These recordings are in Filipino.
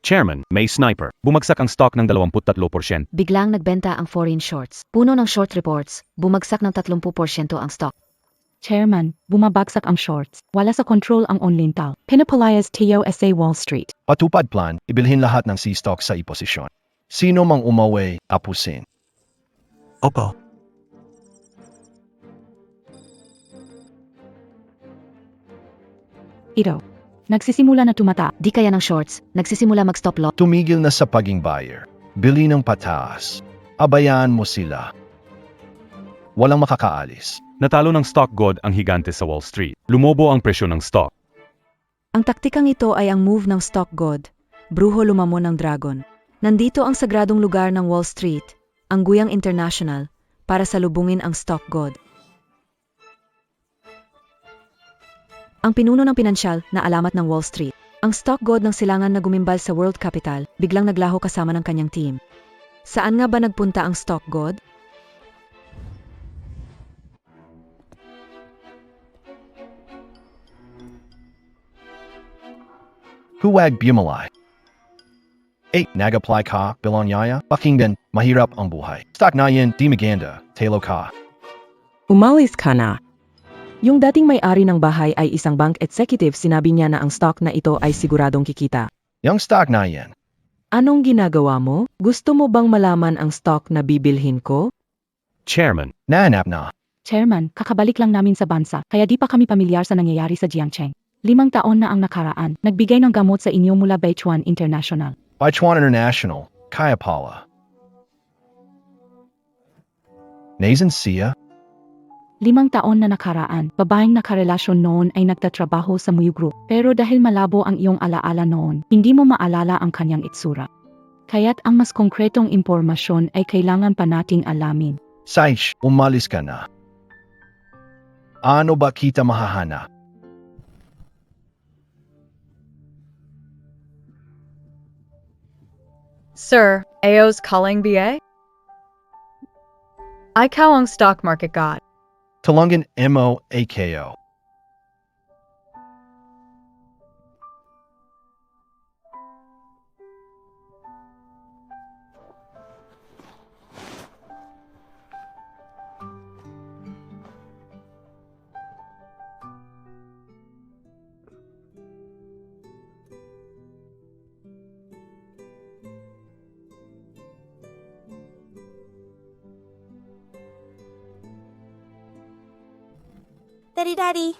Chairman, may sniper. Bumagsak ang stock ng 23%. Biglang nagbenta ang foreign shorts. Puno ng short reports, bumagsak ng 30% ang stock. Chairman, bumabagsak ang shorts. Wala sa control ang Onlintal. Pinapalayas TOSA Wall Street. Patupad plan, ibilhin lahat ng C-stock sa iposisyon. Sino mang umawi, apusin. Opo. Ito. Nagsisimula na tumata. Di kaya ng shorts, nagsisimula mag-stop loss. Tumigil na sa paging buyer. Bili ng pataas. Abayaan mo sila. Walang makakaalis. Natalo ng stock god ang higante sa Wall Street. Lumobo ang presyo ng stock. Ang taktikang ito ay ang move ng stock god, bruho lumamon ng dragon. Nandito ang sagradong lugar ng Wall Street, ang Guyang International, para salubungin ang stock god. Ang pinuno ng pinansyal na alamat ng Wall Street. Ang stock god ng silangan na gumimbal sa World Capital, biglang naglaho kasama ng kanyang team. Saan nga ba nagpunta ang stock god? Huwag bumalay. 8. Nag-apply ka, Bilonyaya? Pakinggan, mahirap ang buhay. Stock na yan, di maganda, talo ka. Umalis ka na. Yung dating may-ari ng bahay ay isang bank executive, sinabi niya na ang stock na ito ay siguradong kikita. Yung stock na yan. Anong ginagawa mo? Gusto mo bang malaman ang stock na bibilhin ko? Chairman, Nahanap na. Chairman, kakabalik lang namin sa bansa, kaya di pa kami pamilyar sa nangyayari sa Jiangcheng. 5 taon na ang nakaraan. Nagbigay ng gamot sa inyo mula Baichuan International. Baichuan International, kaya pala. Nazan siya? 5 taon na nakaraan, babaeng nakarelasyon noon ay nagtatrabaho sa Muyu Group. Pero dahil malabo ang iyong alaala noon, hindi mo maalala ang kanyang itsura. Kaya't ang mas konkretong impormasyon ay kailangan pa nating alamin. Saish, umalis ka na. Ano ba kita mahahanap? Sir, AO's calling BA? Ikaw ang stock market god. Tulungan mo AKO. Daddy.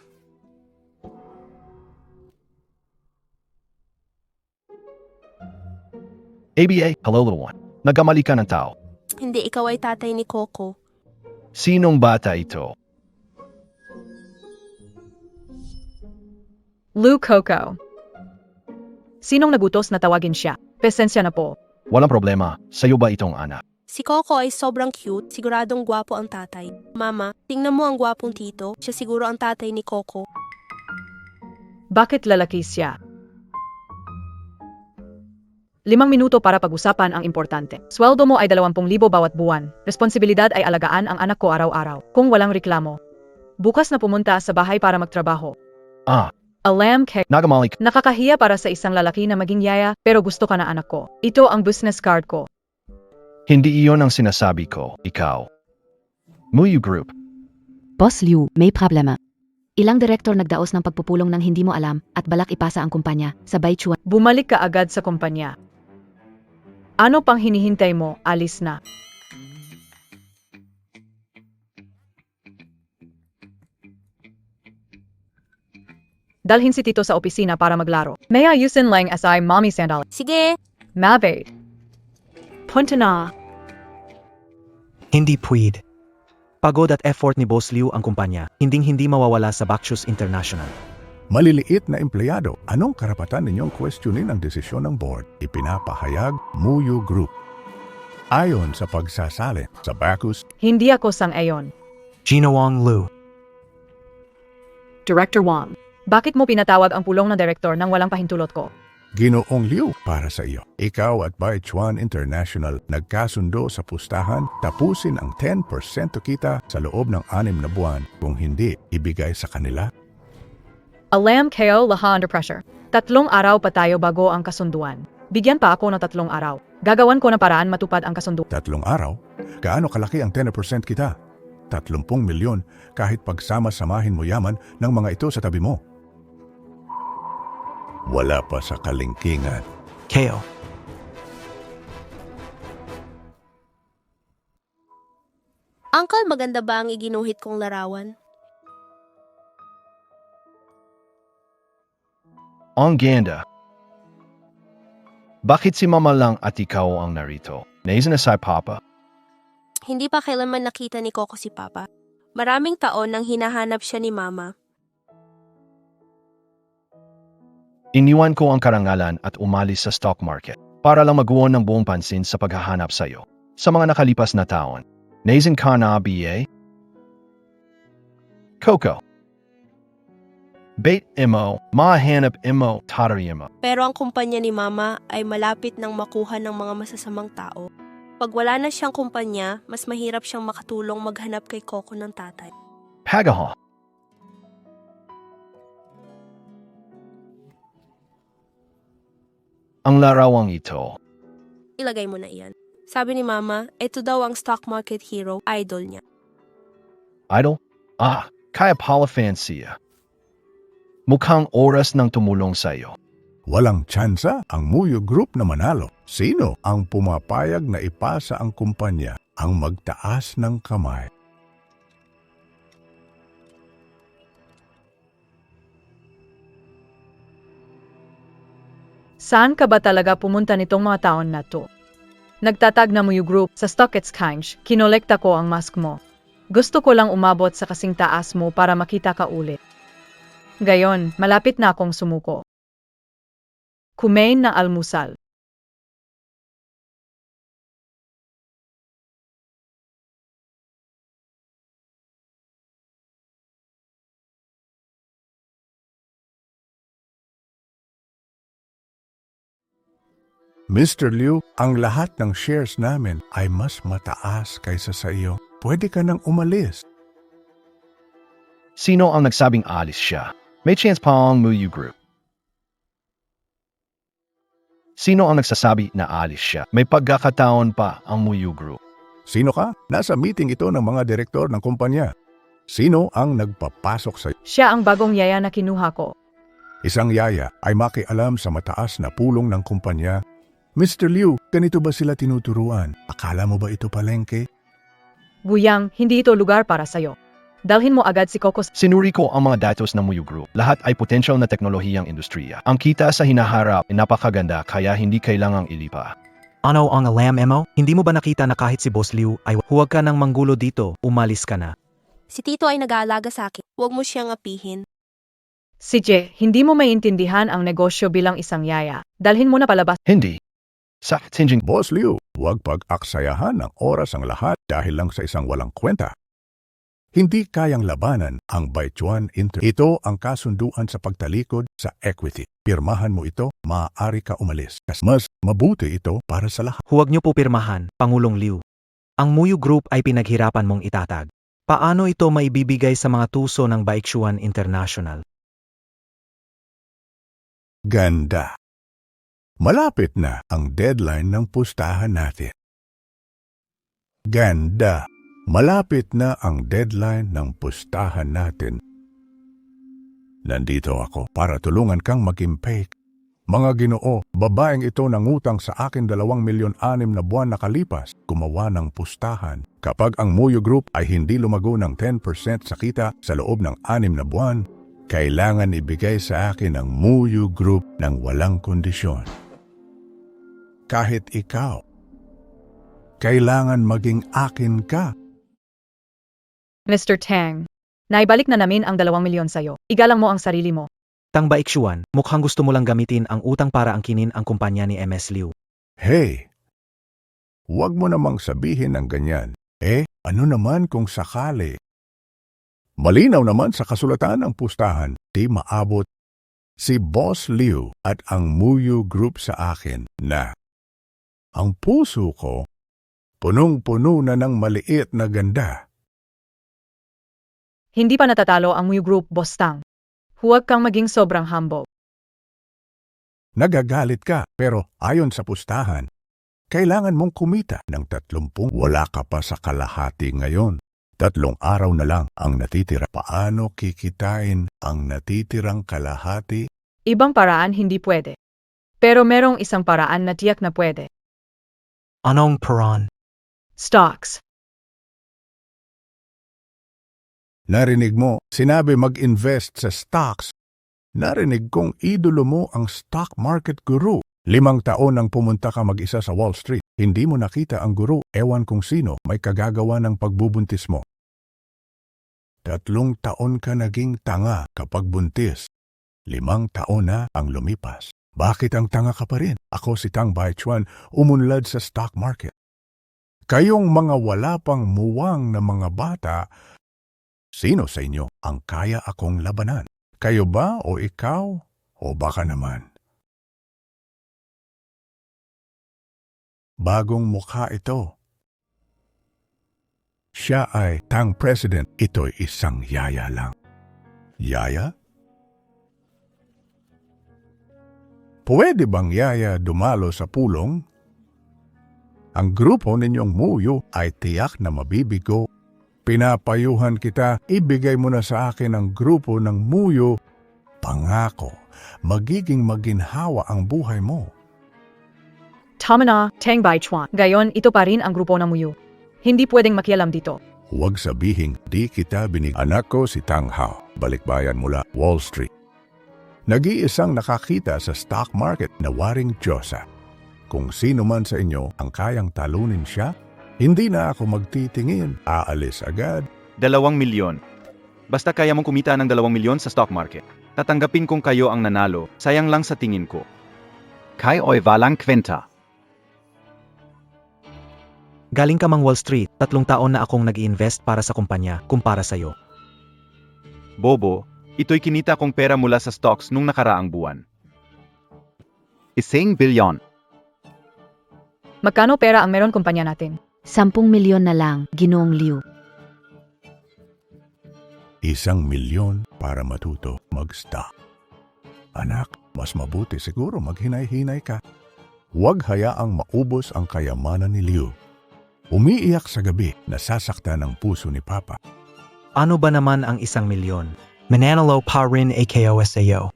ABA, hello little one. Nagkamali ka ng tao. Hindi, ikaw ay tatay ni Coco. Sinong bata ito? Lou Coco. Sinong nagutos na tawagin siya? Pasensya na po. Walang problema. Sa'yo ba itong anak? Si Coco ay sobrang cute, siguradong gwapo ang tatay. Mama, tingnan mo ang gwapong tito, siya siguro ang tatay ni Coco. Bakit lalaki siya? 5 minuto para pag-usapan ang importante. Sweldo mo ay 20,000 bawat buwan. Responsibilidad ay alagaan ang anak ko araw-araw. Kung walang reklamo. Bukas na pumunta sa bahay para magtrabaho. Alam kay Nagamali ka. nakakahiya para sa isang lalaki na maging yaya, pero gusto ka na anak ko. Ito ang business card ko. Hindi iyon ang sinasabi ko, ikaw. Muyu Group. Boss Liu, may problema. Ilang direktor nagdaos ng pagpupulong ng hindi mo alam at balak ipasa ang kumpanya sa Baichuan. Bumalik ka agad sa kumpanya. Ano pang hinihintay mo? Alis na. Dalhin si Tito sa opisina para maglaro. May ayusin lang as I mommy sandal. Sige! Mabait. Punta na. Hindi pwede. Pagod at effort ni Boss Liu ang kumpanya, hinding-hindi mawawala sa Bacchus International. Maliliit na empleyado, anong karapatan ninyong questionin ang desisyon ng board? Ipinapahayag Muyu Group. Ayon sa pagsasali sa Bacchus, Hindi ako sang-ayon. Gina Wong Liu. Director Wang, bakit mo pinatawag ang pulong ng direktor nang walang pahintulot ko? Ginoong Liu para sa iyo. Ikaw at Baichuan International nagkasundo sa pustahan, tapusin ang 10% kita sa loob ng 6 na buwan. Kung hindi, ibigay sa kanila. Alam kayo laha under pressure. 3 araw pa tayo bago ang kasunduan. Bigyan pa ako ng 3 araw. Gagawan ko ng paraan matupad ang kasundo. 3 araw? Gaano kalaki ang 10% kita? 30 milyon kahit pagsama-samahin mo yaman ng mga ito sa tabi mo. Wala pa sa kalingkingan. Keo, Uncle, maganda ba ang iginuhit kong larawan? Ang ganda. Bakit si Mama lang at ikaw ang narito? Naisin na si Papa. Hindi pa kailanman nakita ni Coco si Papa. Maraming taon nang hinahanap siya ni Mama. Iniwan ko ang karangalan at umalis sa stock market para lang maguon ng buong pansin sa paghahanap sa iyo. Sa mga nakalipas na taon, naisin ka na BA? Coco. Bait imo, mahanap imo, tatari imo. Pero ang kumpanya ni Mama ay malapit nang makuha ng mga masasamang tao. Pag wala na siyang kumpanya, mas mahirap siyang makatulong maghanap kay Coco ng tatay. Pagaho. Ang larawang ito. Ilagay mo na iyan. Sabi ni Mama, ito daw ang stock market hero, idol niya. Idol? Kaya pala fancy. Mukhang oras ng tumulong sa iyo. Walang tsansa ang Muyo Group na manalo. Sino ang pumapayag na ipasa ang kumpanya ang magtaas ng kamay? Saan ka ba talaga pumunta nitong mga taon na to? Nagtatag na Muyo Group sa Stock Exchange, kinolekta ko ang mask mo. Gusto ko lang umabot sa kasing taas mo para makita ka ulit. Gayon, malapit na akong sumuko. Kumain ng almusal. Mr. Liu, ang lahat ng shares namin ay mas mataas kaysa sa iyo. Pwede ka nang umalis. Sino ang nagsabing alis siya? May chance pa ang Muyu Group. Sino ang nagsasabi na alis siya? May pagkakataon pa ang Muyu Group. Sino ka? Nasa meeting ito ng mga direktor ng kumpanya. Sino ang nagpapasok sa Siya ang bagong yaya na kinuha ko. isang yaya ay makialam sa mataas na pulong ng kumpanya? Mr. Liu, ganito ba sila tinuturuan? Akala mo ba ito palengke? Buyang, hindi ito lugar para sayo. Dalhin mo agad si Coco. Sinuri ko ang mga datos ng Muyu Group. Lahat ay potensyal na teknolohiyang industriya. Ang kita sa hinaharap ay napakaganda kaya hindi kailangang ilipa. ano ang alam mo? Hindi mo ba nakita na kahit si Boss Liu ay huwag ka nang manggulo dito, umalis ka na. Si Tito ay nag-aalaga sa akin. Huwag mo siyang apihin. Si Je, hindi mo maintindihan ang negosyo bilang isang yaya. Dalhin mo na palabas. Hindi. Sa tingin Boss Liu, huwag pag-aksayahan ng oras ang lahat dahil lang sa isang walang kwenta. Hindi kayang labanan ang Baichuan Inter. Ito ang kasunduan sa pagtalikod sa equity. Pirmahan mo ito, maaari ka umalis. Mas mabuti ito para sa lahat. Huwag niyo po pirmahan, Pangulong Liu. Ang Muyu Group ay pinaghirapan mong itatag. Paano ito maibibigay sa mga tuso ng Baichuan International? Ganda. Malapit na ang deadline ng pustahan natin. Ganda. Malapit na ang deadline ng pustahan natin. Nandito ako para tulungan kang mag-impake. Mga Ginoo, babaeng ito nangutang sa akin 2,600,000 na buwan nakalipas, gumawa ng pustahan. Kapag ang Muyu Group ay hindi lumago ng 10% sa kita sa loob ng 6 na buwan, kailangan ibigay sa akin ang Muyu Group ng walang kondisyon. Kahit ikaw, kailangan maging akin ka. Mr. Tang, naibalik na namin ang 2,000,000 sayo. Igalang mo ang sarili mo. Tang Baichuan, mukhang gusto mo lang gamitin ang utang para angkinin ang kumpanya ni MS Liu. Hey, huwag mo namang sabihin ng ganyan. Ano naman kung sakali? Malinaw naman sa kasulatan ng pustahan, di maabot si Boss Liu at ang Muyu Group sa akin na ang puso ko punong-puno na ng maliit na ganda. Hindi pa natatalo ang Muyu Group, Boss Tang. Huwag kang maging sobrang humble. Nagagalit ka, pero ayon sa pustahan, kailangan mong kumita ng 30. Wala ka pa sa kalahati ngayon. 3 araw na lang ang natitira. Paano kikitain ang natitirang kalahati? Ibang paraan hindi pwede. Pero merong isang paraan na tiyak na pwede. Anong paraan? Stocks. Narinig mo, sinabi mag-invest sa stocks. Narinig kong idolo mo ang stock market guru. 5 taon nang pumunta ka mag-isa sa Wall Street. Hindi mo nakita ang guru, ewan kung sino, may kagagawa ng pagbubuntis mo. 3 taon ka naging tanga kapag buntis. 5 taon na ang lumipas. Bakit ang tanga ka pa rin? Ako si Tang Baichuan, umunlad sa stock market. Kayong mga wala pang muwang na mga bata, sino sa inyo ang kaya akong labanan? Kayo ba o ikaw o baka naman? Bagong mukha ito. Siya ay Tang President. Ito'y isang yaya lang. Yaya? Pwede bang yaya dumalo sa pulong? Ang grupo ninyong Muyo ay tiyak na mabibigo. Pinapayuhan kita, ibigay mo na sa akin ang grupo ng Muyo. Pangako, magiging maginhawa ang buhay mo. Tama na, Tang Baichuan. Gayon, ito pa rin ang grupo ng Muyo. Hindi pwedeng makialam dito. Huwag sabihing di kita binig. Anak ko si Tang Hao, balikbayan mula Wall Street. Nag-iisang nakakita sa stock market na waring Diyosa. Kung sino man sa inyo ang kayang talunin siya, hindi na ako magtitingin, aalis agad. 2 milyon. Basta kaya mong kumita ng 2 milyon sa stock market. Tatanggapin kong kayo ang nanalo, sayang lang sa tingin ko. Kai oi walang kwenta. Galing ka mang Wall Street, 3 taon na akong nag-i-invest para sa kumpanya, kumpara sa'yo. Bobo, ito'y kinita kong pera mula sa stocks nung nakaraang buwan. 1 bilyon. Magkano pera ang meron kumpanya natin? 10 milyon na lang, Ginoong Liu. 1 milyon para matuto mag-stock. Anak, mas mabuti siguro maghinay-hinay ka. Huwag hayaang maubos ang kayamanan ni Liu. Umiiyak sa gabi, nasasaktan ang puso ni Papa. Ano ba naman ang 1 milyon? Mananalo pa rin AKOSAO.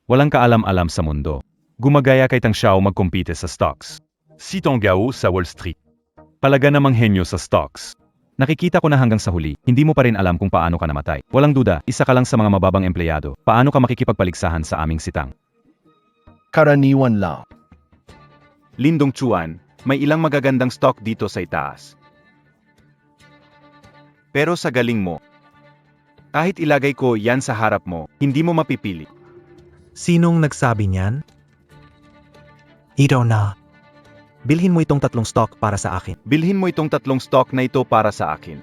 Walang kaalam-alam sa mundo. Gumagaya kay Tang Xiao magkumpite sa stocks. Si Tong Gao sa Wall Street. Palaga namang henyo sa stocks. Nakikita ko na hanggang sa huli, hindi mo pa rin alam kung paano ka namatay. Walang duda, isa ka lang sa mga mababang empleyado. Paano ka makikipagpaligsahan sa aming sitang? Karaniwan lang. Lindong Chuan, may ilang magagandang stock dito sa itaas. Pero sa galing mo, kahit ilagay ko yan sa harap mo, hindi mo mapipili. Sinong nagsabi niyan? Ito na. Bilhin mo itong 3 stock para sa akin. Bilhin mo itong 3 stock na ito para sa akin.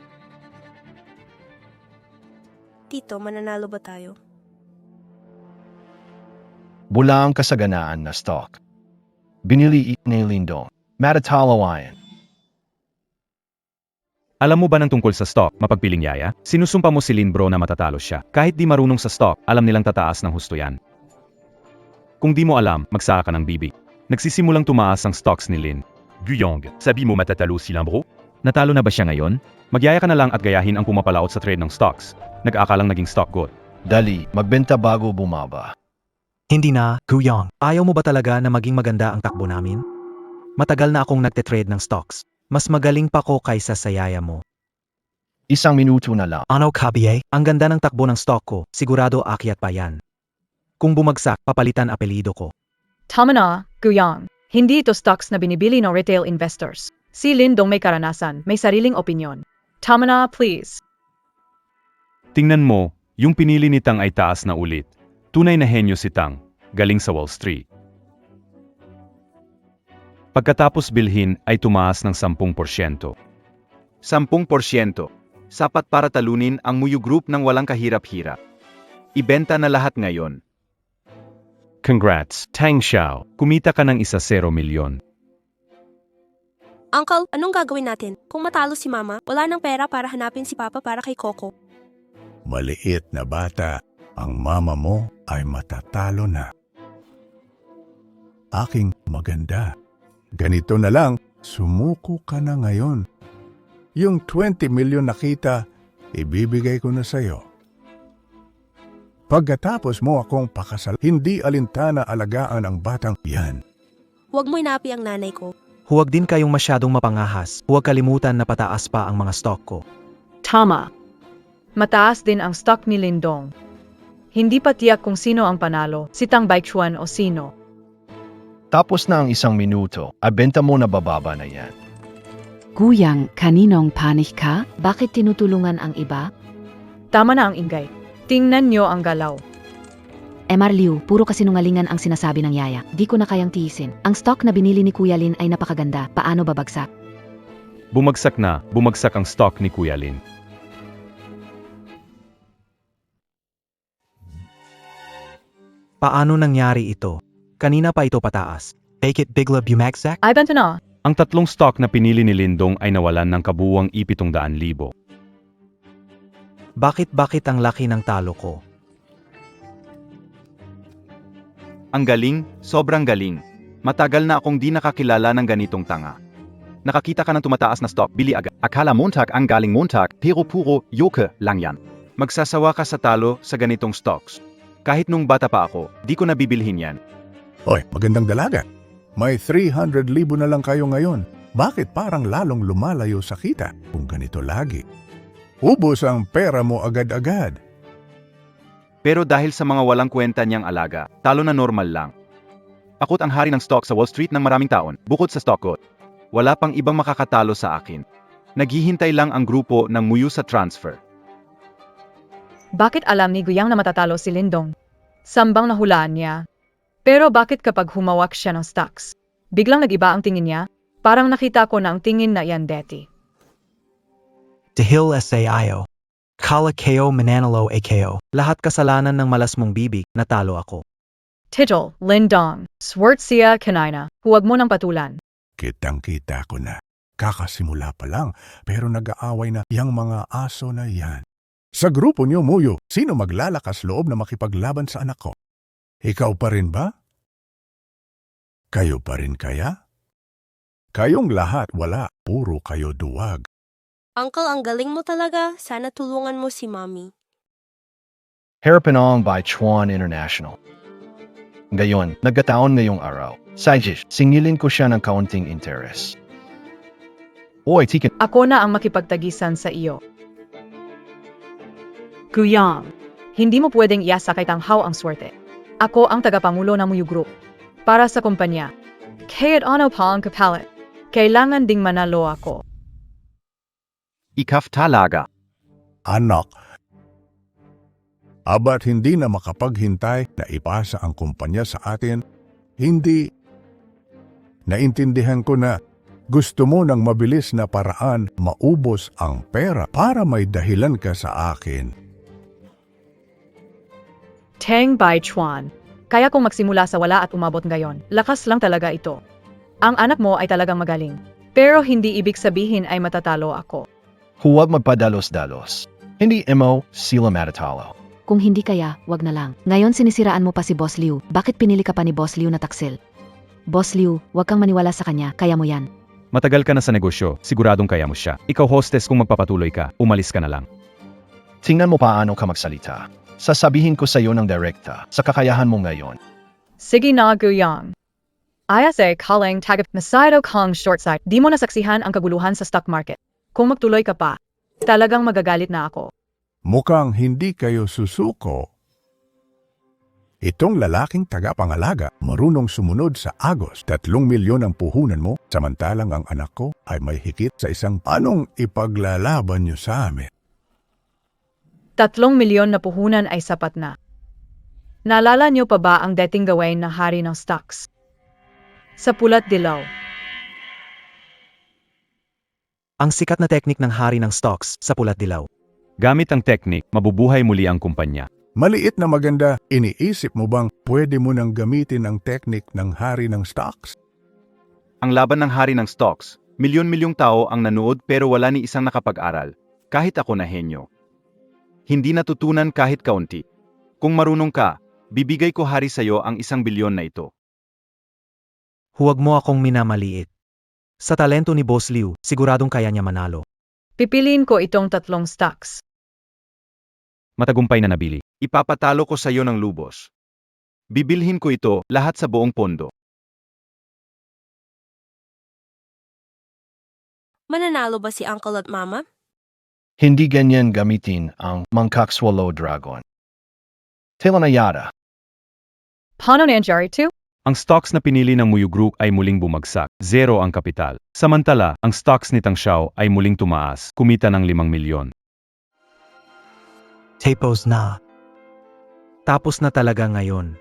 Tito, mananalo ba tayo? Bulang kasaganaan na stock. Binili ni Lindong. Matatalawayan. Alam mo ba ng tungkol sa stock, mapagpiling yaya? Sinusumpa mo si Lin bro na matatalo siya. Kahit di marunong sa stock, alam nilang tataas ng husto yan. Kung di mo alam, magsaka ka ng bibig. Nagsisimulang tumaas ang stocks ni Lin. Guyong, sabi mo matatalo si Lin bro? Natalo na ba siya ngayon? Magyaya ka na lang at gayahin ang pumapalaot sa trade ng stocks. Nag-aakalang naging stock god. Dali, magbenta bago bumaba. Hindi na, Guyong. Ayaw mo ba talaga na maging maganda ang takbo namin? Matagal na akong nagte-trade ng stocks. Mas magaling pa ko kaysa sa yaya mo. 1 minuto na lang. Ano kabiye? Ang ganda ng takbo ng stock ko, sigurado akyat pa yan. Kung bumagsak, papalitan apelido ko. Tama na, Guyang. Hindi ito stocks na binibili ng retail investors. Si Lindong may karanasan, may sariling opinyon. Tama na, please. Tingnan mo, yung pinili ni Tang ay taas na ulit. Tunay na henyo si Tang, galing sa Wall Street. Pagkatapos bilhin ay tumaas ng 10%. 10%. Sapat para talunin ang Muyu Group ng walang kahirap-hirap. Ibenta na lahat ngayon. Congrats, Tang Xiao. Kumita ka ng 1 milyon. Uncle, anong gagawin natin? Kung matalo si Mama, wala nang pera para hanapin si Papa para kay Coco. Maliit na bata, ang mama mo ay matatalo na. aking maganda. Ganito na lang, sumuko ka na ngayon. Yung 20 milyon na kita, ibibigay ko na sa'yo. Pagkatapos mo akong pakasal, hindi alintana alagaan ang batang yan. Huwag mo inapi ang nanay ko. Huwag din kayong masyadong mapangahas. Huwag kalimutan na pataas pa ang mga stock ko. Tama. Mataas din ang stock ni Lindong. Hindi pa tiyak kung sino ang panalo, si Tang Baichuan o sino. Tapos na ang 1 minuto, benta mo na bababa na yan. Guyang, kaninong panik ka? Bakit tinutulungan ang iba? Tama na ang ingay. Tingnan nyo ang galaw. Mr. Liu, puro kasinungalingan ang sinasabi ng yaya. Di ko na kayang tiisin. Ang stock na binili ni Kuya Lin ay napakaganda. Paano babagsak? Bumagsak ang stock ni Kuya Lin. Paano nangyari ito? Kanina pa ito pataas. Bakit bigla bumagsak? Ay, bento na. Ang 3 stock na pinili ni Lindong ay nawalan ng kabuuang 700,000. Bakit ang laki ng talo ko? Ang galing, sobrang galing. Matagal na akong di nakakilala ng ganitong tanga. Nakakita ka ng tumataas na stock, bili agad. Akala Montag ang galing Montag, pero puro yoke lang yan. Magsasawa ka sa talo sa ganitong stocks. Kahit nung bata pa ako, di ko nabibilhin yan. Hoy, magandang dalaga. May 300,000 na lang kayo ngayon. Bakit parang lalong lumalayo sa kita kung ganito lagi? Ubos ang pera mo agad-agad. Pero dahil sa mga walang kwenta niyang alaga, talo na normal lang. Ako't ang hari ng stock sa Wall Street ng maraming taon, bukod sa stock ko. Wala pang ibang makakatalo sa akin. Naghihintay lang ang grupo ng muyu sa transfer. Bakit alam ni Guyang na matatalo si Lindong? Sambang nahulaan niya. Pero bakit kapag humawak siya ng stocks, biglang nag-iba ang tingin niya? Parang nakita ko na ang tingin na yan deti. Dahil SAIO. Kala KO mananalo AKO. Lahat kasalanan ng malas mong bibig, natalo ako. Tijol, Lindong, Swartzia kanina, huwag mo nang patulan. Kitang-kita ko na. Kakasimula pa lang, pero nag-aaway na yang mga aso na yan. Sa grupo niyo, Muyo, sino maglalakas loob na makipaglaban sa anak ko? Ikaw pa rin ba? Kayo pa rin kaya? Kayong lahat wala, puro kayo duwag. Uncle, ang galing mo talaga. Sana tulungan mo si Mommy. Harapanong by Chuan International. Ngayon, nagkataon ngayong araw. Sajish, singilin ko siya ng kaunting interes. Oy, tikin. Ako na ang makipagtagisan sa iyo. Guyang, hindi mo pwedeng iasa kay Tanghaw ang swerte. Ako ang tagapangulo ng Muyu Group. Para sa kumpanya. Kaya't ano pa ang kapalit? Kailangan ding manalo ako. Ikaf talaga. Anak, abat hindi na makapaghintay na ipasa ang kumpanya sa atin, hindi. Naintindihan ko na gusto mo ng mabilis na paraan maubos ang pera para may dahilan ka sa akin. Tang Baichuan. Kaya kung magsimula sa wala at umabot ngayon, lakas lang talaga ito. Ang anak mo ay talagang magaling. Pero hindi ibig sabihin ay matatalo ako. Huwag magpadalos-dalos. Hindi mo sila matatalo. Kung hindi kaya, wag na lang. Ngayon sinisiraan mo pa si Boss Liu. Bakit pinili ka pa ni Boss Liu na taksil? Boss Liu, wag kang maniwala sa kanya, kaya mo yan. Matagal ka na sa negosyo, siguradong kaya mo siya. Ikaw hostess, kung magpapatuloy ka, umalis ka na lang. Tingnan mo paano ka magsalita. Sasabihin ko sa iyo ng direkta sa kakayahan mo ngayon. Sige na, Guyang. ISA calling tagap Masaido Kong short side. Di mo nasaksihan ang kaguluhan sa stock market. Kung magtuloy ka pa, talagang magagalit na ako. Mukhang hindi kayo susuko. Itong lalaking tagapangalaga marunong sumunod sa agos. 3 milyon ang puhunan mo, samantalang ang anak ko ay may higit sa 1. Anong ipaglalaban niyo sa amin? 3 milyon na puhunan ay sapat na. Naalala niyo pa ba ang dating gawain na hari ng stocks? Sa pulat dilaw. Ang sikat na teknik ng hari ng stocks sa pulat dilaw. Gamit ang teknik, mabubuhay muli ang kumpanya. Maliit na maganda, iniisip mo bang pwede mo nang gamitin ang teknik ng hari ng stocks? Ang laban ng hari ng stocks, milyon-milyong tao ang nanood pero wala ni isang nakapag-aral. Kahit ako na henyo. Hindi natutunan kahit kaunti. Kung marunong ka, bibigay ko hari sa'yo ang 1 bilyon na ito. Huwag mo akong minamaliit. Sa talento ni Boss Liu, siguradong kaya niya manalo. Pipiliin ko itong tatlong stocks. Matagumpay na nabili. Ipapatalo ko sa iyo ng lubos. Bibilhin ko ito lahat sa buong pondo. Mananalo ba si Uncle at Mama? Hindi ganyan gamitin ang Mangkok Swallow Dragon. Tila na yata. Paano nangyari ito? Ang stocks na pinili ng Muyu Group ay muling bumagsak, 0 ang kapital. Samantala, ang stocks ni Tang Xiao ay muling tumaas, kumita ng 5 milyon. Tapos na. Tapos na talaga ngayon.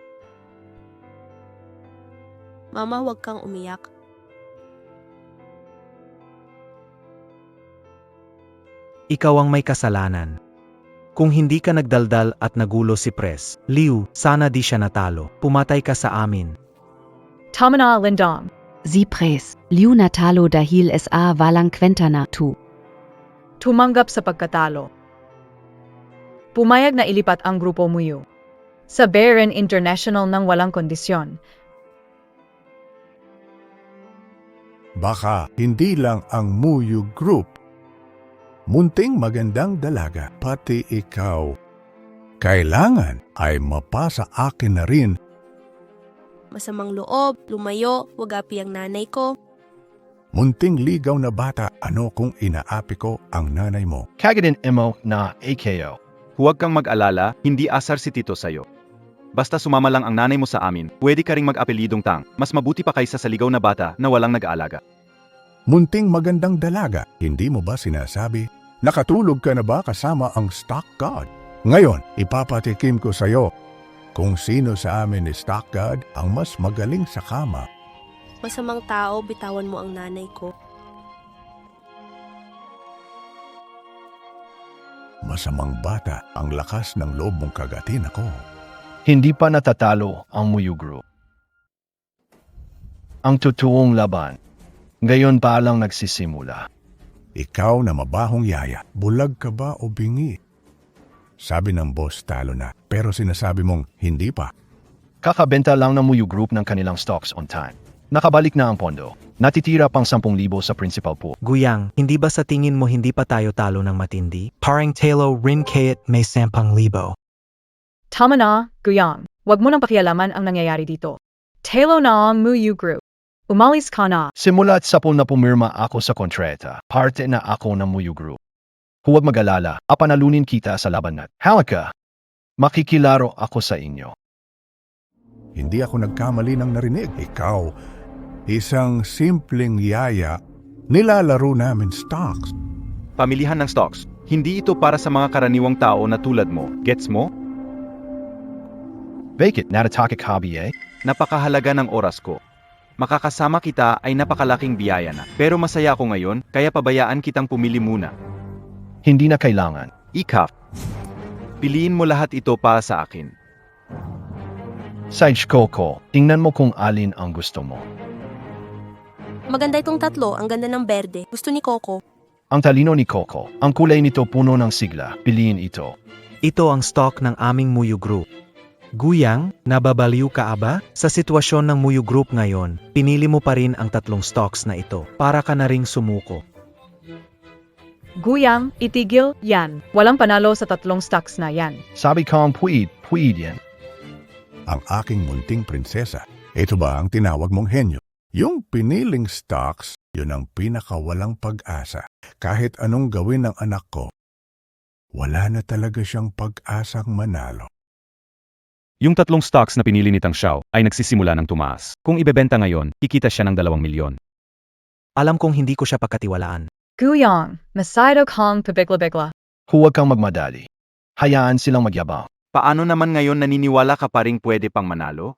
Mama, huwag kang umiyak. Ikaw ang may kasalanan. Kung hindi ka nagdaldal at nagulo si Pres, Liu, sana di siya natalo. Pumatay ka sa amin. Tama na, Lindong. Sie pres, Liu natalo dahil sa walang kwentana tu. Tumanggap sa pagkatalo. Pumayag na ilipat ang grupo Muyu sa Beren International ng walang kondisyon. Baka hindi lang ang Muyu Group. Munting magandang dalaga, pati ikaw. Kailangan ay mapasa akin na rin. Masamang loob, lumayo, wagapi ang nanay ko. Munting ligaw na bata, ano kung inaapi ko ang nanay mo? Kagadin imo na AKO. Huwag kang mag-alala, hindi asar si Tito sayo. Basta sumama lang ang nanay mo sa amin, pwede ka ring mag-apelidong Tang. Mas mabuti pa kaysa sa ligaw na bata na walang nag-aalaga. Munting magandang dalaga, hindi mo ba sinasabi? Nakatulog ka na ba kasama ang Stock God? Ngayon, ipapatikim ko sa'yo kung sino sa amin ni Stock God ang mas magaling sa kama. Masamang tao, bitawan mo ang nanay ko. Masamang bata, ang lakas ng loob mong kagatin ako. Hindi pa natatalo ang Muyu Group. Ang totoong laban, ngayon pa lang nagsisimula. Ikaw na mabahong yaya, bulag ka ba o bingi? Sabi ng boss talo na, pero sinasabi mong hindi pa. Kakabenta lang ng Muyu Group ng kanilang stocks on time. Nakabalik na ang pondo. Natitira pang 10,000 sa principal pool. Guyang, hindi ba sa tingin mo hindi pa tayo talo ng matindi? Parang talo rin kayat may 10,000. Tama na, Guyang. Huwag mo nang pakialaman ang nangyayari dito. Talo na ang Muyu Group. Umalis ka na. Simula't sa pool na pumirma ako sa kontrata, parte na ako ng Muyu Group. Huwag mag-alala, apanalunin kita sa laban nat. Halika, makikilaro ako sa inyo. Hindi ako nagkamali ng narinig. Ikaw, isang simpleng yaya, nilalaro namin stocks. Pamilihan ng stocks, hindi ito para sa mga karaniwang tao na tulad mo. Gets mo? Bakit natatakik hobby eh? Napakahalaga ng oras ko. Makakasama kita ay napakalaking biyaya na. Pero masaya ako ngayon, kaya pabayaan kitang pumili muna. Hindi na kailangan. Ikaf. Piliin mo lahat ito para sa akin. Sage Coco, tingnan mo kung alin ang gusto mo. Maganda itong tatlo, ang ganda ng berde. Gusto ni Coco. Ang talino ni Coco, ang kulay nito puno ng sigla. Piliin ito. Ito ang stock ng aming Muyu Group. Guyang, nababaliw ka aba? Sa sitwasyon ng Muyu Group ngayon, pinili mo pa rin ang tatlong stocks na ito para ka na ring sumuko. Guyang, itigil yan. Walang panalo sa tatlong stocks na yan. Sabi kong puwid yan. Ang aking munting prinsesa, ito ba ang tinawag mong henyo? Yung piniling stocks, yun ang pinakawalang pag-asa. Kahit anong gawin ng anak ko, wala na talaga siyang pag-asang manalo. Yung tatlong stocks na pinili ni Tang Xiao ay nagsisimula ng tumaas. Kung ibebenta ngayon, kikita siya ng 2 milyon. Alam kong hindi ko siya pagkatiwalaan. Guyang, masayado kang pabigla-bigla. Huwag kang magmadali. Hayaan silang magyabang. Paano naman ngayon naniniwala ka pa ring pwede pang manalo?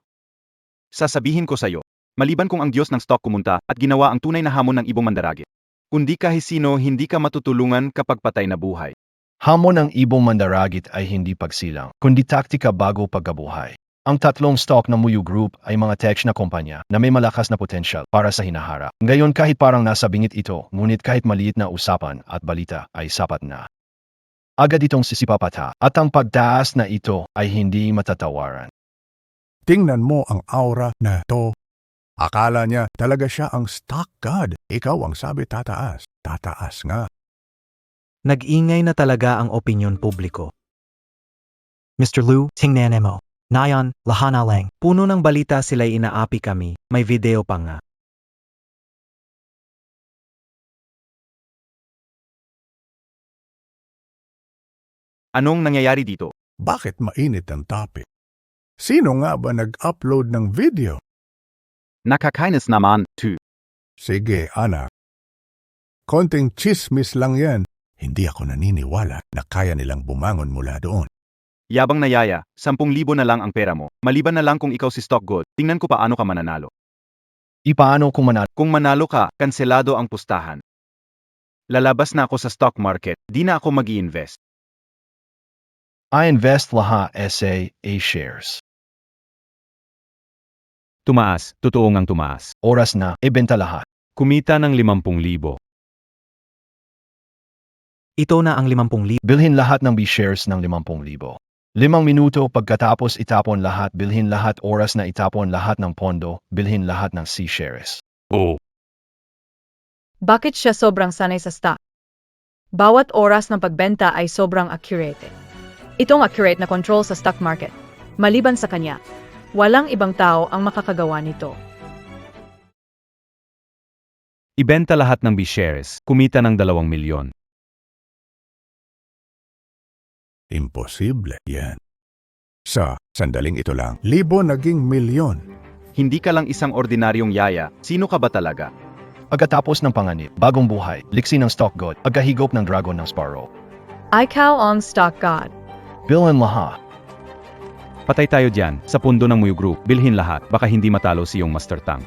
Sasabihin ko sa'yo, maliban kung ang Diyos ng stock kumunta at ginawa ang tunay na hamon ng ibong mandaragit. Kundi kahit sino, hindi ka matutulungan kapag patay na buhay. Hamon ng ibong mandaragit ay hindi pagsilang, kundi taktika bago pagkabuhay. Ang tatlong stock ng Muyu Group ay mga tech na kumpanya na may malakas na potensyal para sa hinaharap. Ngayon kahit parang nasa bingit ito, ngunit kahit maliit na usapan at balita ay sapat na. Agad itong sisipapata at ang pagtaas na ito ay hindi matatawaran. Tingnan mo ang aura na to. Akala niya talaga siya ang stock god. Ikaw ang sabi tataas. Tataas nga. Nag-ingay na talaga ang opinyon publiko. Mr. Liu, tingnan mo. Nayon, lahana lang. Puno ng balita sila'y inaapi kami, may video pa nga. Anong nangyayari dito? Bakit mainit ang topic? Sino nga ba nag-upload ng video? Nakakainis naman, too. Sige, anak. Konting chismis lang yan. Hindi ako naniniwala na kaya nilang bumangon mula doon. Yabang na yaya, 10,000 na lang ang pera mo. Maliban na lang kung ikaw si stock god, tingnan ko paano ka mananalo. Ipaano kung manalo? Kung manalo ka, kanselado ang pustahan. Lalabas na ako sa stock market, di na ako mag-i-invest. I invest lahat sa shares. Tumaas, totoo ngang tumaas. Oras na, ibenta lahat. Kumita ng 50,000. Ito na ang 50,000. Bilhin lahat ng B shares ng 50,000. 5 minuto pagkatapos itapon lahat, bilhin lahat oras na itapon lahat ng pondo, bilhin lahat ng C shares. Oh. Bakit siya sobrang sanay sa stock? Bawat oras ng pagbenta ay sobrang accurate. Itong accurate na control sa stock market. Maliban sa kanya, walang ibang tao ang makakagawa nito. Ibenta lahat ng B shares, kumita ng 2 milyon. Imposible yan. Sa sandaling ito lang, 1,000 naging milyon. Hindi ka lang isang ordinaryong yaya, sino ka ba talaga? Pagkatapos ng panganib, bagong buhay, liksi ng stock god, pagkahigop ng dragon ng Sparrow. Ikaw ang stock god. Bilhin lahat. Patay tayo dyan, sa pundo ng Muyu Group, bilhin lahat, baka hindi matalo si yung Master Tang.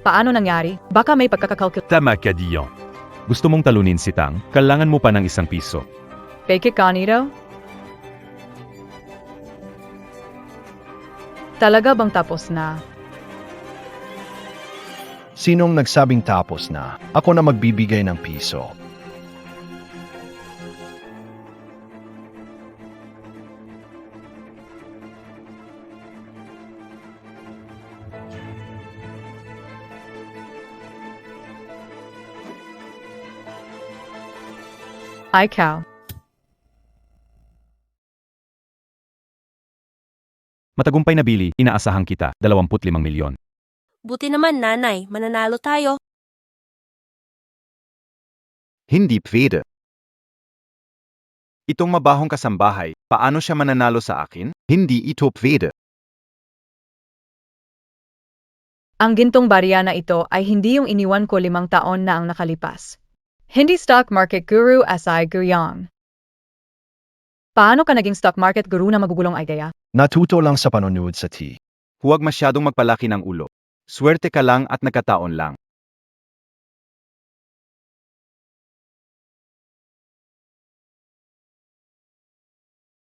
Paano nangyari? Baka may pagkakakalkul. Tama ka diyon. Gusto mong talunin si Tang, kailangan mo pa ng 1 piso. Fake it ka nito? Talaga bang tapos na? Sinong nagsabing tapos na? Ako na magbibigay ng piso. Ikaw. Matagumpay na bili, inaasahan kita, 25 milyon. Buti naman, nanay, mananalo tayo. Hindi pwede. Itong mabahong kasambahay, paano siya mananalo sa akin? Hindi ito pwede. Ang gintong barya na ito ay hindi yung iniwan ko 5 taon na ang nakalipas. Hindi stock market guru asai guyang. Paano ka naging stock market guru na magugulong ay gaya? Natuto lang sa panonood sa T. Huwag masyadong magpalaki ng ulo. Swerte ka lang at nagkataon lang.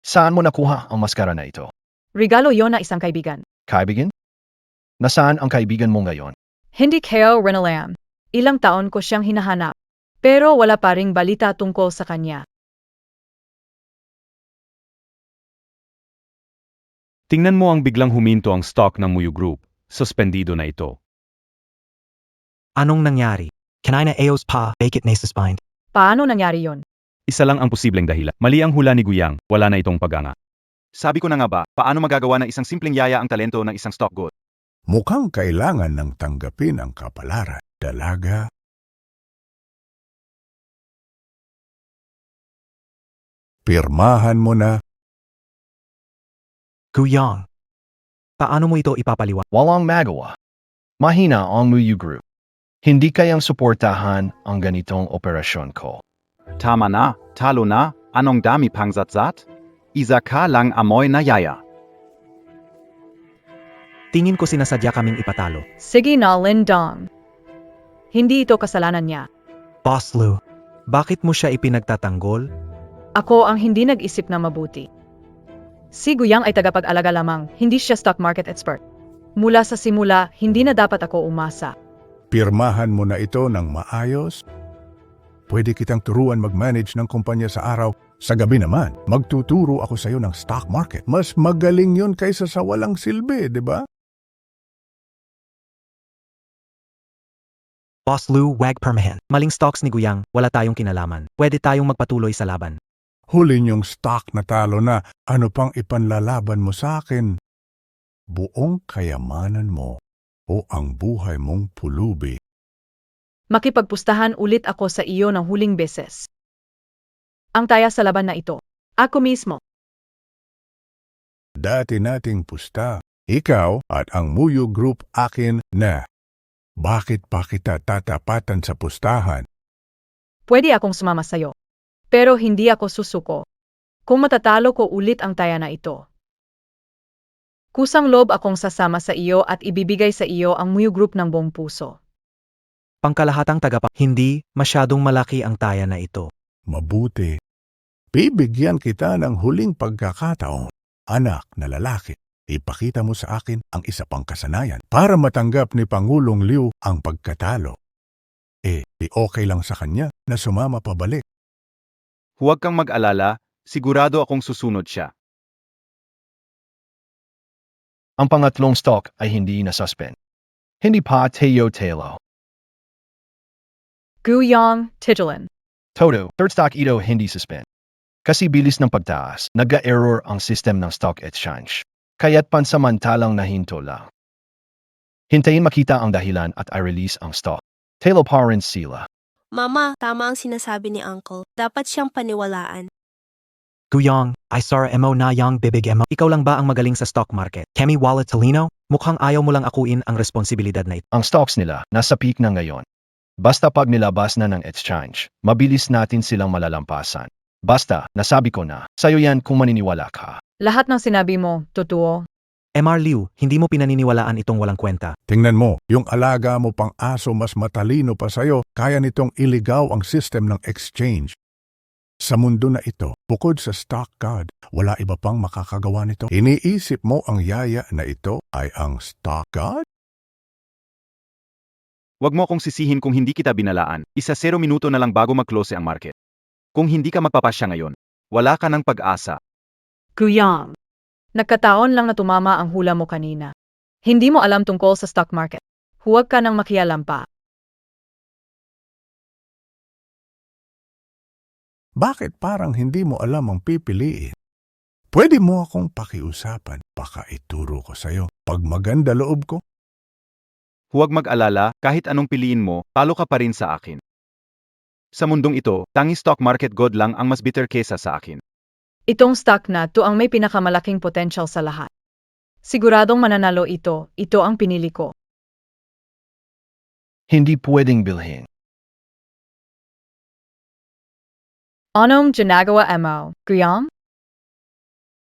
Saan mo nakuha ang maskara na ito? Regalo yon na isang kaibigan. Kaibigan? Nasaan ang kaibigan mo ngayon? Hindi kayo rinalam. Ilang taon ko siyang hinahanap. Pero wala pa ring balita tungkol sa kanya. Tingnan mo ang biglang huminto ang stock ng Muyu Group. Suspendido na ito. Anong nangyari? Kanina ayos pa, bakit nasuspend? Paano nangyari yon? Isa lang ang posibleng dahilan. Mali ang hula ni Guyang, wala na itong pag-anga. Sabi ko na nga ba, paano magagawa ng isang simpleng yaya ang talento ng isang stock god? Mukhang kailangan ng tanggapin ang kapalaran. Dalaga. Pirmahan mo na. Guyang. Paano mo ito ipapaliwa? Walang magawa. Mahina ang Muyu Group. Hindi kayang suportahan ang ganitong operasyon ko. Tama na, talo na, anong dami pang zatzat? Isa ka lang amoy na yaya. Tingin ko sinasadya kaming ipatalo. Sige na, Lindong. Hindi ito kasalanan niya. Boss Liu, bakit mo siya ipinagtatanggol? Ako ang hindi nag-isip na mabuti. Si Guyang ay tagapag-alaga lamang, hindi siya stock market expert. Mula sa simula, hindi na dapat ako umasa. Pirmahan mo na ito ng maayos. Pwede kitang turuan mag-manage ng kumpanya sa araw. Sa gabi naman, magtuturo ako sa iyo ng stock market. Mas magaling yun kaysa sa walang silbi, di ba? Boss Lou, wag permahan. Maling stocks ni Guyang, wala tayong kinalaman. Pwede tayong magpatuloy sa laban. Huli niyong stock na talo na, ano pang ipanlalaban mo sa akin? Buong kayamanan mo o ang buhay mong pulubi. Makipagpustahan ulit ako sa iyo ng huling beses. Ang taya sa laban na ito. Ako mismo. Dati nating pusta, ikaw at ang Muyu Group akin na. Bakit pa kita tatapatan sa pustahan? Pwede akong sumama sa'yo. Pero hindi ako susuko. Kung matatalo ko ulit ang taya na ito. Kusang loob akong sasama sa iyo at ibibigay sa iyo ang Muyu Group ng buong puso. Pangkalahatang tagapa, hindi masyadong malaki ang taya na ito. Mabuti. Bibigyan kita ng huling pagkakataon, anak na lalaki. Ipakita mo sa akin ang isa pang kasanayan para matanggap ni Pangulong Liu ang pagkatalo. Di okay lang sa kanya na sumama pabalik. Huwag kang mag-alala, sigurado akong susunod siya. Ang pangatlong stock ay hindi na-suspend. Hindi pa Teo. Guyang, Titulan. Todo, third stock ito hindi suspend. Kasi bilis ng pagtaas, nag-error ang system ng stock exchange. Kaya't pansamantalang nahinto lang. Hintayin makita ang dahilan at i-release ang stock. Talo pa rin sila. Mama, tama ang sinasabi ni Uncle. Dapat siyang paniwalaan. Guyang, I saw mo na yang bibig mo. Ikaw lang ba ang magaling sa stock market? Kemi Wallet Talino, mukhang ayaw mo lang akuin ang responsibilidad na ito. Ang stocks nila nasa peak na ngayon. Basta pag nilabas na ng exchange, mabilis natin silang malalampasan. Basta, nasabi ko na, sa'yo yan kung maniniwala ka. Lahat ng sinabi mo, totoo. MR Liu, hindi mo pinaniniwalaan itong walang kwenta. Tingnan mo, yung alaga mo pang aso mas matalino pa sa'yo, kaya nitong iligaw ang system ng exchange. Sa mundo na ito, bukod sa stock god, wala iba pang makakagawa nito. Iniisip mo ang yaya na ito ay ang stock god? Huwag mo akong sisihin kung hindi kita binalaan. 0 minuto na lang bago mag-close ang market. Kung hindi ka magpapasya ngayon, wala ka ng pag-asa. Guyang. Nagkataon lang na tumama ang hula mo kanina. Hindi mo alam tungkol sa stock market. Huwag ka nang makialam pa. Bakit parang hindi mo alam ang pipiliin? Pwede mo akong pakiusapan, baka ituro ko sa'yo pag maganda loob ko. Huwag mag-alala, kahit anong piliin mo, talo ka pa rin sa akin. Sa mundong ito, tangi stock market god lang ang mas bitter kesa sa akin. Itong stock na to ang may pinakamalaking potential sa lahat. Siguradong mananalo ito ang pinili ko. Hindi pwedeng bilhin. Anong ginagawa mo, Guyang?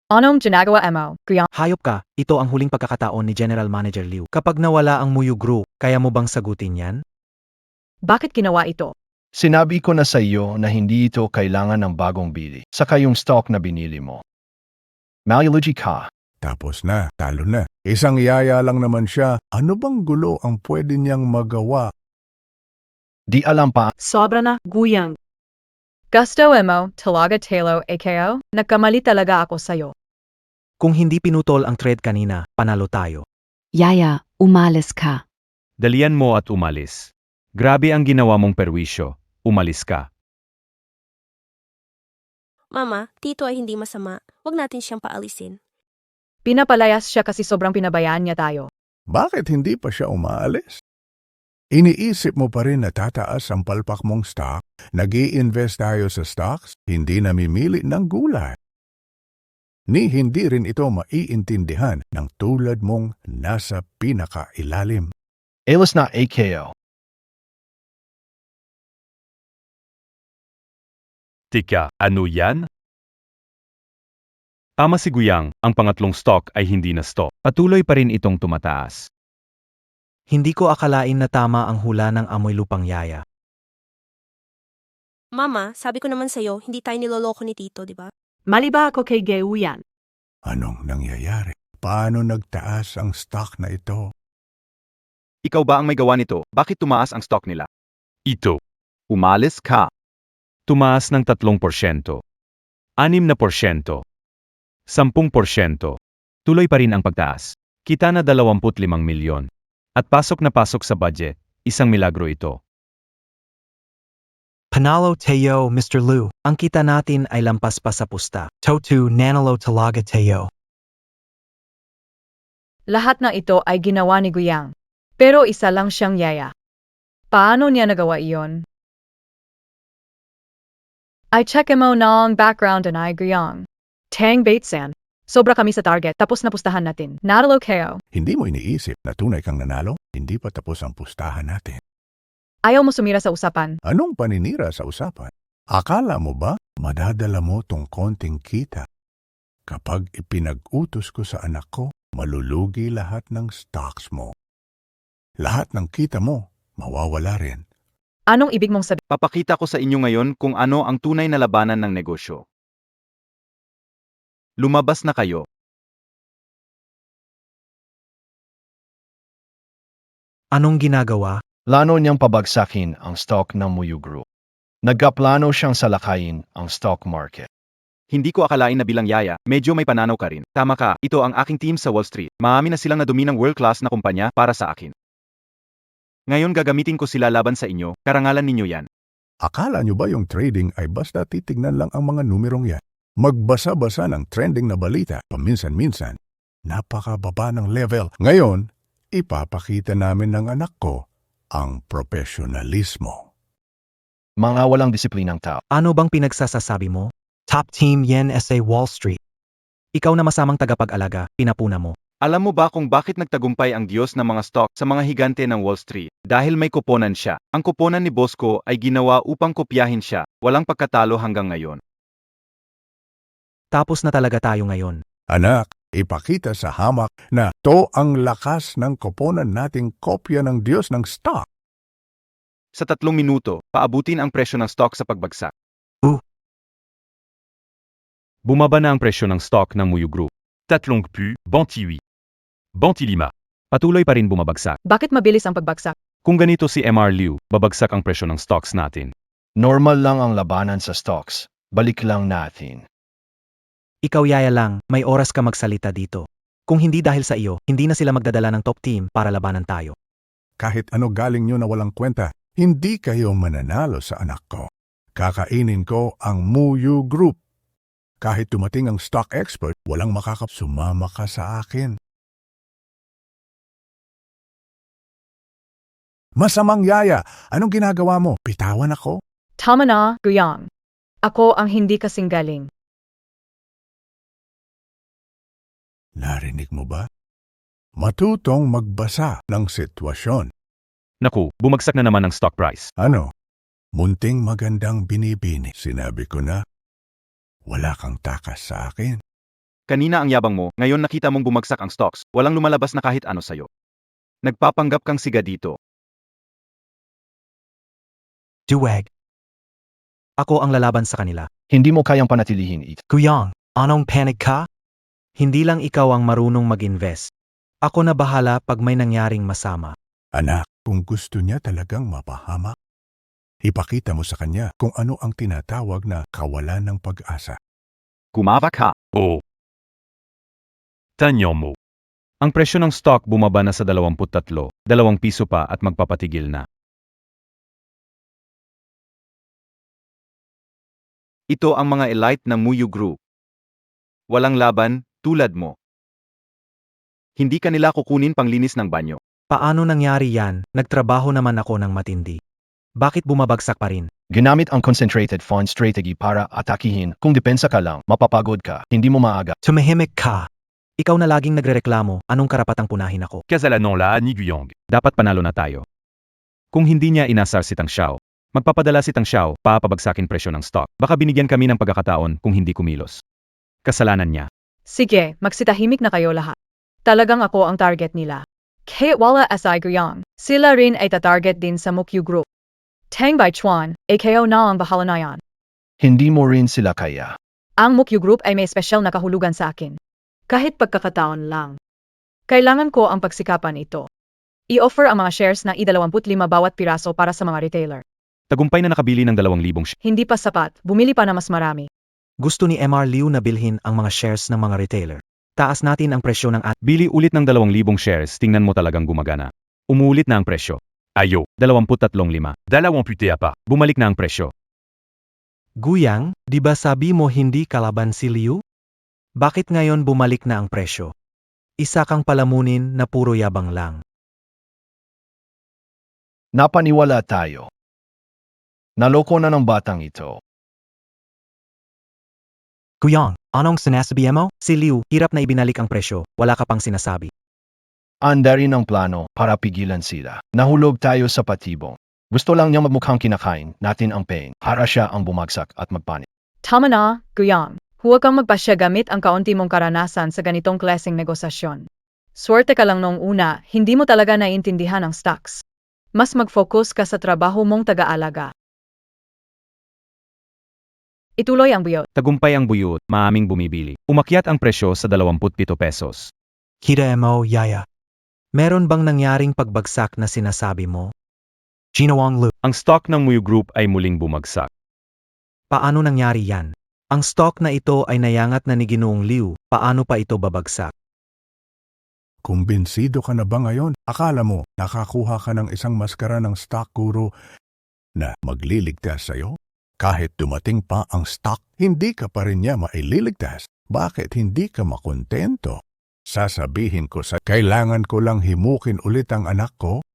Anong ginagawa mo, Guyang? Hayop ka, ito ang huling pagkakataon ni General Manager Liu. Kapag nawala ang Muyu Group, kaya mo bang sagutin yan? Bakit ginawa ito? Sinabi ko na sa iyo na hindi ito kailangan ng bagong bili. Saka yung stock na binili mo. Malugi ka. Tapos na, talo na. Isang yaya lang naman siya. Ano bang gulo ang pwede niyang magawa? Di alam pa. Sobra na, Guyang. Gusto mo, talaga talo, AKO? Nagkamali talaga ako sa'yo. Kung hindi pinutol ang trade kanina, panalo tayo. Yaya, umalis ka. Dalian mo at umalis. Grabe ang ginawa mong perwisyo. Umalis ka. Mama, Tito ay hindi masama. Huwag natin siyang paalisin. Pinapalayas siya kasi sobrang pinabayaan niya tayo. Bakit hindi pa siya umaalis? Iniisip mo pa rin na tataas ang palpak mong stock? Nag-i-invest tayo sa stocks? Hindi namimili ng gulay. Ni hindi rin ito maiintindihan ng tulad mong nasa pinakailalim. Alas na AKO. Tika, ano yan? Tama si Guyang, ang pangatlong stock ay hindi na stock. Patuloy pa rin itong tumataas. Hindi ko akalain na tama ang hula ng amoy lupang yaya. Mama, sabi ko naman sa'yo, hindi tayo niloloko ni Tito, di ba? Mali ba ako kay Geuyan? Anong nangyayari? Paano nagtaas ang stock na ito? Ikaw ba ang may gawa nito? Bakit tumaas ang stock nila? Ito. Umalis ka. Tumaas ng 3%. 6%. 10%. Tuloy pa rin ang pagtaas. Kita na 25 milyon. At pasok na pasok sa budget, Isang milagro ito. Panalo tayo, Mr. Liu. Ang kita natin ay lampas pa sa pusta. Totu nanalo talaga tayo. Lahat ng ito ay ginawa ni Guyang. Pero isa lang siyang yaya. Paano niya nagawa iyon? I check mo na ang background and I Guyang. Tang Batesan. Sobra kami sa target, tapos na pustahan natin. Natalo kayo. Hindi mo iniisip na tunay kang nanalo? Hindi pa tapos ang pustahan natin. Ayaw mo sumira sa usapan. Anong paninira sa usapan? Akala mo ba madadala mo tong konting kita? Kapag ipinag-utos ko sa anak ko, malulugi lahat ng stocks mo. Lahat ng kita mo, mawawala rin. Anong ibig mong sabihin? Papakita ko sa inyo ngayon kung ano ang tunay na labanan ng negosyo. Lumabas na kayo. Anong ginagawa? Plano niyang pabagsakin ang stock ng Muyu Group. Nagkaplano siyang salakayin ang stock market. Hindi ko akalain na bilang yaya, medyo may pananaw ka rin. Tama ka, ito ang aking team sa Wall Street. Maamin na silang nadumi ng world-class na kumpanya para sa akin. Ngayon gagamitin ko sila laban sa inyo, karangalan ninyo yan. Akala nyo ba yung trading ay basta titignan lang ang mga numerong yan? Magbasa-basa ng trending na balita paminsan-minsan. Napakababa ng level. Ngayon, ipapakita namin ng anak ko ang profesionalismo. Mga walang disiplinang tao. Ano bang pinagsasasabi mo? Top team yen sa Wall Street. Ikaw na masamang tagapag-alaga, pinapuna mo. Alam mo ba kung bakit nagtagumpay ang Diyos ng mga stock sa mga higante ng Wall Street? Dahil may kuponan siya. Ang kuponan ni Bosco ay ginawa upang kopyahin siya. Walang pagkatalo hanggang ngayon. Tapos na talaga tayo ngayon. Anak, ipakita sa hamak na to ang lakas ng koponan nating kopya ng Diyos ng stock. Sa 3 minuto, paabutin ang presyo ng stock sa pagbagsak. Bumaba na ang presyo ng stock ng Muyu Group. Tatlong pu, Bonti 8. Bonti 5. Patuloy pa rin bumabagsak. Bakit mabilis ang pagbagsak? Kung ganito si MR Liu, babagsak ang presyo ng stocks natin. Normal lang ang labanan sa stocks. Balik lang natin. Ikaw yaya lang, may oras ka magsalita dito. Kung hindi dahil sa iyo, hindi na sila magdadala ng top team para labanan tayo. Kahit ano galing nyo na walang kwenta, hindi kayo mananalo sa anak ko. Kakainin ko ang Muyu Group. Kahit dumating ang stock expert, walang sumama ka sa akin. Masamang yaya, anong ginagawa mo? Bitawan ako? Tama na, Guyang. Ako ang hindi kasing galing. Narinig mo ba? Matutong magbasa ng sitwasyon. Naku, bumagsak na naman ang stock price. Ano? Munting magandang binibini. Sinabi ko na, wala kang takas sa akin. Kanina ang yabang mo, ngayon nakita mong bumagsak ang stocks, walang lumalabas na kahit ano sayo. Nagpapanggap kang siga dito. Duwag. Ako ang lalaban sa kanila. Hindi mo kayang panatilihin ito. Guyang, anong panic ka? Hindi lang ikaw ang marunong mag-invest. Ako na bahala pag may nangyaring masama. Anak, kung gusto niya talagang mapahamak, ipakita mo sa kanya kung ano ang tinatawag na kawalan ng pag-asa. Kumava ka. Oo. Tanyo mo. Ang presyo ng stock bumaba na sa 23, 2 piso pa at magpapatigil na. Ito ang mga elite ng Muyu Group. Walang laban, tulad mo. Hindi kanila kukunin panglinis ng banyo. Paano nangyari yan? Nagtrabaho naman ako ng matindi. Bakit bumabagsak pa rin? Ginamit ang concentrated fund strategy para atakihin. Kung depensa ka lang, mapapagod ka, hindi mo maaga. Tumahimik ka. Ikaw na laging nagrereklamo, anong karapatang punahin ako? Kasalanan la ni Guyong. Dapat panalo na tayo. Kung hindi niya inasar si Tang Xiao, magpapadala si Tang Xiao, papabagsakin presyo ng stock. Baka binigyan kami ng pagkakataon kung hindi kumilos. Kasalanan niya. Sige, magsitahimik na kayo lahat. Talagang ako ang target nila. Kahit wala SI Guyang, sila rin ay tatarget din sa Mukyu Group. Tang Bai Chuan, AKO na ang bahala na yan. Hindi mo rin sila kaya. Ang Mukyu Group ay may special na kahulugan sa akin. Kahit pagkakataon lang. Kailangan ko ang pagsikapan ito. I-offer ang mga shares na i-25 bawat piraso para sa mga retailer. Tagumpay na nakabili ng 2,000 shares. Hindi pa sapat, bumili pa na mas marami. Gusto ni MR Liu na bilhin ang mga shares ng mga retailer. Taas natin ang presyo ng Bili ulit ng 2,000 shares, tingnan mo talagang gumagana. Umulit na ang presyo. Ayo, 23.5. 20 pa. Bumalik na ang presyo. Guyang, di ba sabi mo hindi kalaban si Liu? Bakit ngayon bumalik na ang presyo? Isa kang palamunin na puro yabang lang. Napaniwala tayo. Naloko na ng batang ito. Guyang, anong sinasabi mo? Si Liu, hirap na ibinalik ang presyo, wala ka pang sinasabi. Anda rin ang plano para pigilan sila. Nahulog tayo sa patibong. Gusto lang niyang magmukhang kinakain natin ang pain para siya ang bumagsak at magpanik. Tama na, Guyang. Huwag kang magpasya gamit ang kaunti mong karanasan sa ganitong klaseng negosasyon. Swerte ka lang noong una, hindi mo talaga naiintindihan ang stocks. Mas mag-focus ka sa trabaho mong taga-alaga. Ituloy ang buyot. Tagumpay ang buyot, maaming bumibili. Umakyat ang presyo sa 27 pesos. Kita mo, Yaya. Meron bang nangyaring pagbagsak na sinasabi mo? Ginawang Liu, Ang stock ng Muyu Group ay muling bumagsak. paano nangyari yan? Ang stock na ito ay nayangat na ni Ginoong Liu, paano pa ito babagsak? Kumbinsido ka na ba ngayon? Akala mo, nakakuha ka ng isang maskara ng stock guru na magliligtas sa'yo? Kahit dumating pa ang stock, hindi ka pa rin niya maililigtas. Bakit hindi ka makontento? Sasabihin ko sa kailangan ko lang himukin ulit ang anak ko.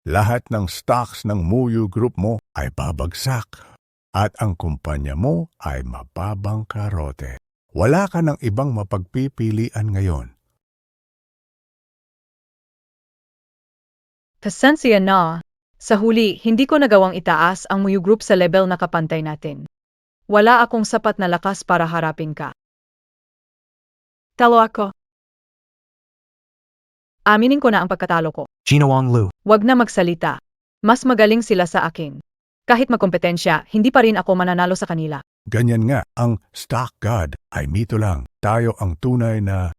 Lahat ng stocks ng Muyu Group mo ay babagsak at ang kumpanya mo ay mababangkarote. Wala ka ng ibang mapagpipilian ngayon. Pasensya na. Sa huli, hindi ko nagawang itaas ang Muyu Group sa level na kapantay natin. Wala akong sapat na lakas para harapin ka. Talo ako. Aminin ko na ang pagkatalo ko. Ginawang Liu, Wag na magsalita. Mas magaling sila sa akin. Kahit magkompetensya, hindi pa rin ako mananalo sa kanila. Ganyan nga, ang stock god ay mito lang. Tayo ang tunay na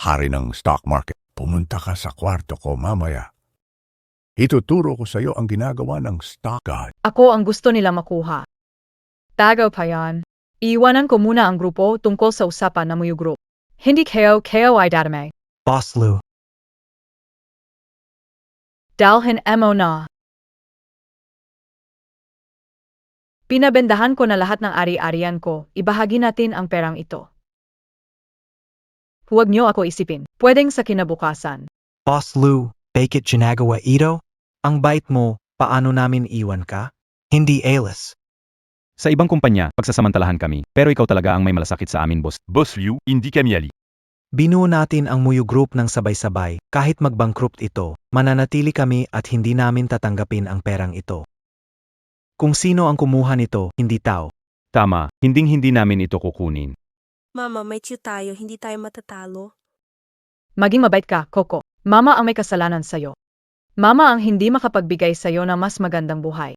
hari ng stock market. Pumunta ka sa kwarto ko mamaya. Ituturo ko sa iyo ang ginagawa ng stock god. Ako ang gusto nila makuha. Tagaw pa yan. Iiwanan ko muna ang grupo tungkol sa usapan ng Muyu Group. Hindi kayo ay dadamay. Boss Liu, Dalhin mo na. Pinabendahan ko na lahat ng ari-arian ko, ibahagi natin ang perang ito. Huwag niyo ako isipin, pwedeng sa kinabukasan. Boss Liu, bakit ginagawa ito? Ang bait mo, paano namin iwan ka? Hindi alis. Sa ibang kumpanya, pagsasamantalahan kami, pero ikaw talaga ang may malasakit sa amin, boss. Boss Liu, hindi kami ali. Binuo natin ang Muyu Group ng sabay-sabay, kahit mag-bankrupt ito, mananatili kami at hindi namin tatanggapin ang perang ito. Kung sino ang kumuha nito, hindi tao. Tama, hinding-hindi namin ito kukunin. Mama, may chew tayo, hindi tayo matatalo. Maging mabait ka, Coco. Mama ang may kasalanan sa'yo. Mama ang hindi makapagbigay sa'yo ng mas magandang buhay.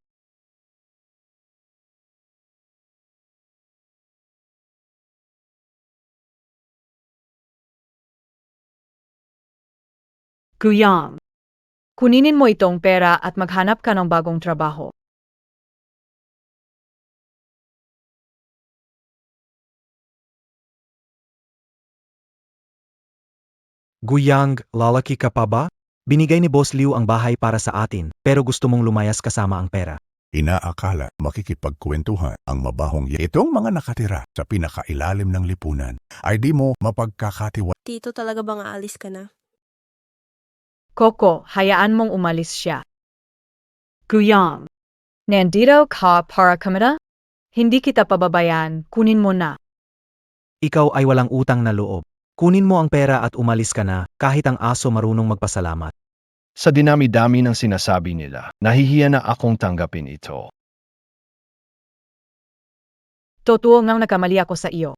Guyang. Kuninin mo itong pera at maghanap ka ng bagong trabaho. Guyang, lalaki ka pa ba? Binigay ni Boss Liu ang bahay para sa atin, pero gusto mong lumayas kasama ang pera. Inaakala makikipagkwentuhan ang mabahong itong mga nakatira sa pinakailalim ng lipunan ay di mo mapagkakatiwa. Tito, talaga bang aalis ka na? Coco, hayaan mong umalis siya. Guyang. Nandito ka para kamera? Hindi kita pababayaan, kunin mo na. Ikaw ay walang utang na loob. Kunin mo ang pera at umalis ka na, kahit ang aso marunong magpasalamat. Sa dinami-dami ng sinasabi nila, nahihiya na akong tanggapin ito. Totoo ngang nakamali ako sa iyo.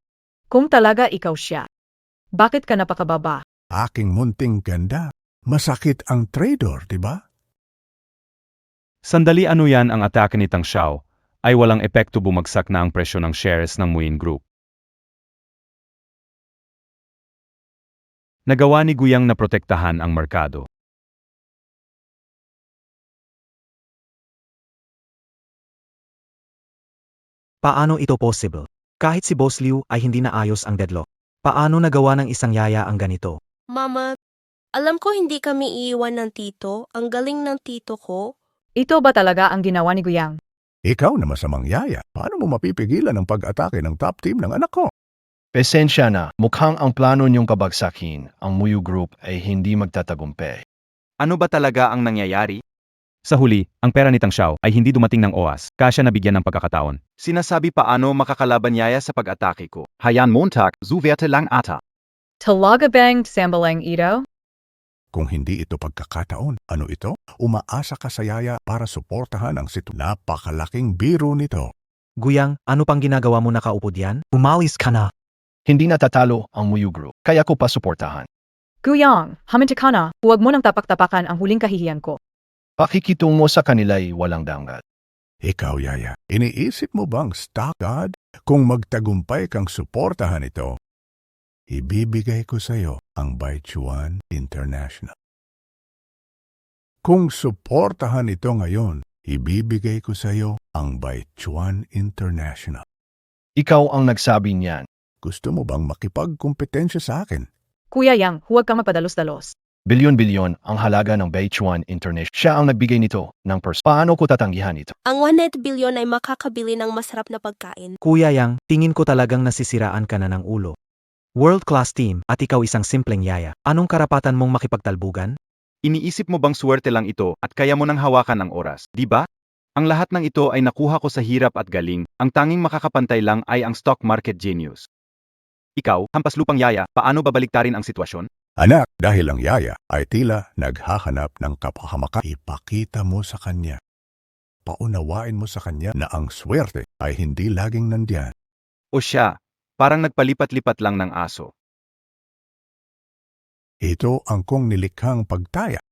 Kung talaga ikaw siya, bakit ka napakababa? Aking munting ganda. Masakit ang trader, di ba? Sandali, ano yan ang atake ni Tang Xiao? Ay walang epekto, bumagsak na ang presyo ng shares ng Muyin Group. Nagawa ni Guyang na protektahan ang merkado. Paano ito possible? Kahit si Boss Liu ay hindi naayos ang deadlock. Paano nagawa ng isang yaya ang ganito? Mama, Alam ko hindi kami iiwan ng tito. Ang galing ng tito ko. Ito ba talaga ang ginawa ni Guyang? Ikaw na masamang yaya, paano mo mapipigilan ang pag-atake ng top team ng anak ko? Pasensya na, mukhang ang plano niyong kabagsakin, ang Muyu Group ay hindi magtatagumpay. Ano ba talaga ang nangyayari? Sa huli, ang pera ni Tang Xiao ay hindi dumating ng oras, kaya siya nabigyan ng pagkakataon. Sinasabi paano makakalaban yaya sa pag-atake ko. Hayan Montag, zuwerte lang ata. Talaga bang sambalang ito? Kung hindi ito pagkakataon, ano ito? Umaasa ka sa yaya para suportahan ang napakalaking biro nito. Guyang, ano pang ginagawa mo nakaupo diyan? Umalis ka na. Hindi natatalo ang Muyu Group, kaya ko pa suportahan. Guyang, haminti ka na. Huwag mo nang tapak-tapakan ang huling kahihiyan ko. Pakikitungo sa kanila'y walang dangat. Ikaw, yaya, iniisip mo bang stock god? Kung magtagumpay kang suportahan ito, ibibigay ko sa iyo ang Baichuan International. Kung suportahan ito ngayon, ibibigay ko sa iyo ang Baichuan International. Ikaw ang nagsabi niyan. Gusto mo bang makipagkompetensya sa akin? Kuya Yang, huwag kang mapadalos-dalos. Bilyon-bilyon ang halaga ng Baichuan International. Siya ang nagbigay nito ng Paano ko tatanggihan ito? Ang 100 billion ay makakabili ng masarap na pagkain. Kuya Yang, tingin ko talagang nasisiraan ka na ng ulo. World-class team at ikaw isang simpleng yaya. Anong karapatan mong makipagtalbugan? Iniisip mo bang swerte lang ito at kaya mo nang hawakan ang oras, di ba? Ang lahat ng ito ay nakuha ko sa hirap at galing, ang tanging makakapantay lang ay ang stock market genius. Ikaw, hampas lupang yaya, paano babaliktarin ang sitwasyon? Anak, dahil ang yaya ay tila naghahanap ng kapahamakan, ipakita mo sa kanya. Paunawain mo sa kanya na ang swerte ay hindi laging nandiyan. O siya, parang nagpalipat-lipat lang ng aso. Ito ang kong nilikhang pagtaya.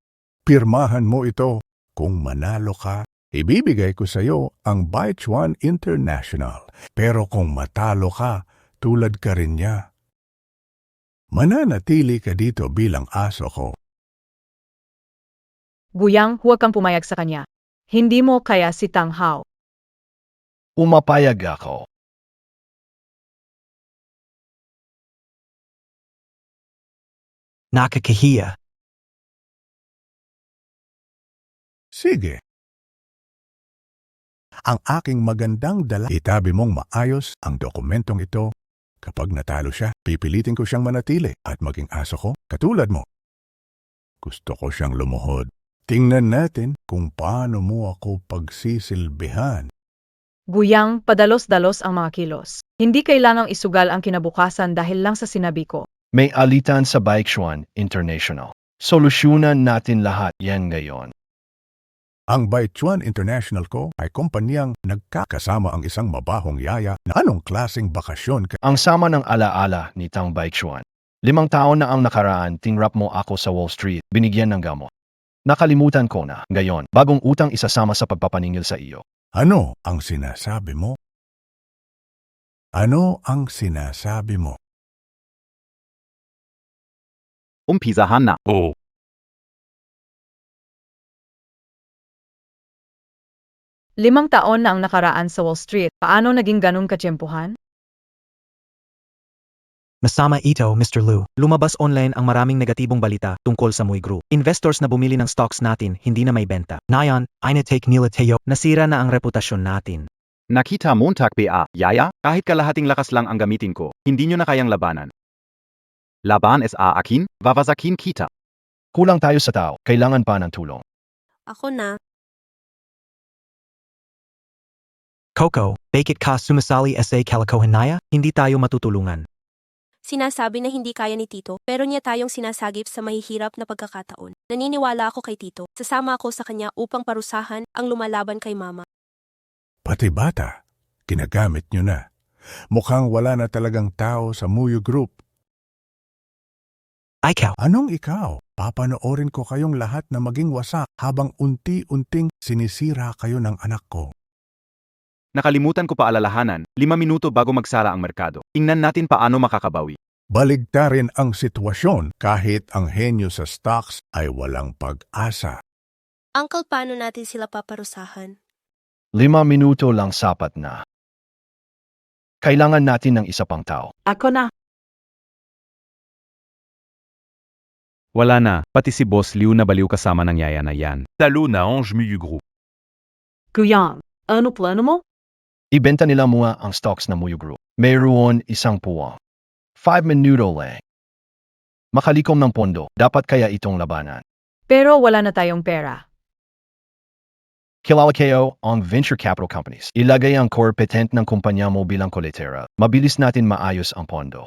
Pirmahan mo ito. Kung manalo ka, ibibigay ko sa iyo ang Baichuan International. Pero kung matalo ka, tulad ka rin niya. Mananatili ka dito bilang aso ko. Guyang, huwag kang pumayag sa kanya. Hindi mo kaya si Tang Hao. Umapayag ako. Nakakahiya. Sige. Ang aking magandang dala, itabi mong maayos ang dokumentong ito. Kapag natalo siya, pipilitin ko siyang manatili at maging aso ko, katulad mo. Gusto ko siyang lumuhod. Tingnan natin kung paano mo ako pagsisilbihan. Guyang, padalos-dalos ang mga kilos. Hindi kailangang isugal ang kinabukasan dahil lang sa sinabi ko. May alitan sa Baichuan International. Solusyonan natin lahat yan ngayon. Ang Baichuan International ko ay kumpanyang nagkakasama ang isang mabahong yaya na anong klaseng bakasyon ka. Ang sama ng alaala ni Tang Baichuan. 5 taon na ang nakaraan, tinrap mo ako sa Wall Street, binigyan ng gamot. Nakalimutan ko na, ngayon, bagong utang isasama sa pagpapaningil sa iyo. Ano ang sinasabi mo? Ano ang sinasabi mo? Umpisahan na. Oh. Limang taon na ang nakaraan sa Wall Street. Paano naging ganun katiyempuhan? Masama ito, Mr. Lu. Lumabas online ang maraming negatibong balita tungkol sa Muyu Group. Investors na bumili ng stocks natin hindi na may benta. Ngayon, take nila tayo. Nasira na ang reputasyon natin. Nakita Montag ba, yaya? Kahit kalahating lakas lang ang gamitin ko, hindi nyo na kayang labanan. Laban es akin, vavasakin kita. Kulang tayo sa tao, kailangan pa ng tulong. Ako na. Coco, bakit ka sumasali sa kalokohanaya? Hindi tayo matutulungan. Sinasabi na hindi kaya ni Tito, pero niya tayong sinasagip sa mahihirap na pagkakataon. Naniniwala ako kay Tito. Sasama ako sa kanya upang parusahan ang lumalaban kay Mama. Pati bata, ginagamit nyo na. Mukhang wala na talagang tao sa Muyu Group. Ikaw, Anong ikaw? Papanoorin ko kayong lahat na maging wasak habang unti-unting sinisira kayo ng anak ko. Nakalimutan ko pa alalahanan, 5 minuto bago magsara ang merkado. Tingnan natin paano makakabawi. Baligtarin ang sitwasyon kahit ang henyo sa stocks ay walang pag-asa. Uncle, paano natin sila paparusahan? 5 minuto lang sapat na. Kailangan natin ng isa pang tao. Ako na. Wala na, pati si Boss Liu na baliw kasama ng yaya na yan. Talo na Ange Muyu Group. Guyang, ano plano mo? Ibenta nila muna ang stocks ng Muyu Group. Mayroon isang puwang. 5 minuto lang. Makalikom ng pondo, dapat kaya itong labanan. Pero wala na tayong pera. Kilala kayo ang venture capital companies. Ilagay ang competent ng kumpanya mo bilang collateral. Mabilis natin maayos ang pondo.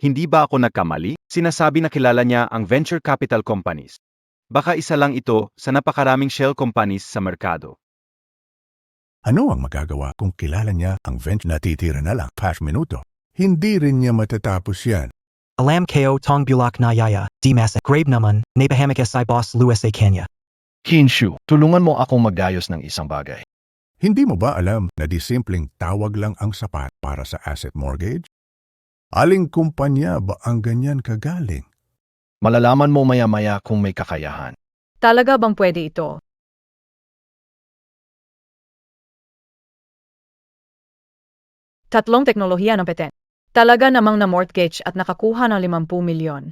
Hindi ba ako nagkamali? Sinasabi na kilala niya ang venture capital companies. Baka isa lang ito sa napakaraming shell companies sa merkado. Ano ang magagawa kung kilala niya ang venture? Natitira na lang 5 minuto. Hindi rin niya matatapos yan. Alam kayo tong bulak na yaya, di masa, grave naman, napahamik si Boss Luis A. Kenya. Hinshu, tulungan mo akong magayos ng isang bagay. Hindi mo ba alam na di simpleng tawag lang ang sapat para sa asset mortgage? Aling kumpanya ba ang ganyan kagaling? Malalaman mo maya-maya kung may kakayahan. Talaga bang pwede ito? Tatlong teknolohiya ng peten. Talaga namang na-mortgage at nakakuha ng 50 milyon.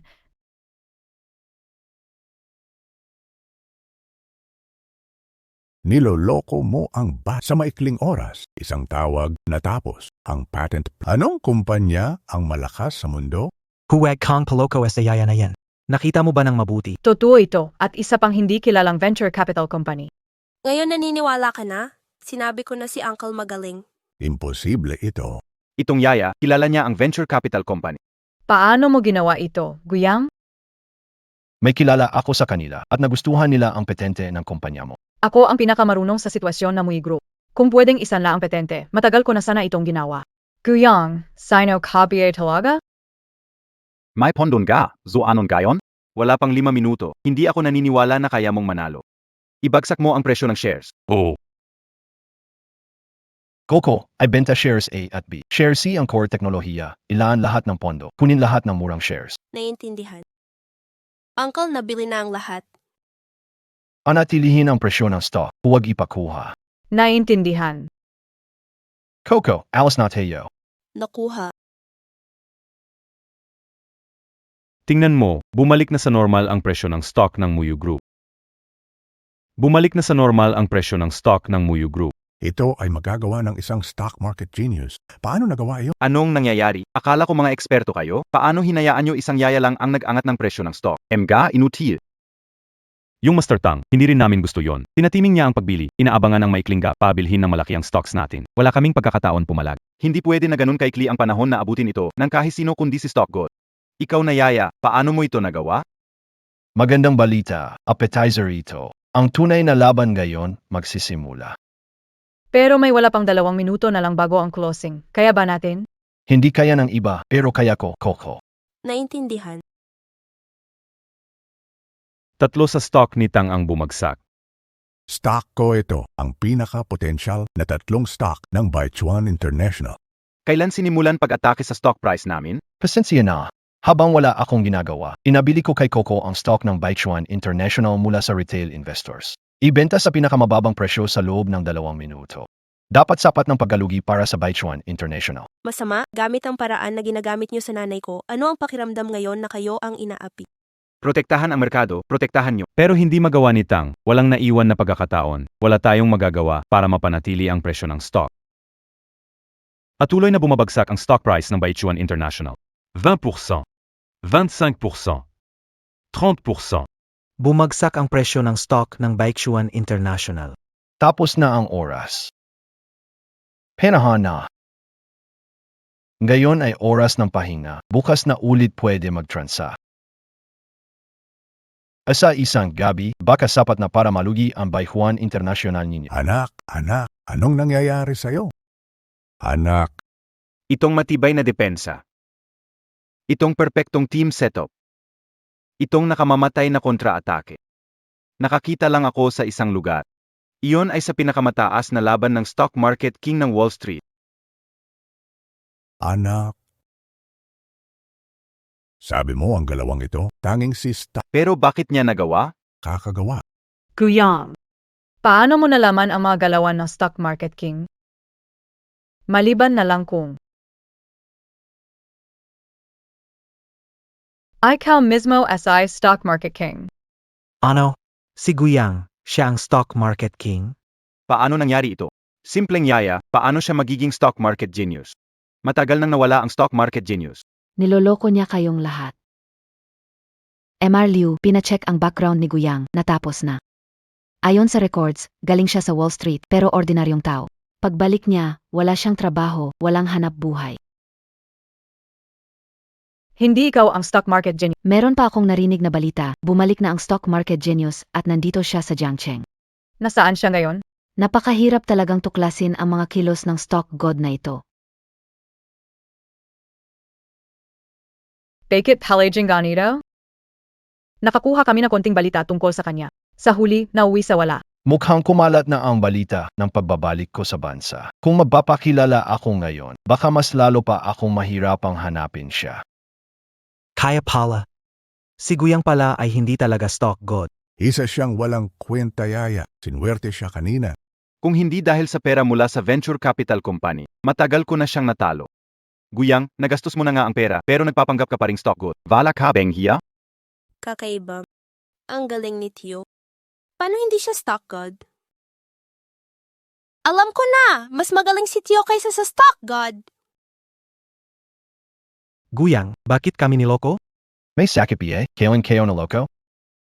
Niloloko mo ang sa maikling oras. Isang tawag natapos ang patent. Anong kumpanya ang malakas sa mundo? Huwag kang paloko sa yaya na yan. Nakita mo ba ng mabuti? Totoo ito at isa pang hindi kilalang venture capital company. Ngayon naniniwala ka na? Sinabi ko na si Uncle magaling. Imposible ito. Itong yaya, kilala niya ang venture capital company. Paano mo ginawa ito, Guyang? May kilala ako sa kanila at nagustuhan nila ang petente ng kumpanya mo. Ako ang pinakamarunong sa sitwasyon na Muyu Group. Kung pwedeng isan lang ang petente, matagal ko na sana itong ginawa. Guyang, sino copy talaga? May pondon ka, so anon gayon? Wala pang 5 minuto, hindi ako naniniwala na kaya mong manalo. Ibagsak mo ang presyo ng shares. Oo. Coco ay benta shares A at B. Share C ang core teknolohiya. Ilaan lahat ng pondo. Kunin lahat ng murang shares. Naiintindihan. Uncle, nabili na ang lahat. Anatilihin ang presyo ng stock. Huwag ipakuha. Naiintindihan. Coco, alas na tayo. Nakuha. Tingnan mo, bumalik na sa normal ang presyo ng stock ng Muyu Group. Bumalik na sa normal ang presyo ng stock ng Muyu Group. Ito ay magagawa ng isang stock market genius. Paano nagawa iyon? Anong nangyayari? Akala ko mga eksperto kayo? Paano hinayaan nyo isang yaya lang ang nag-angat ng presyo ng stock? Mga inutil. Yung Master Tang, hindi rin namin gusto yon. Tinatiming niya ang pagbili, inaabangan ng maikling gap, pabilhin ng malaki ang stocks natin. Wala kaming pagkakataon pumalag. Hindi pwede na ganun kaikli ang panahon na abutin ito ng kahit sino kundi si stock god. Ikaw na yaya, paano mo ito nagawa? Magandang balita, appetizer ito. Ang tunay na laban ngayon magsisimula. Pero may wala pang 2 minuto na lang bago ang closing. Kaya ba natin? Hindi kaya ng iba, pero kaya ko, Coco. Naintindihan. 3 sa stock ni Tang ang bumagsak. Stock ko ito, ang pinaka-potential na 3 stock ng Baichuan International. Kailan sinimulan pag-atake sa stock price namin? Pasensya na. Habang wala akong ginagawa, inabili ko kay Coco ang stock ng Baichuan International mula sa retail investors. Ibenta sa pinakamababang presyo sa loob ng 2 minuto. Dapat sapat ng paggalugi para sa Baichuan International. Masama, gamit ang paraan na ginagamit niyo sa nanay ko, ano ang pakiramdam ngayon na kayo ang inaapi? Protektahan ang merkado, protektahan nyo. Pero hindi magawa ni Tang, walang naiwan na pagkakataon, wala tayong magagawa para mapanatili ang presyo ng stock. Patuloy na bumabagsak ang stock price ng Baichuan International. 20%. 25%. 30%. Bumagsak ang presyo ng stock ng Baichuan International. Tapos na ang oras. Panahon na. Ngayon ay oras ng pahinga. Bukas na ulit pwede magtransa. Asa isang gabi, baka sapat na para malugi ang Baichuan International ninyo. Anak, anong nangyayari sa'yo? Anak, Itong matibay na depensa. Itong perpektong team setup. Itong nakamamatay na kontra-atake. Nakakita lang ako sa isang lugar. Iyon ay sa pinakamataas na laban ng stock market king ng Wall Street. anak. Sabi mo ang galawang ito, tanging si Stock Pero bakit niya nagawa? kakagawa. Guyang. Paano mo nalaman ang mga galawan ng stock market king? Maliban na lang kung Ikaw mismo SI Stock Market King. Ano? Si Guyang, siya ang stock market king? Paano nangyari ito? Simpleng yaya, paano siya magiging stock market genius? Matagal nang nawala ang stock market genius. Niloloko niya kayong lahat. MR Liu, pinacheck ang background ni Guyang, natapos na. Ayon sa records, galing siya sa Wall Street pero ordinaryong tao. Pagbalik niya, wala siyang trabaho, walang hanap buhay. Hindi ikaw ang stock market genius. Meron pa akong narinig na balita, bumalik na ang stock market genius at nandito siya sa Jiangcheng. Nasaan siya ngayon? Napakahirap talagang tuklasin ang mga kilos ng stock god na ito. Bakit Palaging ganito? Nakakuha kami ng konting balita tungkol sa kanya. Sa huli, nauwi sa wala. Mukhang kumalat na ang balita ng pagbabalik ko sa bansa. Kung magpapakilala ako ngayon, baka mas lalo pa akong mahirapang hanapin siya. Kaya pala. Si Guyang pala ay hindi talaga stock god. Isa siyang walang kwenta yaya. Sinwerte siya kanina. Kung hindi dahil sa pera mula sa venture capital company, matagal ko na siyang natalo. Guyang, nagastos mo na nga ang pera, pero nagpapanggap ka pa ring stock god. Vala ka, Benghia? Kakaiba. Ang galing ni Tio. Paano hindi siya stock god? Alam ko na! Mas magaling si Tio kaysa sa stock god! Guyang, bakit kami niloko? May sakit eh, kailan kayo na loko?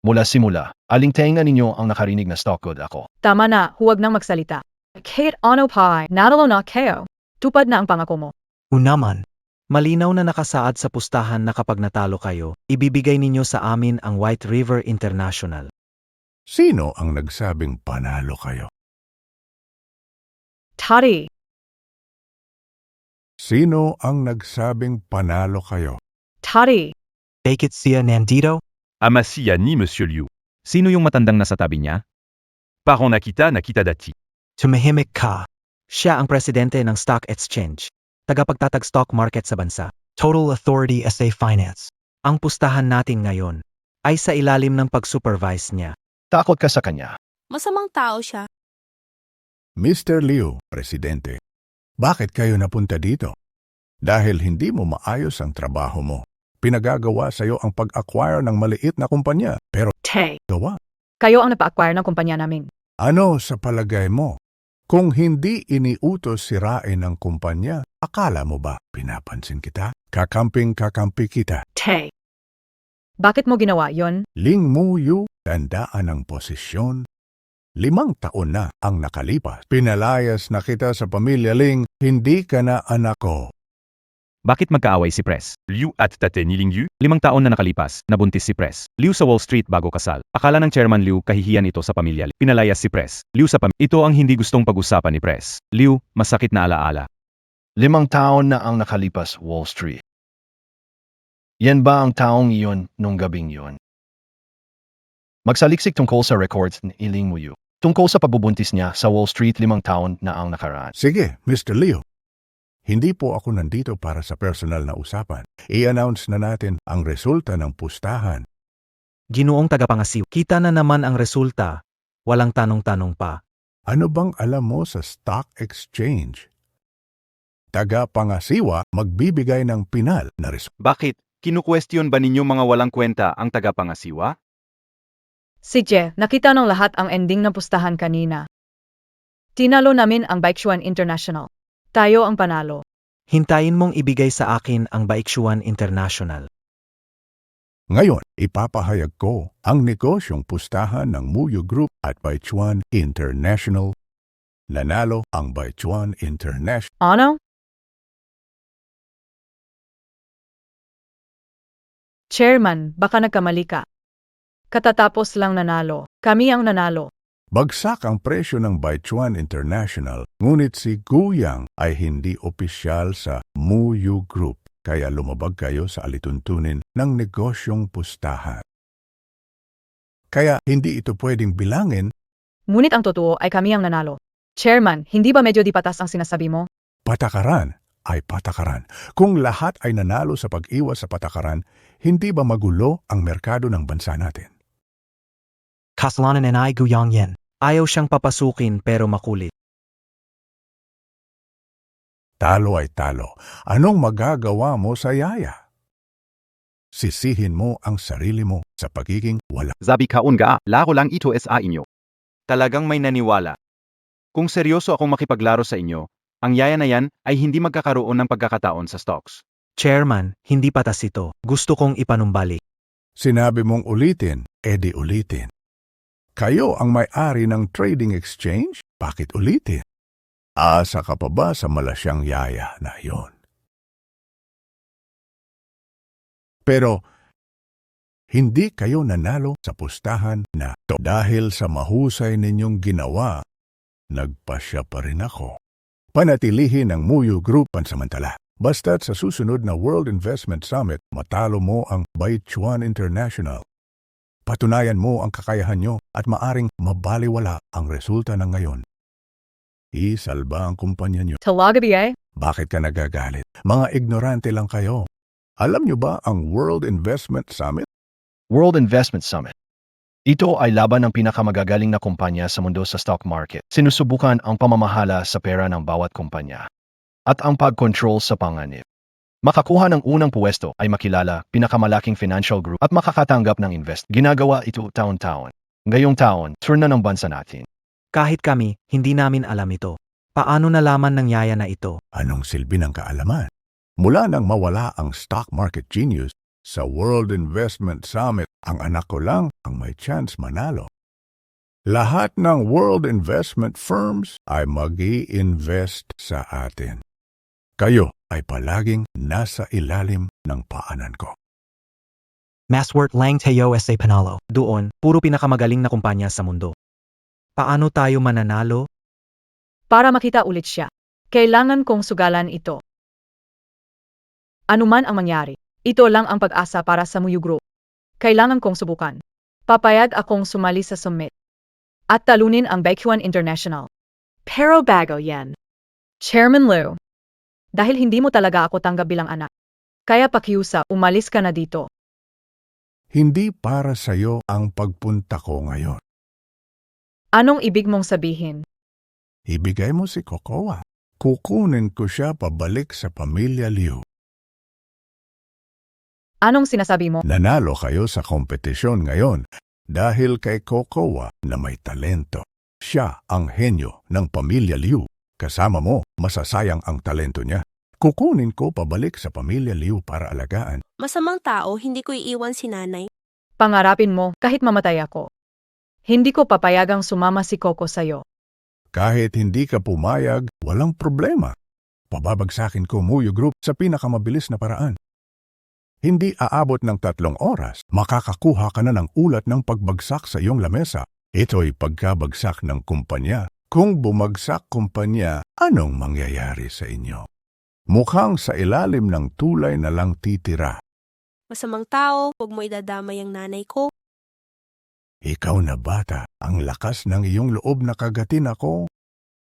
Mula simula, alingtaingan ninyo ang nakarinig na stock god ako. Tama na, huwag nang magsalita. Kahit ano pa, natalo na kayo. Tupad na ang pangako mo. Unaman. Malinaw na nakasaad sa pustahan na kapag natalo kayo, ibibigay ninyo sa amin ang White River International. Sino ang nagsabing panalo kayo? Tari, Sino ang nagsabing panalo kayo? Tari, Bakit siya nandito? Amasia ni Monsieur Liu. Sino yung matandang nasa tabi niya? Parang nakita dati. Tumahimik ka. Siya ang presidente ng stock exchange. Tagapagtatag stock market sa bansa. Total Authority SA Finance. Ang pustahan natin ngayon ay sa ilalim ng pag-supervise niya. Takot ka sa kanya. Masamang tao siya. Mr. Liu, Presidente, bakit kayo napunta dito? Dahil hindi mo maayos ang trabaho mo. Pinagagawa sa iyo ang pag-acquire ng maliit na kumpanya, pero Te. gawa. Kayo ang napa-acquire ng kumpanya namin. Ano sa palagay mo? Kung hindi iniutos sirain ang kumpanya, akala mo ba pinapansin kita? Kakampi kita. Te. Bakit mo ginawa yon? Ling Muyu, tandaan ang posisyon. 5 taon na ang nakalipas. Pinalayas na kita sa pamilya Ling, hindi ka na anak ko. Bakit magkaaway si Pres? Liu at Tate Nilingyu? 5 taon na nakalipas, nabuntis si Pres. Liu sa Wall Street bago kasal. Akala ng Chairman Liu kahihiyan ito sa pamilya. Pinalayas si Pres. Liu sa Ito ang hindi gustong pag-usapan ni Pres. Liu, masakit na alaala. 5 taon na ang nakalipas Wall Street. Yan ba ang taong iyon nung gabing iyon? Magsaliksik tungkol sa records ni Ling Muyu. Tungkol sa pagbubuntis niya sa Wall Street 5 taon na ang nakaraan. Sige, Mr. Liu. Hindi po ako nandito para sa personal na usapan. I-announce na natin ang resulta ng pustahan. Ginoong tagapangasiw. Kita na naman ang resulta. Walang tanong-tanong pa. Ano bang alam mo sa stock exchange? Tagapangasiwa magbibigay ng pinal na resulta. Bakit? Kinukwestiyon ba ninyo mga walang kwenta ang tagapangasiwa? Si Je, nakita ng lahat ang ending ng pustahan kanina. Tinalo namin ang Baeksuan International. Tayo ang panalo. Hintayin mong ibigay sa akin ang Baeksuan International. Ngayon, ipapahayag ko ang negosyong pustahan ng Muyu Group at Baeksuan International. Nanalo ang Baeksuan International. Ano? Chairman, baka nagkamali ka. Katatapos lang nanalo. Kami ang nanalo. Bagsak ang presyo ng Baeksuan International, ngunit si Guyang ay hindi opisyal sa Muyu Group, kaya lumabag kayo sa alituntunin ng negosyong pustahan. Kaya hindi ito pwedeng bilangin. Ngunit ang totoo ay kami ang nanalo. Chairman, hindi ba medyo di patas ang sinasabi mo? Patakaran ay patakaran. Kung lahat ay nanalo sa pag-iwas sa patakaran, hindi ba magulo ang merkado ng bansa natin? Kasalanan ay Guyang yan. Ayaw siyang papasukin pero makulit. Talo ay talo. Anong magagawa mo sa yaya? sisihin mo ang sarili mo sa pagiging wala. Zabi kaun ga, laro lang ito sa inyo. Talagang may naniwala. Kung seryoso akong makipaglaro sa inyo, ang yaya na yan ay hindi magkakaroon ng pagkakataon sa stocks. Chairman, hindi patas ito. Gusto kong ipanumbalik. Sinabi mong ulitin, edi ulitin. Kayo ang may-ari ng trading exchange? Bakit ulitin? Asa ka pa ba sa malasyang yaya na yon? Pero, hindi kayo nanalo sa pustahan na to. Dahil sa mahusay ninyong ginawa, nagpasya pa rin ako. Panatilihin ang Muyu Group pansamantala. Basta't sa susunod na World Investment Summit, matalo mo ang Baichuan International. Patunayan mo ang kakayahan nyo at maaring mabaliwala ang resulta ng ngayon. Isalba ang kumpanya nyo. Talaga ba? Bakit ka nagagalit? Mga ignorante lang kayo. Alam nyo ba ang World Investment Summit? World Investment Summit. Ito ay laban ng pinakamagagaling na kumpanya sa mundo sa stock market. Sinusubukan ang pamamahala sa pera ng bawat kumpanya at ang pag-control sa panganib. Makakuha ng unang puwesto ay makilala, pinakamalaking financial group at makakatanggap ng invest. Ginagawa ito taon-taon. Ngayong taon, turn na ng bansa natin. Kahit kami, hindi namin alam ito. Paano nalaman ng yaya na ito? Anong silbi ng kaalaman? Mula nang mawala ang stock market genius sa World Investment Summit, ang anak ko lang ang may chance manalo. Lahat ng world investment firms ay mag-i-invest sa atin. Kayo ay palaging nasa ilalim ng paanan ko. Maswert Lang Teo sa Panalo. Doon, puro pinakamagaling na kumpanya sa mundo. Paano tayo mananalo? Para makita ulit siya, kailangan kong sugalan ito. Anuman ang mangyari, ito lang ang pag-asa para sa Muyu Group. Kailangan kong subukan. Papayag akong sumali sa summit. At talunin ang Baichuan International. Pero bago yan. Chairman Liu, dahil hindi mo talaga ako tanggap bilang anak, kaya pakiusa, umalis ka na dito. Hindi para sa'yo ang pagpunta ko ngayon. Anong ibig mong sabihin? Ibigay mo si Kokoa. Kukunin ko siya pabalik sa pamilya Liu. Anong sinasabi mo? Nanalo kayo sa kompetisyon ngayon dahil kay Kokoa na may talento. Siya ang henyo ng pamilya Liu. Kasama mo, masasayang ang talento niya. Kukunin ko pabalik sa pamilya Liu para alagaan. Masamang tao, hindi ko iiwan si nanay. Pangarapin mo, kahit mamatay ako. Hindi ko papayagang sumama si Coco sa'yo. Kahit hindi ka pumayag, walang problema. Pababagsakin ko Muyu Group sa pinakamabilis na paraan. Hindi aabot ng 3 oras, makakakuha ka na ng ulat ng pagbagsak sa iyong lamesa. Ito'y pagkabagsak ng kumpanya. Kung bumagsak kumpanya, anong mangyayari sa inyo? Mukhang sa ilalim ng tulay na lang titira. Masamang tao, huwag mo idadamay ang nanay ko. Ikaw na bata, ang lakas ng iyong loob na kagatin ako.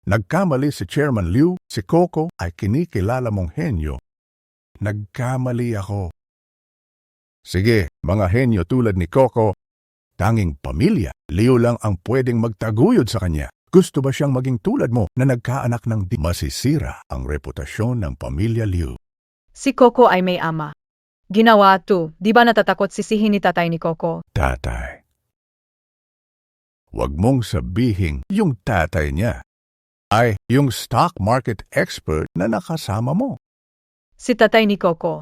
Nagkamali si Chairman Liu, si Coco ay kinikilala mong henyo. Nagkamali ako. Sige, mga henyo tulad ni Coco, tanging pamilya, Liu lang ang pwedeng magtaguyod sa kanya. Gusto ba siyang maging tulad mo na nagkaanak ng masisira ang reputasyon ng pamilya Liu? Si Coco ay may ama. Ginawa to, di ba natatakot sisihin ni tatay ni Coco? Tatay. Huwag mong sabihin yung tatay niya ay yung stock market expert na nakasama mo. Si tatay ni Coco.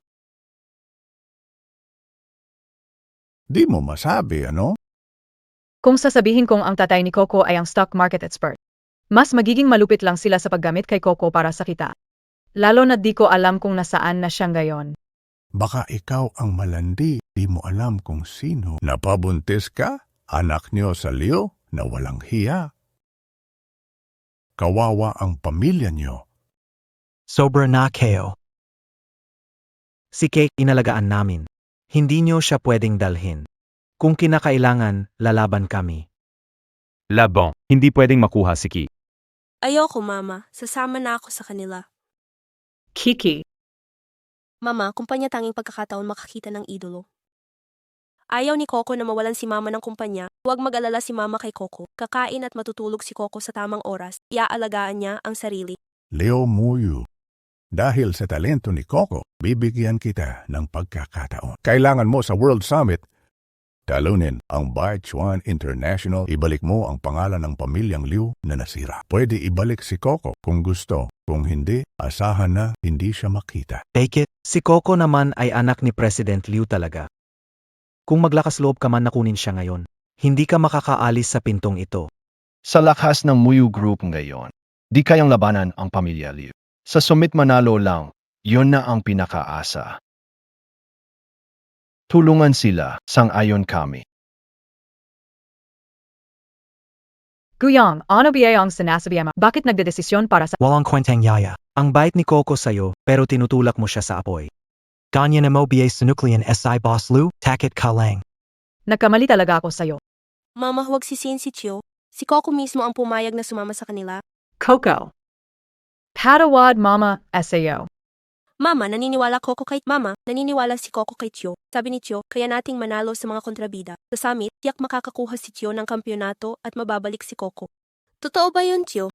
Di mo masabi, ano? Kung sasabihin kong ang tatay ni Coco ay ang stock market expert, mas magiging malupit lang sila sa paggamit kay Coco para sa kita. Lalo na di ko alam kung nasaan na siyang gayon. Baka ikaw ang malandi, di mo alam kung sino. Napabuntis ka? Anak niyo sa Liu na walang hiya. Kawawa ang pamilya niyo. Sobra na kayo. Si Cake inalagaan namin. Hindi niyo siya pwedeng dalhin. Kung kinakailangan, lalaban kami. Laban. Hindi pwedeng makuha si Ki. Ayoko, Mama. Sasama na ako sa kanila. Kiki. Mama, kumpanya tanging pagkakataon makakita ng idolo. Ayaw ni Coco na mawalan si Mama ng kumpanya. Huwag mag-alala si Mama kay Coco. Kakain at matutulog si Coco sa tamang oras. Iaalagaan niya ang sarili. Leo Muyu, Dahil sa talento ni Coco, bibigyan kita ng pagkakataon. Kailangan mo sa World Summit, talunin ang Baichuan International. Ibalik mo ang pangalan ng pamilyang Liu na nasira. Pwede ibalik si Coco kung gusto. Kung hindi, asahan na hindi siya makita. Take it, si Coco naman ay anak ni President Liu talaga. Kung maglakas loob ka man na kunin siya ngayon, hindi ka makakaalis sa pintong ito. Sa lakas ng Muyu Group ngayon, di kayang labanan ang pamilya Liu. Sa summit manalo lang, yun na ang pinakaasa. Tulungan sila, sang-ayon kami. Guyang, ano ba ang sinasabi mo? Bakit nagdedesisyon para sa... Walang kwenteng yaya. Ang bait ni Coco sa'yo, pero tinutulak mo siya sa apoy. Ganyan mo ba sa nuclean SI Boss Liu, takit ka lang. Nagkamali talaga ako sa'yo. Mama, huwag sisihin si Chiyo. Si Coco mismo ang pumayag na sumama sa kanila. Coco. Patawad, Mama, SAO. Mama, naniniwala si Coco kay Chiyo. Sabi ni Chiyo, kaya nating manalo sa mga kontrabida. Sa summit, tiyak makakakuha si Chiyo ng kampyonato at mababalik si Coco. Totoo ba yun, Chiyo?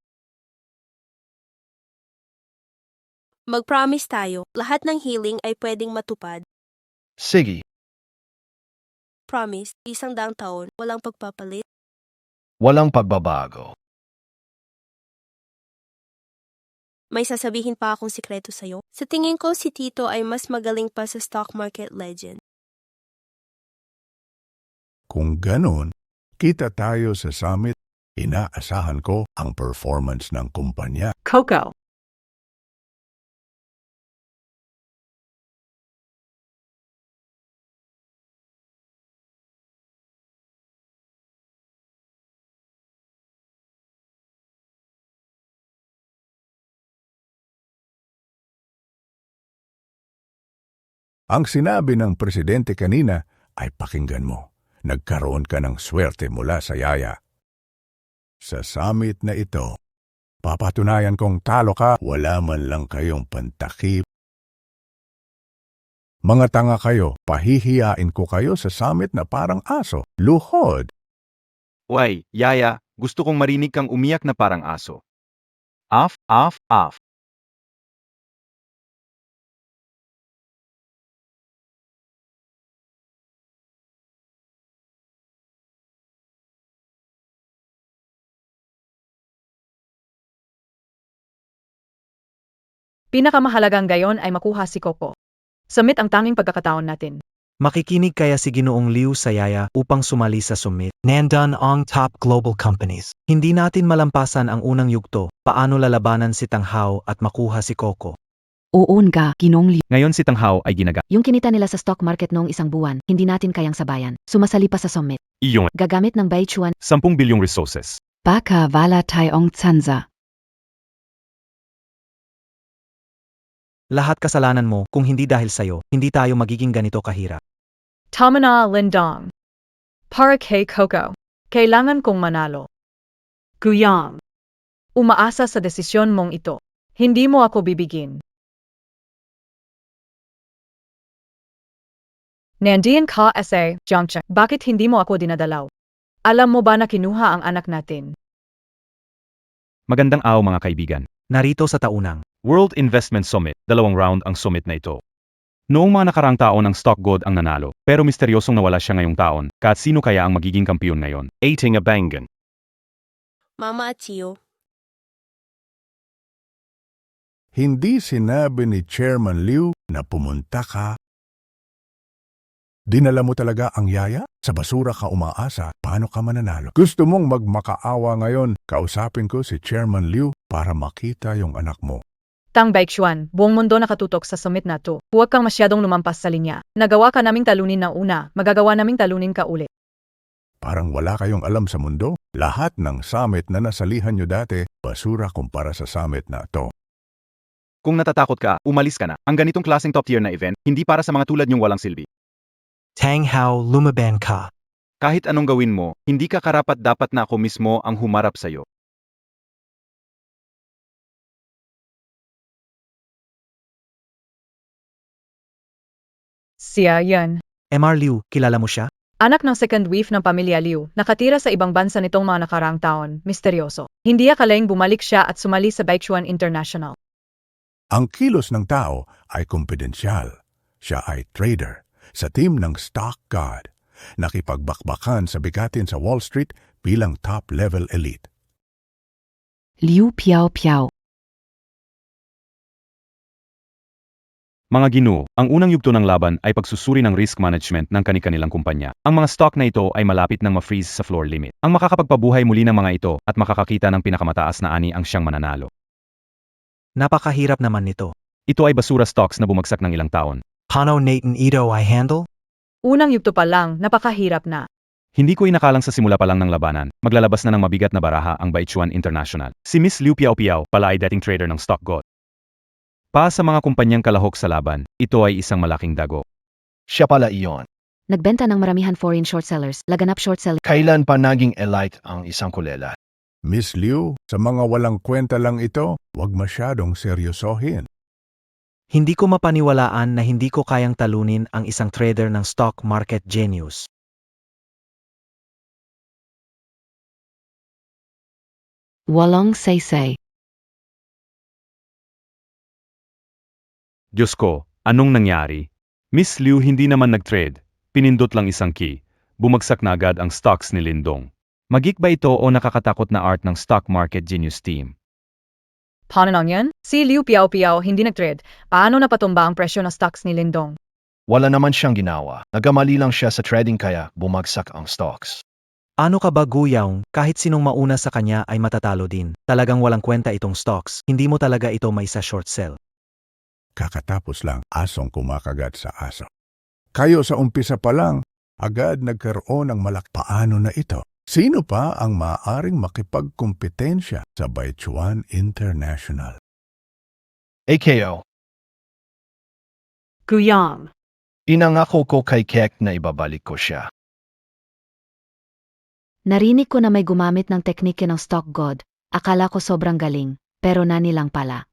Mag-promise tayo, lahat ng healing ay pwedeng matupad. Sige, Promise, 100 taon, walang pagpapalit. walang pagbabago. May sasabihin pa akong sikreto sa'yo. Sa tingin ko, si Tito ay mas magaling pa sa stock market legend. Kung ganon, kita tayo sa summit. Inaasahan ko ang performance ng kumpanya. Coco. Ang sinabi ng presidente kanina ay pakinggan mo. Nagkaroon ka ng swerte mula sa yaya. Sa summit na ito, papatunayan kong talo ka, wala man lang kayong pantakip. Mga tanga kayo, pahihiyain ko kayo sa summit na parang aso. Luhod! Uy, yaya, gusto kong marinig kang umiyak na parang aso. Off, off, off. Pinakamahalagang gayon ay makuha si Coco. Summit ang tanging pagkakataon natin. Makikinig kaya si Ginoong Liu sa yaya upang sumali sa summit. Nandan ang top global companies. Hindi natin malampasan ang unang yugto, paano lalabanan si Tang Hao at makuha si Coco. Uun ka, Ginong Liu. Ngayon si Tang Hao ay ginaga. Yung kinita nila sa stock market noong isang buwan, hindi natin kayang sabayan. Sumasali pa sa summit. Iyon, Gagamit ng Baichuan. 10 bilyong resources. Baka wala tayong tsansa. Lahat kasalanan mo, kung hindi dahil sa'yo, hindi tayo magiging ganito kahirap. Tama na, Lindong. Para kay Coco. Kailangan kong manalo. Guyang. Umaasa sa desisyon mong ito. Hindi mo ako bibigin. Nandiyan ka sa Jiangche. Bakit hindi mo ako dinadalaw? Alam mo ba na kinuha ang anak natin? Magandang araw mga kaibigan. Narito sa taunang. World Investment Summit, 2 round ang summit na ito. Noong mga nakarang taon ang stock god ang nanalo, pero misteryosong nawala siya ngayong taon, kahit sino kaya ang magiging kampiyon ngayon? Ating abangan. Mama at Chiyo, Hindi sinabi ni Chairman Liu na pumunta ka. Dinala mo talaga ang yaya? Sa basura ka umaasa, paano ka mananalo? Gusto mong magmakaawa ngayon, kausapin ko si Chairman Liu para makita yung anak mo. Tang Baichuan, buong mundo nakatutok sa summit na to. Huwag kang masyadong lumampas sa linya. Nagawa ka naming talunin na una, magagawa naming talunin ka ulit. Parang wala kayong alam sa mundo. Lahat ng summit na nasalihan nyo dati, basura kumpara sa summit na to. Kung natatakot ka, umalis ka na. Ang ganitong klaseng top tier na event, hindi para sa mga tulad niyong walang silbi. Tang Hao, lumaban ka. Kahit anong gawin mo, hindi ka karapat-dapat na ako mismo ang humarap sa'yo. Siya yan. MR Liu, kilala mo siya? Anak ng second wave ng pamilya Liu, nakatira sa ibang bansa nitong mga nakaraang taon, misteryoso. Hindi akalaing bumalik siya at sumali sa Baichuan International. Ang kilos ng tao ay kumpidensyal. Siya ay trader sa team ng Stock God. Nakipagbakbakan sa bigatin sa Wall Street bilang top-level elite. Liu Piao. Mga ginoo, ang unang yugto ng laban ay pagsusuri ng risk management ng kani-kanilang kumpanya. Ang mga stock na ito ay malapit ng ma-freeze sa floor limit. Ang makakapagpabuhay muli ng mga ito at makakakita ng pinakamataas na ani ang siyang mananalo. Napakahirap naman nito. Ito ay basura stocks na bumagsak ng ilang taon. Paano Nathan ito I handle? Unang yugto pa lang, napakahirap na. Hindi ko inakalang sa simula pa lang ng labanan, maglalabas na ng mabigat na baraha ang Baichuan International. Si Miss Liu Piao pala ay dating trader ng Stock God. Pa sa mga kumpanyang kalahok sa laban, ito ay isang malaking dago. Siya pala iyon. Nagbenta ng maramihan foreign short sellers, laganap short selling. Kailan pa naging elite ang isang kulela? Miss Liu, sa mga walang kwenta lang ito, huwag masyadong seryosohin. Hindi ko mapaniwalaan na hindi ko kayang talunin ang isang trader ng stock market genius. Walang say-say. Diyos ko, anong nangyari? Miss Liu hindi naman nag-trade, pinindot lang isang key, bumagsak na agad ang stocks ni Lindong. Magik ba ito o nakakatakot na art ng stock market genius team? Paano nang yan? Si Liu Piao hindi nag-trade. Paano napatumba ang presyo ng stocks ni Lindong? Wala naman siyang ginawa. Nagamali lang siya sa trading kaya bumagsak ang stocks. Ano ka ba Guyaw, kahit sinong mauna sa kanya ay matatalo din. Talagang walang kwenta itong stocks, hindi mo talaga ito may sa short sell. Kakatapos lang asong kumakagat sa aso. Kayo sa umpisa pa lang, agad nagkaroon ng paano na ito? Sino pa ang maaaring makipagkumpetensya sa Baichuan International? AKO, Guyang. inangako ko kay Kek na ibabalik ko siya. Narinig ko na may gumamit ng teknike ng Stock God. Akala ko sobrang galing, pero nani lang pala.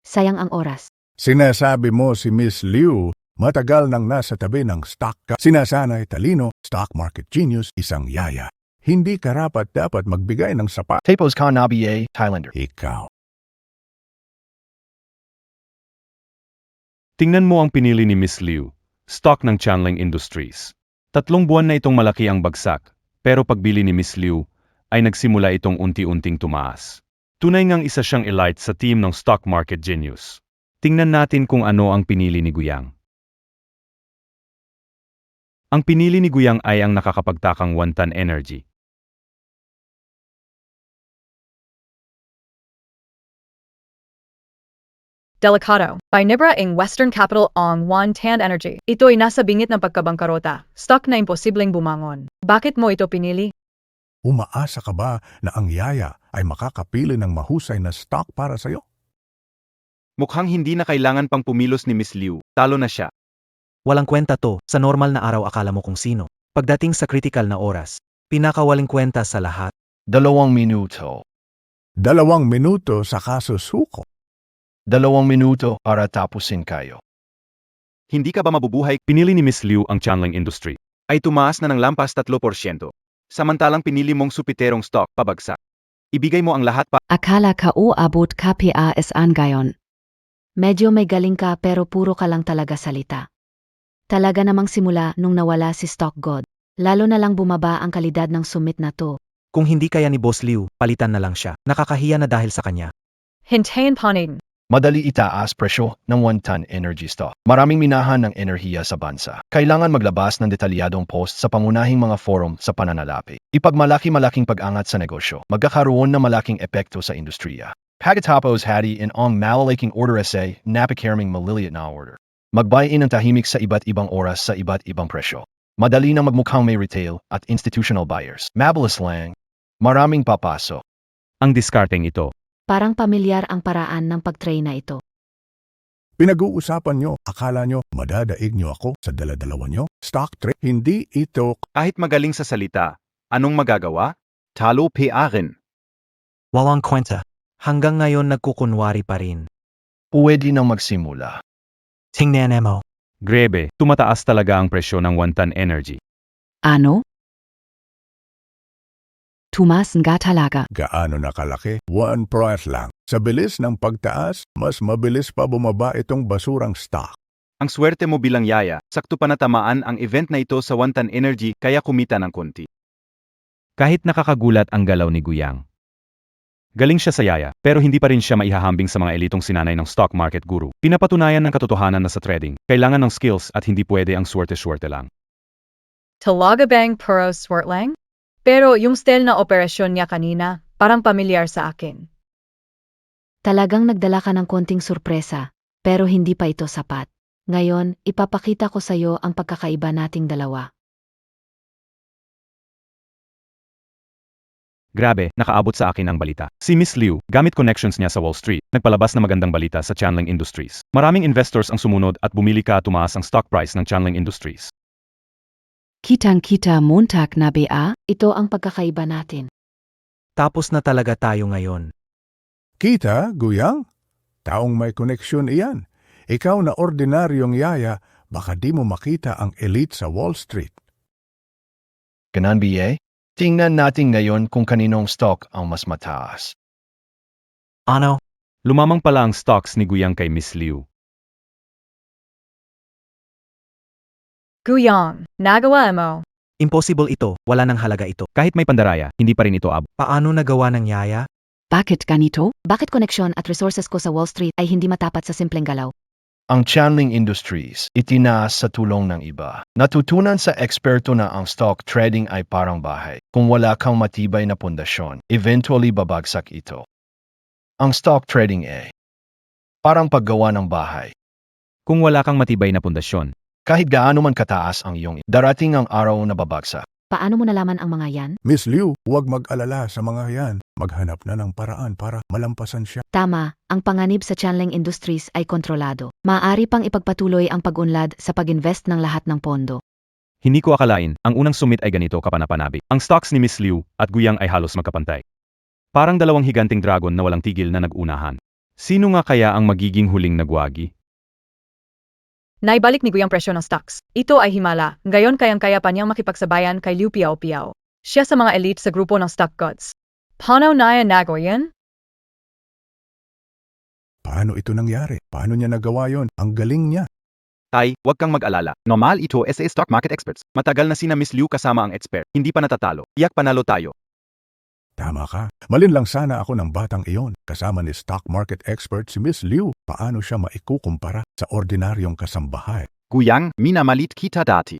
Sayang ang oras. Sinasabi mo si Miss Liu, matagal nang nasa tabi ng stock ka. Sinasanay talino, stock market genius, isang yaya. Hindi karapat dapat magbigay ng sapat. Tapos ka nabiye, Thailander. Ikaw. Tingnan mo ang pinili ni Miss Liu, stock ng Chanling Industries. 3 buwan na itong malaki ang bagsak, pero pagbili ni Miss Liu, ay nagsimula itong unti-unting tumaas. Tunay ngang isa siyang elite sa team ng stock market genius. Tingnan natin kung ano ang pinili ni Guyang. Ang pinili ni Guyang ay ang nakakapagtakang Wantan Energy. Delicado, by Nibra ing Western Capital on Wantan Energy. Ito ay nasa bingit ng pagkabangkarota, stock na imposibleng bumangon. Bakit mo ito pinili? Umaasa ka ba na ang yaya ay makakapili ng mahusay na stock para sa'yo? Mukhang hindi na kailangan pang pumilos ni Miss Liu, talo na siya. Walang kwenta to, sa normal na araw akala mo kung sino. Pagdating sa critical na oras, pinakawaling kwenta sa lahat. 2 minuto. 2 minuto sa kasusuko. 2 minuto para tapusin kayo. Hindi ka ba mabubuhay? Pinili ni Miss Liu ang Chanling Industry. Ay tumaas na ng lampas 3%. Samantalang pinili mong supiterong stock, pabagsak. Ibigay mo ang lahat pa. Akala ka uabot ka PASan gayon. Medyo may galing ka pero puro ka lang talaga salita. Talaga namang simula nung nawala si Stock God. Lalo na lang bumaba ang kalidad ng summit na to. Kung hindi kaya ni Boss Liu, palitan na lang siya. Nakakahiya na dahil sa kanya. Hintayin panin. Madali itaas presyo ng Wantan Energy stock. Maraming minahan ng enerhiya sa bansa. Kailangan maglabas ng detalyadong post sa pangunahing mga forum sa pananalapi. Ipagmalaki-malaking pag-angat sa negosyo. Magkakaroon ng malaking epekto sa industriya. Pagkatapos hati in ang malalaking order essay, napakaraming maliliit na order. Mag-buy-in ng tahimik sa iba't ibang oras sa iba't ibang presyo. Madali nang magmukhang may retail at institutional buyers. Mabilis lang. Maraming papasok. Ang discarding ito. Parang pamilyar ang paraan ng pag-tray na ito. Pinag-uusapan nyo, akala nyo, madadaig nyo ako sa dala-dalawa nyo? Stock trade, hindi ito. Kahit magaling sa salita, anong magagawa? Talo rin. Walang kwenta. Hanggang ngayon nagkukunwari pa rin. Pwede nang magsimula. Tingnan mo. Grebe, tumataas talaga ang presyo ng Wantan Energy. Ano? Tumas nga talaga. Gaano na kalaki? 1% lang. Sa bilis ng pagtaas, mas mabilis pa bumaba itong basurang stock. Ang swerte mo bilang yaya, sakto pa natamaan ang event na ito sa Wantan Energy kaya kumita ng konti. Kahit nakakagulat ang galaw ni Guyang. Galing siya sa yaya, pero hindi pa rin siya maihahambing sa mga elitong sinanay ng stock market guru. Pinapatunayan ng katotohanan na sa trading, kailangan ng skills at hindi pwede ang swerte-swerte lang. Talaga bang puro swerte lang? Pero yung style na operasyon niya kanina, parang pamilyar sa akin. Talagang nagdala ka ng konting sorpresa, pero hindi pa ito sapat. Ngayon, ipapakita ko sa iyo ang pagkakaiba nating dalawa. Grabe, nakaabot sa akin ang balita. Si Miss Liu, gamit connections niya sa Wall Street, nagpalabas na magandang balita sa Chanling Industries. Maraming investors ang sumunod at bumili ka tumaas ang stock price ng Chanling Industries. Kitang-kita Montag na ba? Ito ang pagkakaiba natin. Tapos na talaga tayo ngayon. Kita, Guyang? Taong may koneksyon iyan. Ikaw na ordinaryong yaya, baka di mo makita ang elite sa Wall Street. Ganon BA? Tingnan natin ngayon kung kaninong stock ang mas mataas. Ano? Lumamang pala ang stocks ni Guyang kay Miss Liu. Guyang, nagawa mo. Impossible ito, wala nang halaga ito. Kahit may pandaraya, hindi pa rin ito abot. Paano nagawa ng yaya? Bakit ganito? Bakit koneksyon at resources ko sa Wall Street ay hindi matapat sa simpleng galaw? Ang Chanling Industries, itinaas sa tulong ng iba. Natutunan sa eksperto na ang stock trading ay parang bahay. Kung wala kang matibay na pundasyon, eventually babagsak ito. Ang stock trading ay parang paggawa ng bahay. Kung wala kang matibay na pundasyon, Kahit gaano man kataas ang iyong, darating ang araw na babagsak. Paano mo nalaman ang mga yan? Miss Liu, huwag mag-alala sa mga yan. Maghanap na ng paraan para malampasan siya. Tama, ang panganib sa Chanling Industries ay kontrolado. Maaari pang ipagpatuloy ang pag-unlad sa pag-invest ng lahat ng pondo. hindi ko akalain, ang unang summit ay ganito kapanapanabik. Ang stocks ni Miss Liu at Guyang ay halos magkapantay. Parang dalawang higanting dragon na walang tigil na nag-unahan. Sino nga kaya ang magiging huling nagwagi? Naibalik ni Guyang presyo ng stocks. Ito ay himala, ngayon kayang-kaya pa niyang makipagsabayan kay Liu Piao-Piao. Siya sa mga elite sa grupo ng stock gods. Paano naya nagawa yan? Paano ito nangyari? Paano niya nagawa yon? Ang galing niya. Tay, huwag kang mag-alala. Normal ito sa stock market experts. Matagal na sina Miss Liu kasama ang expert. Hindi pa natatalo. Iyak panalo tayo. Tama ka. Malin lang sana ako ng batang iyon. Kasama ni stock market expert si Miss Liu. Paano siya maikukumpara sa ordinaryong kasambahay? Guyang, minamalit kita dati.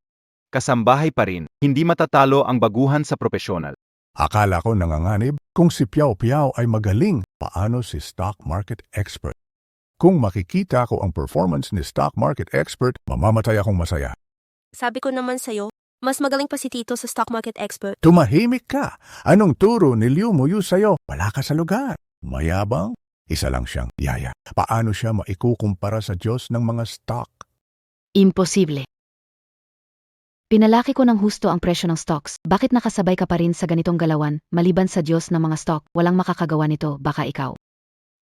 Kasambahay pa rin, hindi matatalo ang baguhan sa profesional. Akala ko nanganganib kung si Piao Piao ay magaling. Paano si stock market expert? Kung makikita ko ang performance ni stock market expert, mamamatay akong masaya. Sabi ko naman sa'yo, mas magaling pa si Tito sa stock market expert. Tumahimik ka. Anong turo ni Liu Muyu sa'yo? Wala ka sa lugar. Mayabang? Isa lang siyang yaya. Paano siya maikukumpara sa Diyos ng mga stock? Imposible. Pinalaki ko ng husto ang presyo ng stocks. Bakit nakasabay ka pa rin sa ganitong galawan? Maliban sa Diyos ng mga stock, walang makakagawa nito, baka ikaw.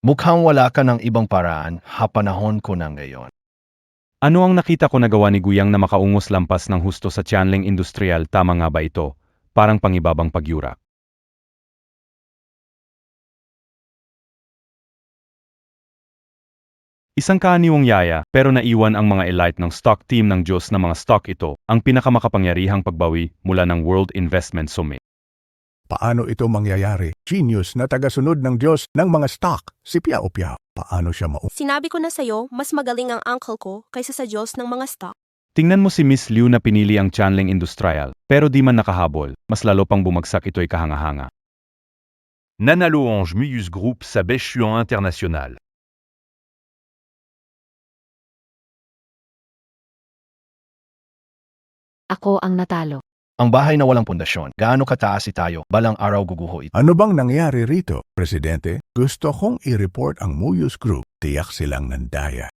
Mukhang wala ka ng ibang paraan, hapanahon ko na ngayon. Ano ang nakita ko nagawa ni Guyang na makaungos lampas ng husto sa Chanling Industrial? Tama nga ba ito? Parang pangibabang pagyurak. Isang kaaniwang yaya, pero naiwan ang mga elite ng stock team ng Diyos na mga stock ito, ang pinakamakapangyarihang pagbawi mula ng World Investment Summit. Paano ito mangyayari? Genius na tagasunod ng Diyos ng mga stock, si Piao Piao. Paano siya Sinabi ko na sa'yo, mas magaling ang uncle ko kaysa sa Diyos ng mga stock. Tingnan mo si Miss Liu na pinili ang Chanling Industrial, pero di man nakahabol, mas lalo pang bumagsak ito'y kahanga-hanga. Nana Louange Muyus Group sa Béchuan International. Ako ang natalo. Ang bahay na walang pundasyon, gaano kataas tayo, balang araw guguho ito. Ano bang nangyari rito, Presidente? Gusto kong i-report ang Muyus Group. Tiyak silang nandaya.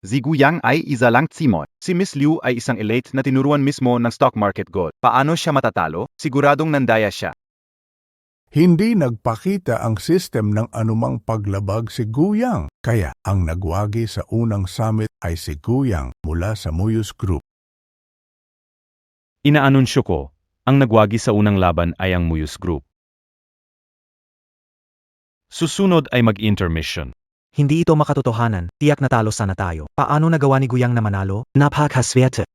Si Guyang ay isa lang Simon. Si Miss Liu ay isang elite na tinuruan mismo ng stock market god. Paano siya matatalo? Siguradong nandaya siya. Hindi nagpakita ang system ng anumang paglabag si Guyang. Kaya ang nagwagi sa unang summit ay si Guyang mula sa Muyus Group. Inaanunsyo ko, Ang nagwagi sa unang laban ay ang Muyus Group. Susunod ay mag-intermission. Hindi ito makatotohanan, tiyak natalo sana tayo. Paano nagawa ni Guyang na manalo? Napakaswerte.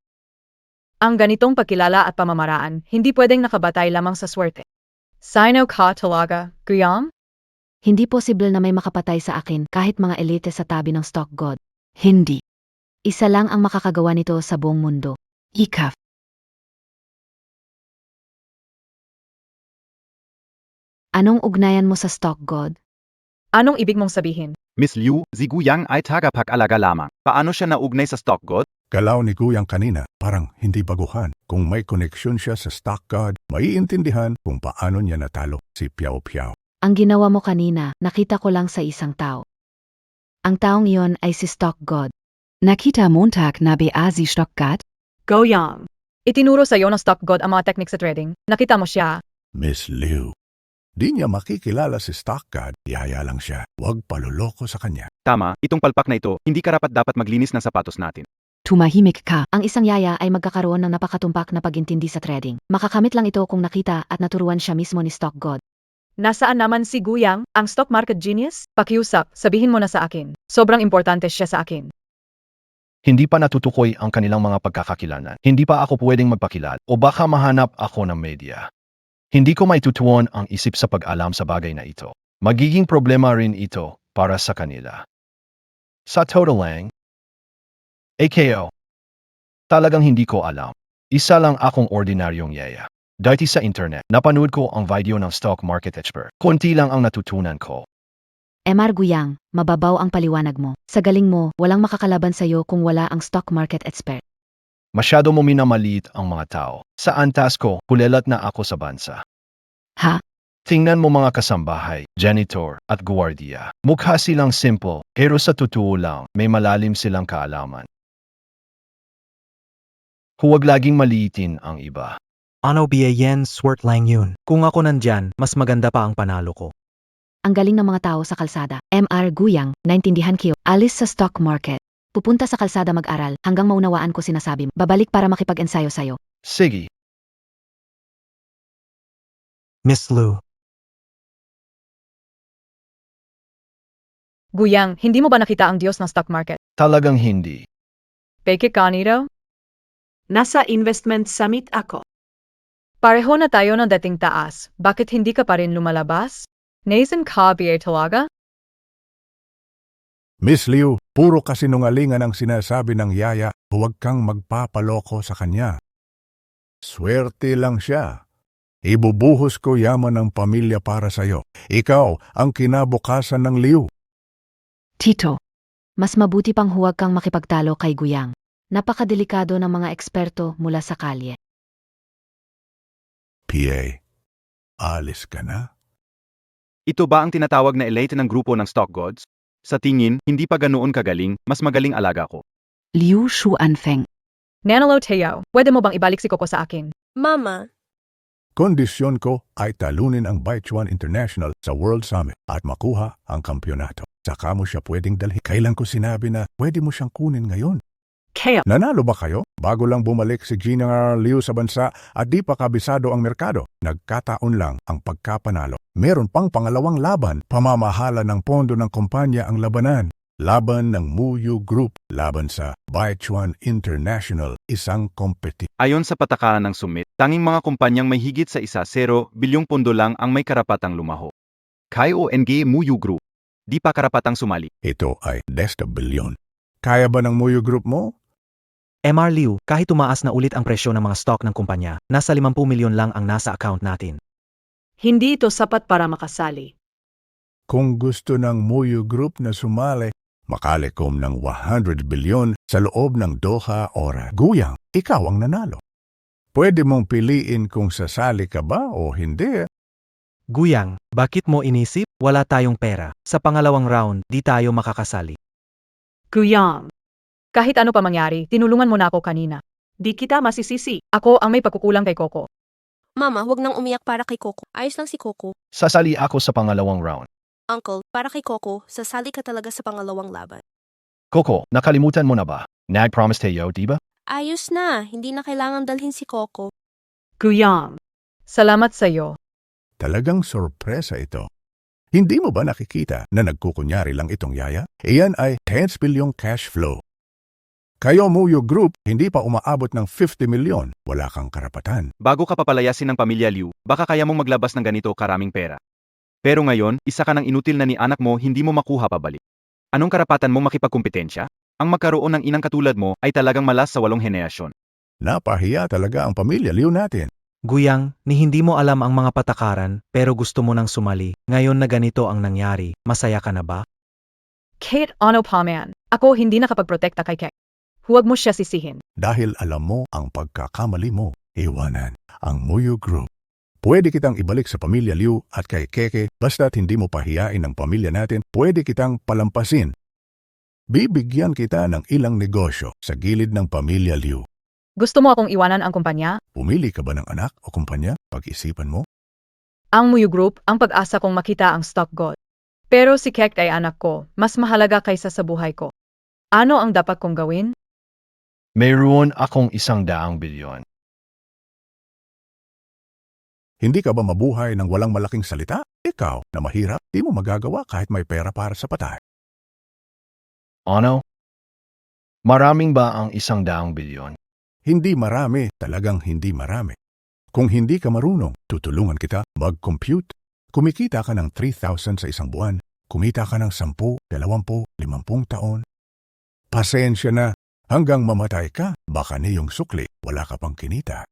Ang ganitong pagkilala at pamamaraan, hindi pwedeng nakabatay lamang sa swerte. Sino ka talaga, Guyang? Hindi posible na may makapatay sa akin kahit mga elite sa tabi ng stock god. Hindi. Isa lang ang makakagawa nito sa buong mundo. Ikaf. Anong ugnayan mo sa stock god? Anong ibig mong sabihin? Miss Liu, si Guyang ay tagapag-alaga lamang. Paano siya naugnay sa stock god? Galaw ni Guyang kanina, parang hindi baguhan. Kung may koneksyon siya sa stock god, maiintindihan kung paano niya natalo si Piao Piao. Ang ginawa mo kanina, nakita ko lang sa isang tao. Ang taong iyon ay si stock god. Nakita Montag na ba si stock god? Goyang. Itinuro sa iyo ng stock god ang mga technique sa trading. Nakita mo siya. Miss Liu, di niya makikilala si stock god, yaya lang siya. Huwag paluloko sa kanya. Tama, itong palpak na ito, hindi karapat dapat maglinis ng sapatos natin. Tumahimik ka. Ang isang yaya ay magkakaroon ng napakatumpak na pagintindi sa trading. Makakamit lang ito kung nakita at naturuan siya mismo ni stock god. Nasaan naman si Guyang, ang stock market genius? Pakiusap, sabihin mo na sa akin. Sobrang importante siya sa akin. Hindi pa natutukoy ang kanilang mga pagkakakilanlan. Hindi pa ako pwedeng magpakilala o baka mahanap ako ng media. Hindi ko maitutuon ang isip sa pag-alam sa bagay na ito. Magiging problema rin ito para sa kanila. Sa total lang, AKO, talagang hindi ko alam. Isa lang akong ordinaryong yaya. Dati sa internet, napanood ko ang video ng stock market expert. Konti lang ang natutunan ko. Emar Guyang, mababaw ang paliwanag mo. Sa galing mo, walang makakalaban sa iyo kung wala ang stock market expert. Masyado mo minamalit ang mga tao. Sa antas ko, kulelat na ako sa bansa. Ha? Tingnan mo mga kasambahay, janitor at guwardiya. Mukha silang simple, pero sa totoo lang, may malalim silang kaalaman. Huwag laging maliitin ang iba. Ano ba yan, swert lang yun. Kung ako nandyan, mas maganda pa ang panalo ko. Ang galing ng mga tao sa kalsada. Mr. Guyang, naintindihan ko. Alis sa stock market. Pupunta sa kalsada mag-aral hanggang maunawaan ko sinasabi mo. Babalik para makipag-ensayo sa'yo. Sige. Miss Liu. Guyang, hindi mo ba nakita ang Diyos ng stock market? Talagang hindi. Peke ka nito? Nasa investment summit ako. Pareho na tayo ng dating taas. Bakit hindi ka pa rin lumalabas? Nason ka ba talaga? Miss Liu, puro kasinungalingan ang sinasabi ng yaya. Huwag kang magpapaloko sa kanya. Swerte lang siya. Ibubuhos ko yaman ng pamilya para sa'yo. Ikaw ang kinabukasan ng Liu. Tito, mas mabuti pang huwag kang makipagtalo kay Guyang. Napakadelikado ng mga eksperto mula sa kalye. PA, alis ka na? Ito ba ang tinatawag na elite ng grupo ng stock gods? Sa tingin, hindi pa ganoon kagaling, mas magaling alaga ko. Liu Shuanfeng. Nanalo Teo, pwede mo bang ibalik si Coco sa akin? Mama, Kondisyon ko ay talunin ang Baichuan International sa World Summit at makuha ang kampyonato. Saka mo siya pwedeng dalhin. Kailan ko sinabi na pwede mo siyang kunin ngayon? Kaya, Nanalo ba kayo? Bago lang bumalik si General Liu sa bansa at di pa kabisado ang merkado. Nagkataon lang ang pagkapanalo. Meron pang pangalawang laban. Pamamahala ng pondo ng kumpanya ang labanan. Laban ng Muyu Group. Laban sa Baichuan International. Isang kompeti. Ayon sa patakaran ng summit, tanging mga kumpanyang may higit sa 1 bilyong pondo lang ang may karapatang lumaho. KONG Muyu Group. Di pa karapatang sumali. Ito ay 10 bilyon. Kaya ba ng Muyu Group mo? Mr. Liu, kahit tumaas na ulit ang presyo ng mga stock ng kumpanya, nasa 50 milyon lang ang nasa account natin. hindi ito sapat para makasali. Kung gusto ng Muyu Group na sumali, makalikom ng 100 bilyon sa loob ng 2 oras. Guyang, ikaw ang nanalo. Pwede mong piliin kung sasali ka ba o hindi. Guyang, bakit mo inisip? Wala tayong pera. Sa pangalawang round, di tayo makakasali. Guyang, Kahit ano pa mangyari, tinulungan mo na ako kanina. di kita masisisi. Ako ang may pagkukulang kay Coco. Mama, huwag nang umiyak para kay Coco. Ayos lang si Coco. Sasali ako sa pangalawang round. Uncle, para kay Coco, sasali ka talaga sa pangalawang laban. Coco, nakalimutan mo na ba? Nag-promise tayo, di ba? Ayos na, hindi na kailangan dalhin si Coco. Guyang. Salamat sa iyo. Talagang sorpresa ito. Hindi mo ba nakikita na nagkukunyari lang itong yaya? Iyan ay 10 bilyong cash flow. Kayo Muyo Group, hindi pa umaabot ng 50 milyon. Wala kang karapatan. Bago ka papalayasin ng pamilya Liu, baka kaya mong maglabas ng ganito karaming pera. Pero ngayon, isa ka ng inutil na ni anak mo hindi mo makuha pabalik. Anong karapatan mong makipagkumpetensya? Ang magkaroon ng inang katulad mo ay talagang malas sa 8 henerasyon. Napahiya talaga ang pamilya Liu natin. Guyang, ni hindi mo alam ang mga patakaran, pero gusto mo nang sumali. Ngayon na ganito ang nangyari, masaya ka na ba? Kate, ano pa man? Ako hindi nakapagprotekta kay Kek. Huwag mo siya sisihin. Dahil alam mo ang pagkakamali mo, iwanan ang Muyo Group. Pwede kitang ibalik sa pamilya Liu at kay Keke basta't hindi mo pahiyain ang pamilya natin, pwede kitang palampasin. Bibigyan kita ng ilang negosyo sa gilid ng pamilya Liu. Gusto mo akong iwanan ang kumpanya? Pumili ka ba ng anak o kumpanya? Pag-isipan mo. Ang Muyo Group, ang pag-asa kong makita ang stock god. Pero si Kek ay anak ko, mas mahalaga kaysa sa buhay ko. Ano ang dapat kong gawin? Mayroon akong 100 bilyon. Hindi ka ba mabuhay ng walang malaking salita? Ikaw na mahirap, di mo magagawa kahit may pera para sa patay. Ano? Maraming ba ang 100 bilyon? Hindi marami, talagang hindi marami. Kung hindi ka marunong, tutulungan kita mag-compute. Kumikita ka ng 3,000 sa isang buwan, kumita ka ng 10, 20, 50 taon. Pasensya na, hanggang mamatay ka, baka niyong sukli, wala ka pang kinita.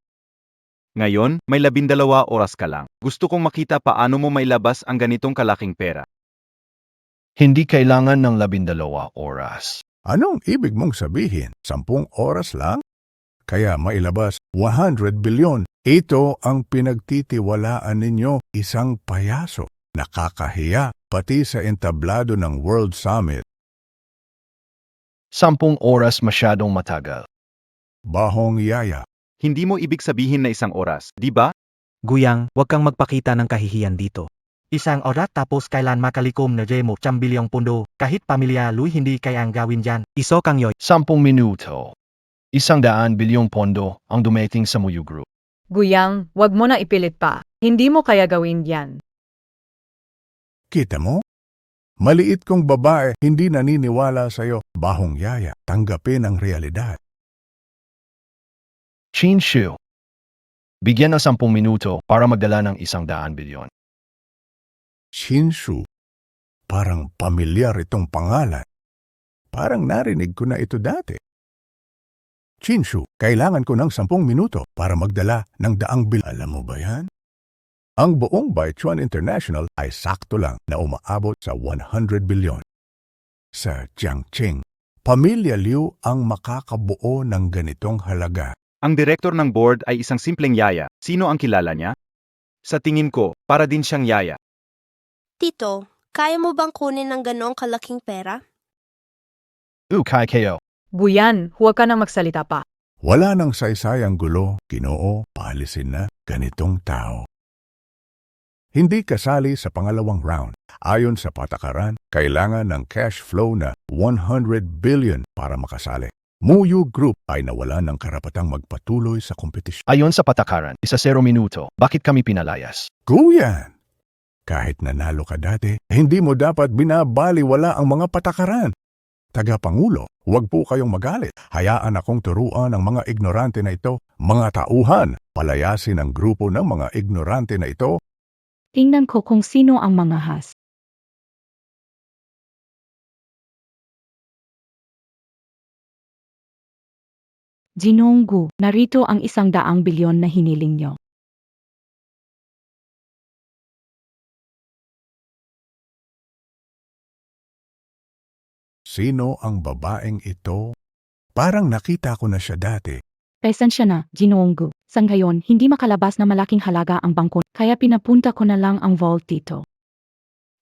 Ngayon, may 12 oras ka lang. Gusto kong makita paano mo mailabas ang ganitong kalaking pera. Hindi kailangan ng 12 oras. Anong ibig mong sabihin? 10 oras lang? Kaya mailabas 100 bilyon. Ito ang pinagtitiwalaan ninyo, isang payaso. Nakakahiya, pati sa entablado ng World Summit. 10 oras masyadong matagal. Bahong yaya. Hindi mo ibig sabihin na 1 oras, di ba? Guyang, huwag kang magpakita ng kahihiyan dito. Isang oras tapos kailan makalikom na mo 100 bilyong pundo, kahit pamilya Lui hindi kayang gawin dyan. Iso kang yoy. 10 minuto. 100 bilyong pondo ang dumating sa Muyo Group. Guyang, wag mo na ipilit pa. Hindi mo kaya gawin yan. Kita mo? Maliit kong babae, hindi naniniwala sa'yo. Bahong yaya, tanggapin ang realidad. Chin Shu. Bigyan ng 10 minuto para magdala ng 100 bilyon. Shinshu. Parang pamilyar itong pangalan. Parang narinig ko na ito dati. Shinshu, kailangan ko ng 10 minuto para magdala ng 100 bilyon. Alam mo ba yan? Ang buong Baichuan International ay sakto lang na umaabot sa 100 bilyon. Sa Jiangqing, pamilya Liu ang makakabuo ng ganitong halaga. Ang direktor ng board ay isang simpleng yaya. Sino ang kilala niya? Sa tingin ko, para din siyang yaya. Tito, kaya mo bang kunin ng ganoong kalaking pera? Kai kayo. Buyan, huwag ka nang magsalita pa. Wala nang saysayang gulo, Ginoo, paalisin na ganitong tao. Hindi kasali sa pangalawang round. Ayon sa patakaran, kailangan ng cash flow na 100 billion para makasali. Muyo Group ay nawalan ng karapatang magpatuloy sa kompetisyon. Ayon sa patakaran, 0 minuto. Bakit kami pinalayas? Kuyan! Kahit nanalo ka dati, hindi mo dapat binabaliwala ang mga patakaran. Tagapangulo, huwag po kayong magalit. Hayaan akong turuan ang mga ignorante na ito. Mga tauhan, palayasin ang grupo ng mga ignorante na ito. Tingnan ko kung sino ang mga has. Jinonggu, narito ang 100 bilyon na hiniling nyo. Sino ang babaeng ito? Parang nakita ko na siya dati. Pasensya na, Jinonggu. Sa ngayon, hindi makalabas na malaking halaga ang bangko, kaya pinapunta ko na lang ang vault dito.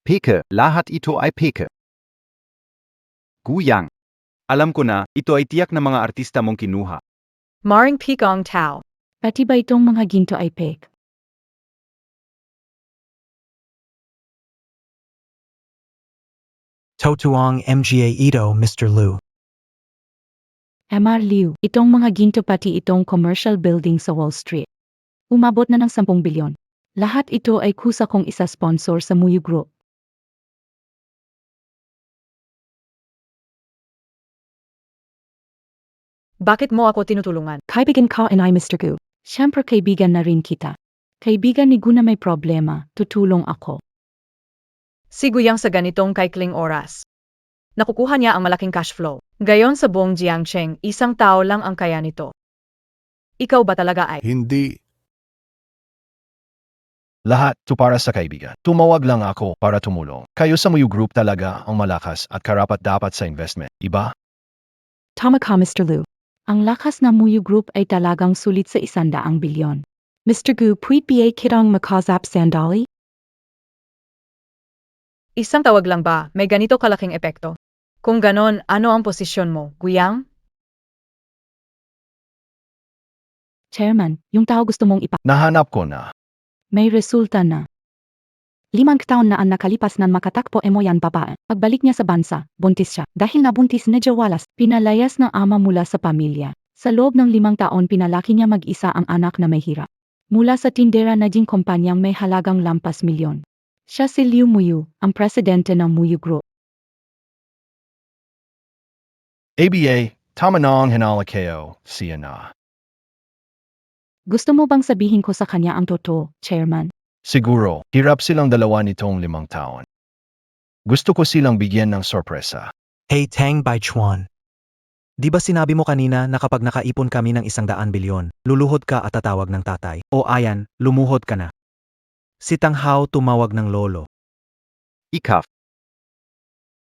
Peke, lahat ito ay peke. Guyang. Alam ko na, ito ay tiyak na mga artista mong kinuha. Maring Pikong Tao. Pati ba itong mga ginto ay fake? Totuong MGA Ito, Mr. Liu. MR Liu, itong mga ginto pati itong commercial building sa Wall Street. Umabot na ng 10 bilyon. Lahat ito ay kusa kong isa sponsor sa Muyu Group. Bakit mo ako tinutulungan? Kaibigan ka and I, Mr. Gu. Siyempre kaibigan na rin kita. Kaibigan ni Gu na may problema, tutulong ako. Si Guyang sa ganitong kaikling oras. Nakukuha niya ang malaking cash flow. Gayon sa buong Jiangcheng, isang tao lang ang kaya nito. Ikaw ba talaga ay? Hindi. Lahat to para sa kaibigan. Tumawag lang ako para tumulong. Kayo sa Muyu Group talaga ang malakas at karapat-dapat sa investment, iba? Tama ka, Mr. Liu. Ang lakas na Muyu Group ay talagang sulit sa 100 bilyon. Mr. Gu, pwede ba kitang makazap sandali? Isang tawag lang ba, may ganito kalaking epekto? Kung ganon, ano ang posisyon mo, Guyang? Chairman, yung tao gusto mong Nahanap ko na. May resulta na. 5 taon na ang nakalipas nang makatakpo mo yan babae. Pagbalik niya sa bansa, buntis siya. Dahil nabuntis na Jawalas, pinalayas ng ama mula sa pamilya. Sa loob ng 5 taon pinalaki niya mag-isa ang anak na may hirap. Mula sa tindera naging kumpanyang may halagang lampas milyon. Siya si Liu Muyu, ang presidente ng Muyu Group. ABA, tama na ang hinalakayo, siya na. Gusto mo bang sabihin ko sa kanya ang totoo, Chairman? Siguro, hirap silang dalawa nitong 5 taon. Gusto ko silang bigyan ng sorpresa. Hey Tang Baichuan. Di ba sinabi mo kanina na kapag nakaipon kami ng 100 bilyon, luluhod ka at tatawag ng tatay? O ayan, lumuhod ka na. Si Tang Hao tumawag ng lolo. Ikaf.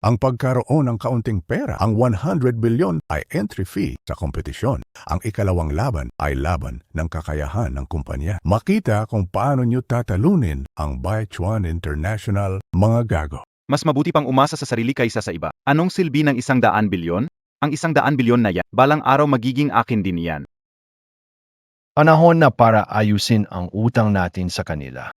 Ang pagkaroon ng kaunting pera, ang 100 bilyon ay entry fee sa kompetisyon. Ang ikalawang laban ay laban ng kakayahan ng kumpanya. Makita kung paano nyo tatalunin ang Baichuan International, mga gago. Mas mabuti pang umasa sa sarili kaysa sa iba. Anong silbi ng 100 bilyon? Ang 100 bilyon na yan, balang araw magiging akin din yan. Panahon na para ayusin ang utang natin sa kanila.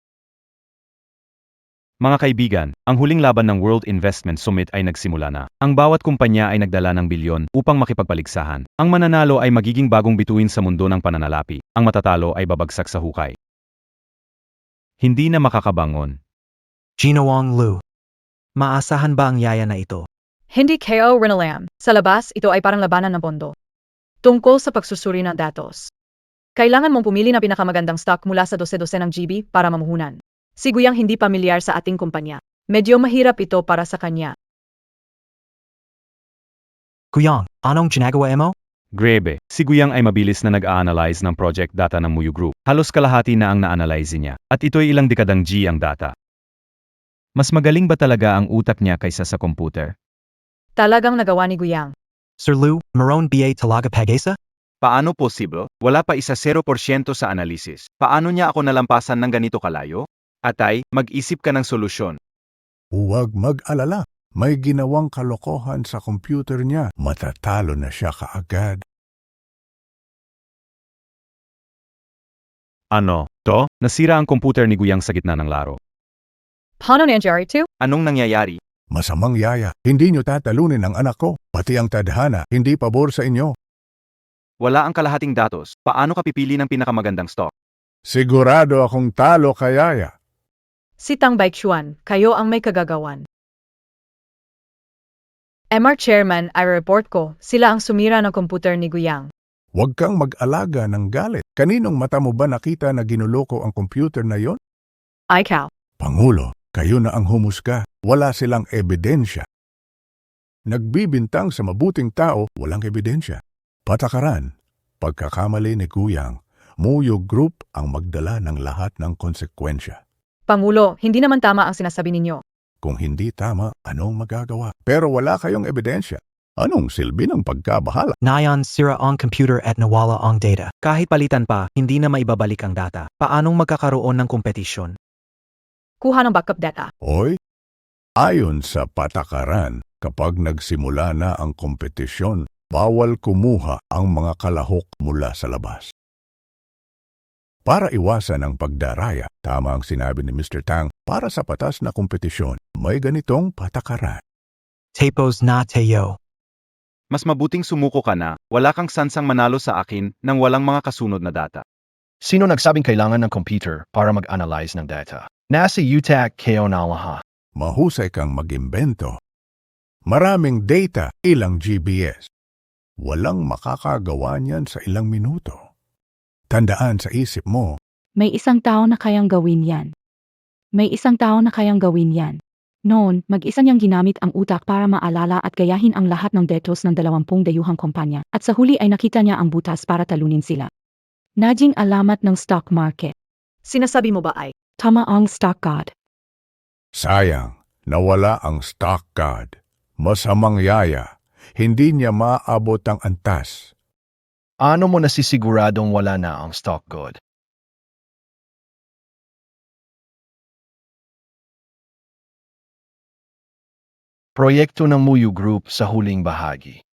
Mga kaibigan, ang huling laban ng World Investment Summit ay nagsimula na. Ang bawat kumpanya ay nagdala ng bilyon upang makipagpaligsahan. Ang mananalo ay magiging bagong bituin sa mundo ng pananalapi. Ang matatalo ay babagsak sa hukay. Hindi na makakabangon. Jinawang Lu. Maasahan ba ang yaya na ito? Hindi kayo rinalam. Sa labas, ito ay parang labanan ng pondo. Tungkol sa pagsusuri ng datos. Kailangan mong pumili ng pinakamagandang stock mula sa 12-12 ng GB para mamuhunan. Si Guyang hindi pamilyar sa ating kumpanya. Medyo mahirap ito para sa kanya. Guyang, anong ginagawa mo? Grebe, si Guyang ay mabilis na nag-a-analyze ng project data ng Muyu Group. Halos kalahati na ang na-analyze niya. At ito'y ilang dekadang G ang data. Mas magaling ba talaga ang utak niya kaysa sa computer? Talagang nagawa ni Guyang. Sir Lu, Maroon BA talaga pag-asa? Paano posible? Wala pa isa 0% sa analysis. Paano niya ako nalampasan ng ganito kalayo? Atay, mag-isip ka ng solusyon. Huwag mag-alala. May ginawang kalokohan sa computer niya. Matatalo na siya kaagad. Ano? To? Nasira ang computer ni Guyang sa gitna ng laro. Paano nangyari ito? Anong nangyayari? Masamang yaya, hindi nyo tatalunin ang anak ko. Pati ang tadhana, hindi pabor sa inyo. Wala ang kalahating datos. Paano ka pipili ng pinakamagandang stock? Sigurado akong talo ka, yaya. Si Tang Baichuan, kayo ang may kagagawan. MR Chairman, ay report ko, sila ang sumira ng komputer ni Guyang. Huwag kang mag-alaga ng galit. Kaninong mata mo ba nakita na ginuloko ang computer na yon? Ikaw. Pangulo, kayo na ang humusga. Wala silang ebidensya. Nagbibintang sa mabuting tao, walang ebidensya. Patakaran, pagkakamali ni Guyang, Muyu Group ang magdala ng lahat ng konsekwensya. Pangulo, hindi naman tama ang sinasabi ninyo. Kung hindi tama, anong magagawa? Pero wala kayong ebidensya. Anong silbi ng pagkabahala? Nayan sira ang computer at nawala ang data. Kahit palitan pa, hindi na maibabalik ang data. Paanong magkakaroon ng kompetisyon? Kuha ng backup data. Oy, ayon sa patakaran, kapag nagsimula na ang kompetisyon, bawal kumuha ang mga kalahok mula sa labas. Para iwasan ang pagdaraya, tama ang sinabi ni Mr. Tang, para sa patas na kompetisyon, may ganitong patakaran. Tapos na tayo. Mas mabuting sumuko ka na, wala kang sansang manalo sa akin nang walang mga kasunod na data. Sino nagsabing kailangan ng computer para mag-analyze ng data? Nasa UTAC kayo na lahat. Mahusay kang mag-imbento. Maraming data, ilang GBS. Walang makakagawa niyan sa ilang minuto. Tandaan sa isip mo, May isang tao na kayang gawin yan. May isang tao na kayang gawin yan. Noon, mag-isa niyang ginamit ang utak para maalala at gayahin ang lahat ng datos ng 20 dayuhang kumpanya at sa huli ay nakita niya ang butas para talunin sila. Naging alamat ng stock market. Sinasabi mo ba ay, Tama ang stock god. sayang, nawala ang stock god. Masamang yaya, hindi niya maabot ang antas. Ano mo nasisiguradong wala na ang stock god? Proyekto ng Muyu Group sa huling bahagi.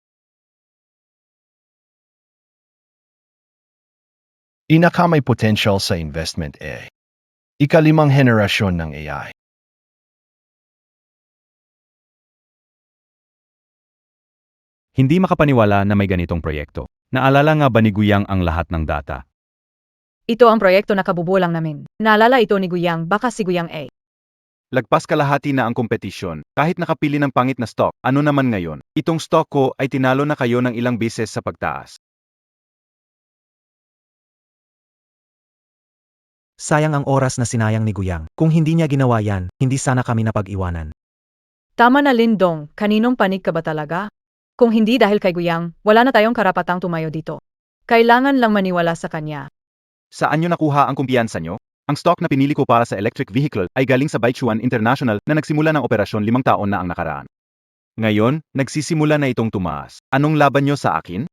May potential sa investment A. Ikalimang henerasyon ng AI. Hindi makapaniwala na may ganitong proyekto. Naalala nga ba ni Guyang ang lahat ng data? Ito ang proyekto na kabubulang namin. Naalala ito ni Guyang, baka si Guyang A. Lagpas kalahati na ang kompetisyon, kahit nakapili ng pangit na stock, ano naman ngayon? Itong stock ko ay tinalo na kayo ng ilang beses sa pagtaas. Sayang ang oras na sinayang ni Guyang. Kung hindi niya ginawa yan, hindi sana kami napag-iwanan. Tama na Lindong, kaninong panig ka ba talaga? Kung hindi dahil kay Guyang, wala na tayong karapatang tumayo dito. Kailangan lang maniwala sa kanya. Saan nyo nakuha ang kumpiyansa nyo? Ang stock na pinili ko para sa electric vehicle ay galing sa Baichuan International na nagsimula ng operasyon 5 taon na ang nakaraan. Ngayon, nagsisimula na itong tumaas. Anong laban nyo sa akin?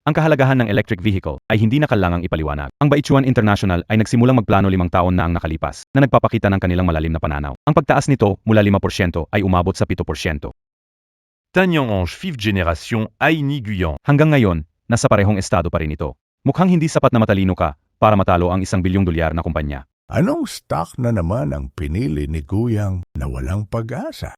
Ang kahalagahan ng electric vehicle ay hindi na kailangang ipaliwanag. Ang Baichuan International ay nagsimulang magplano 5 taon na ang nakalipas na nagpapakita ng kanilang malalim na pananaw. Ang pagtaas nito mula 5% ay umabot sa 7%. Tanyang Ange 5th Generation Aini Guyan. Hanggang ngayon, nasa parehong estado pa rin ito. Mukhang hindi sapat na matalino ka para matalo ang $1 bilyong na kumpanya. Anong stock na naman ang pinili ni Guyang na walang pag-asa?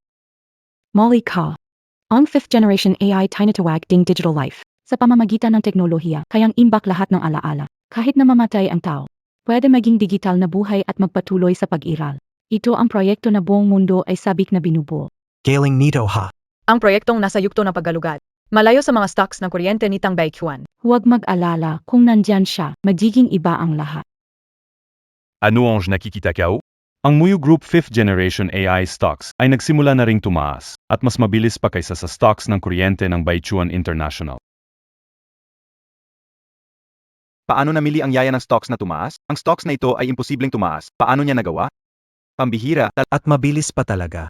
Molly Ka. Ang 5th generation AI tinatawag ding digital life. Sa pamamagitan ng teknolohiya, kayang imbak lahat ng alaala. Kahit na mamatay ang tao, pwede maging digital na buhay at magpatuloy sa pag-iral. Ito ang proyekto na buong mundo ay sabik na binubuo. Galing nito ha. Ang proyektong nasa yugto ng paggalugad. Malayo sa mga stocks ng kuryente ni Tang Baichuan. Huwag mag-alala, kung nandyan siya, magiging iba ang lahat. Ano Ange nakikita kao? Ang Muyu Group 5th Generation AI stocks ay nagsimula na ring tumaas at mas mabilis pa kaysa sa stocks ng kuryente ng Baichuan International. Paano namili ang yaya ng stocks na tumaas? Ang stocks na ito ay imposibleng tumaas. Paano niya nagawa? Pambihira, At mabilis pa talaga.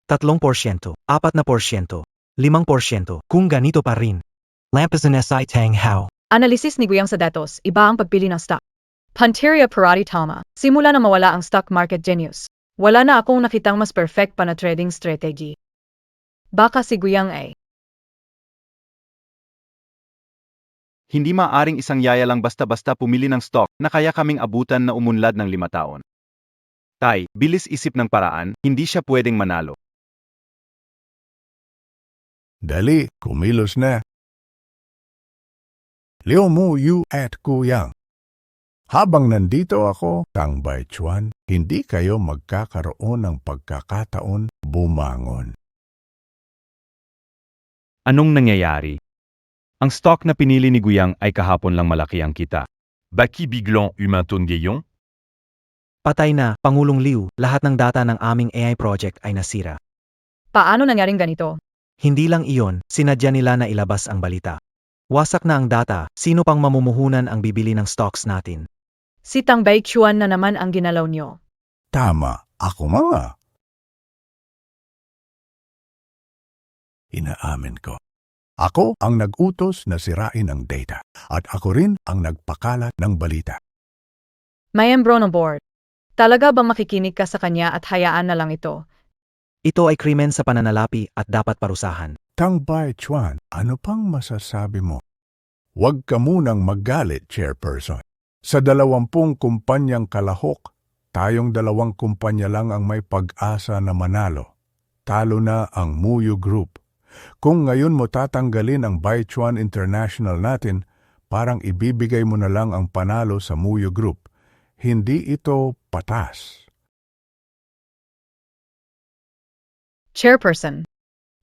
3%, 4%, 5%, kung ganito pa rin. Lampasan SI Tang Hao. Analisis ni Guyang sa datos, iba ang pagpili ng stock. Panteria Parati Tama. Simula na mawala ang stock market genius. Wala na akong nakitang mas perfect pa na trading strategy. Baka si Guyang A. hindi maaring isang yaya lang basta-basta pumili ng stock na kaya kaming abutan na umunlad ng 5 taon. Tay, bilis isip ng paraan, hindi siya pwedeng manalo. Dali, kumilos na. Liu Mu Yu at Guyang. Habang nandito ako, Tang Baichuan, hindi kayo magkakaroon ng pagkakataon bumangon. Anong nangyayari? Ang stock na pinili ni Guyang ay kahapon lang malaki ang kita. Baki Biglan Humanton Gayon. Patay na, Pangulong Liu, lahat ng data ng aming AI project ay nasira. Paano nangyaring ganito? Hindi lang iyon, sinadya nila na ilabas ang balita. Wasak na ang data, sino pang mamumuhunan ang bibili ng stocks natin? Si Tang Baichuan na naman ang ginalaw nyo. Tama, ako mga. Inaamin ko. Ako ang nag-utos na sirain ang data at ako rin ang nagpakalat ng balita. Mayembro ng board. Talaga bang makikinig ka sa kanya at hayaan na lang ito? Ito ay krimen sa pananalapi at dapat parusahan. Tang Baichuan, ano pang masasabi mo? Huwag ka munang magalit, Chairperson. Sa 20 kumpanyang kalahok, tayong 2 kumpanya lang ang may pag-asa na manalo. Talo na ang Muyu Group. Kung ngayon mo tatanggalin ang Baichuan International natin, Parang ibibigay mo na lang ang panalo sa Muyo Group. Hindi ito patas. Chairperson,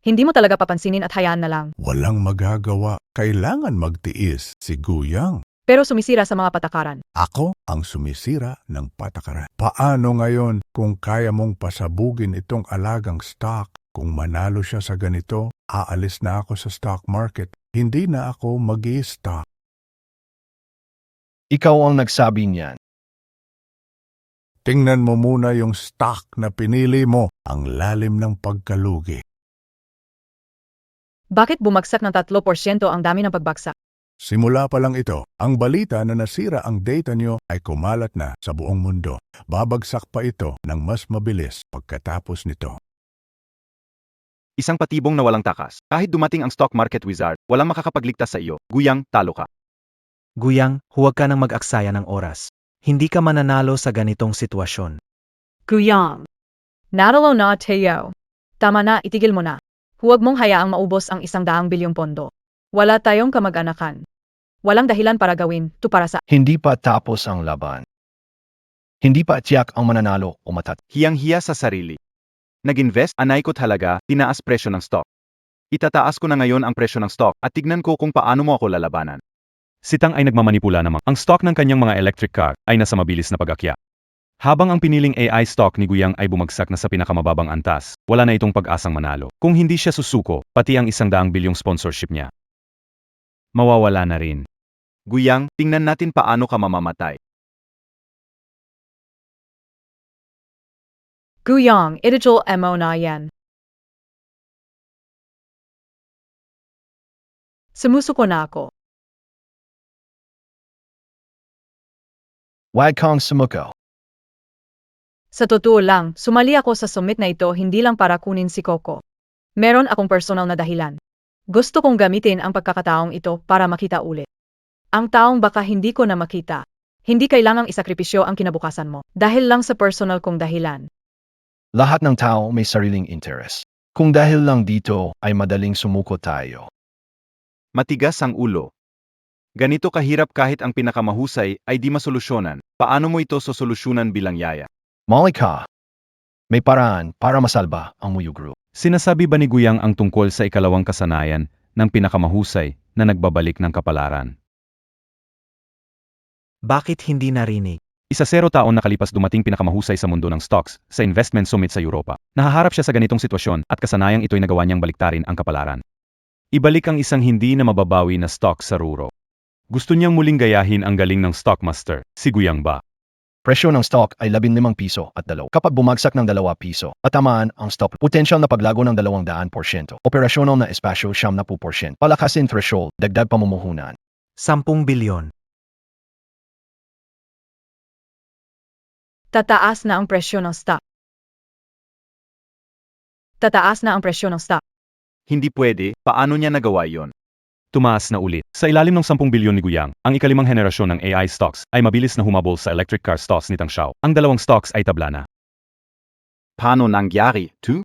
hindi mo talaga papansinin at hayaan na lang. Walang magagawa. Kailangan magtiis si Guyang. Pero sumisira sa mga patakaran. Ako ang sumisira ng patakaran. Paano ngayon kung kaya mong pasabugin itong alagang stock? Kung manalo siya sa ganito, aalis na ako sa stock market. Hindi na ako mag-i-stock. Ikaw ang nagsabi niyan. Tingnan mo muna yung stock na pinili mo. Ang lalim ng pagkalugi. Bakit bumagsak ng 3% ang dami ng pagbagsak? Simula pa lang ito, ang balita na nasira ang data nyo ay kumalat na sa buong mundo. Babagsak pa ito ng mas mabilis pagkatapos nito. Isang patibong na walang takas. Kahit dumating ang stock market wizard, walang makakapagligtas sa iyo. Guyang, talo ka. Guyang, huwag ka nang mag-aksaya ng oras. Hindi ka mananalo sa ganitong sitwasyon. Guyang. Natalo na, Teo. Tama na, itigil mo na. Huwag mong hayaang maubos ang 100 bilyong pondo. Wala tayong kamag-anakan. Walang dahilan para gawin, to para sa... Hindi pa tapos ang laban. Hindi pa tiyak ang mananalo o matat. Hiyang-hiya sa sarili. Nag-invest, anay ko talaga, tinaas presyo ng stock. Itataas ko na ngayon ang presyo ng stock at tignan ko kung paano mo ako lalabanan. Si Tang ay nagmamanipula namang. Ang stock ng kanyang mga electric car ay nasa mabilis na pag-akya. Habang ang piniling AI stock ni Guyang ay bumagsak na sa pinakamababang antas, wala na itong pag-asang manalo. Kung hindi siya susuko, pati ang 100 bilyong sponsorship niya, mawawala na rin. Guyang, tingnan natin paano ka mamamatay. Guyang, idigil mo na yan. Sumusuko na ako. Wag kang sumuko. Sa totoo lang, sumali ako sa summit na ito hindi lang para kunin si Coco. Meron akong personal na dahilan. Gusto kong gamitin ang pagkakataong ito para makita ulit. Ang taong baka hindi ko na makita. Hindi kailangang isakripisyo ang kinabukasan mo. Dahil lang sa personal kong dahilan. Lahat ng tao may sariling interes. Kung dahil lang dito ay madaling sumuko tayo. Matigas ang ulo. Ganito kahirap kahit ang pinakamahusay ay di masolusyonan. Paano mo ito sosolusyunan bilang yaya? Mali ka. May paraan para masalba ang Muyo Group. Sinasabi ba ni Guyang ang tungkol sa ikalawang kasanayan ng pinakamahusay na nagbabalik ng kapalaran? Bakit hindi narinig? 0 taon nakalipas dumating pinakamahusay sa mundo ng stocks sa investment summit sa Europa. Nahaharap siya sa ganitong sitwasyon at kasanayang ito'y nagawa niyang baliktarin ang kapalaran. Ibalik ang isang hindi na mababawi na stock sa ruro. Gusto niyang muling gayahin ang galing ng stockmaster, si Guyang ba? Presyo ng stock ay 15 piso at 2. Kapag bumagsak ng 2 piso at tamaan ang stock, potensyal na paglago ng 200%. Operasyonal na espasyo 70%. Palakasin threshold, dagdag pamumuhunan. 10 bilyon. Tataas na ang presyo ng stock. Tataas na ang presyo ng stock. Hindi pwede, paano niya nagawa yon? Tumaas na ulit. Sa ilalim ng 10 bilyon ni Guyang, ang ikalimang henerasyon ng AI stocks ay mabilis na humabol sa electric car stocks ni Tang Xiao. Ang dalawang stocks ay tabla na. Paano nangyari? 5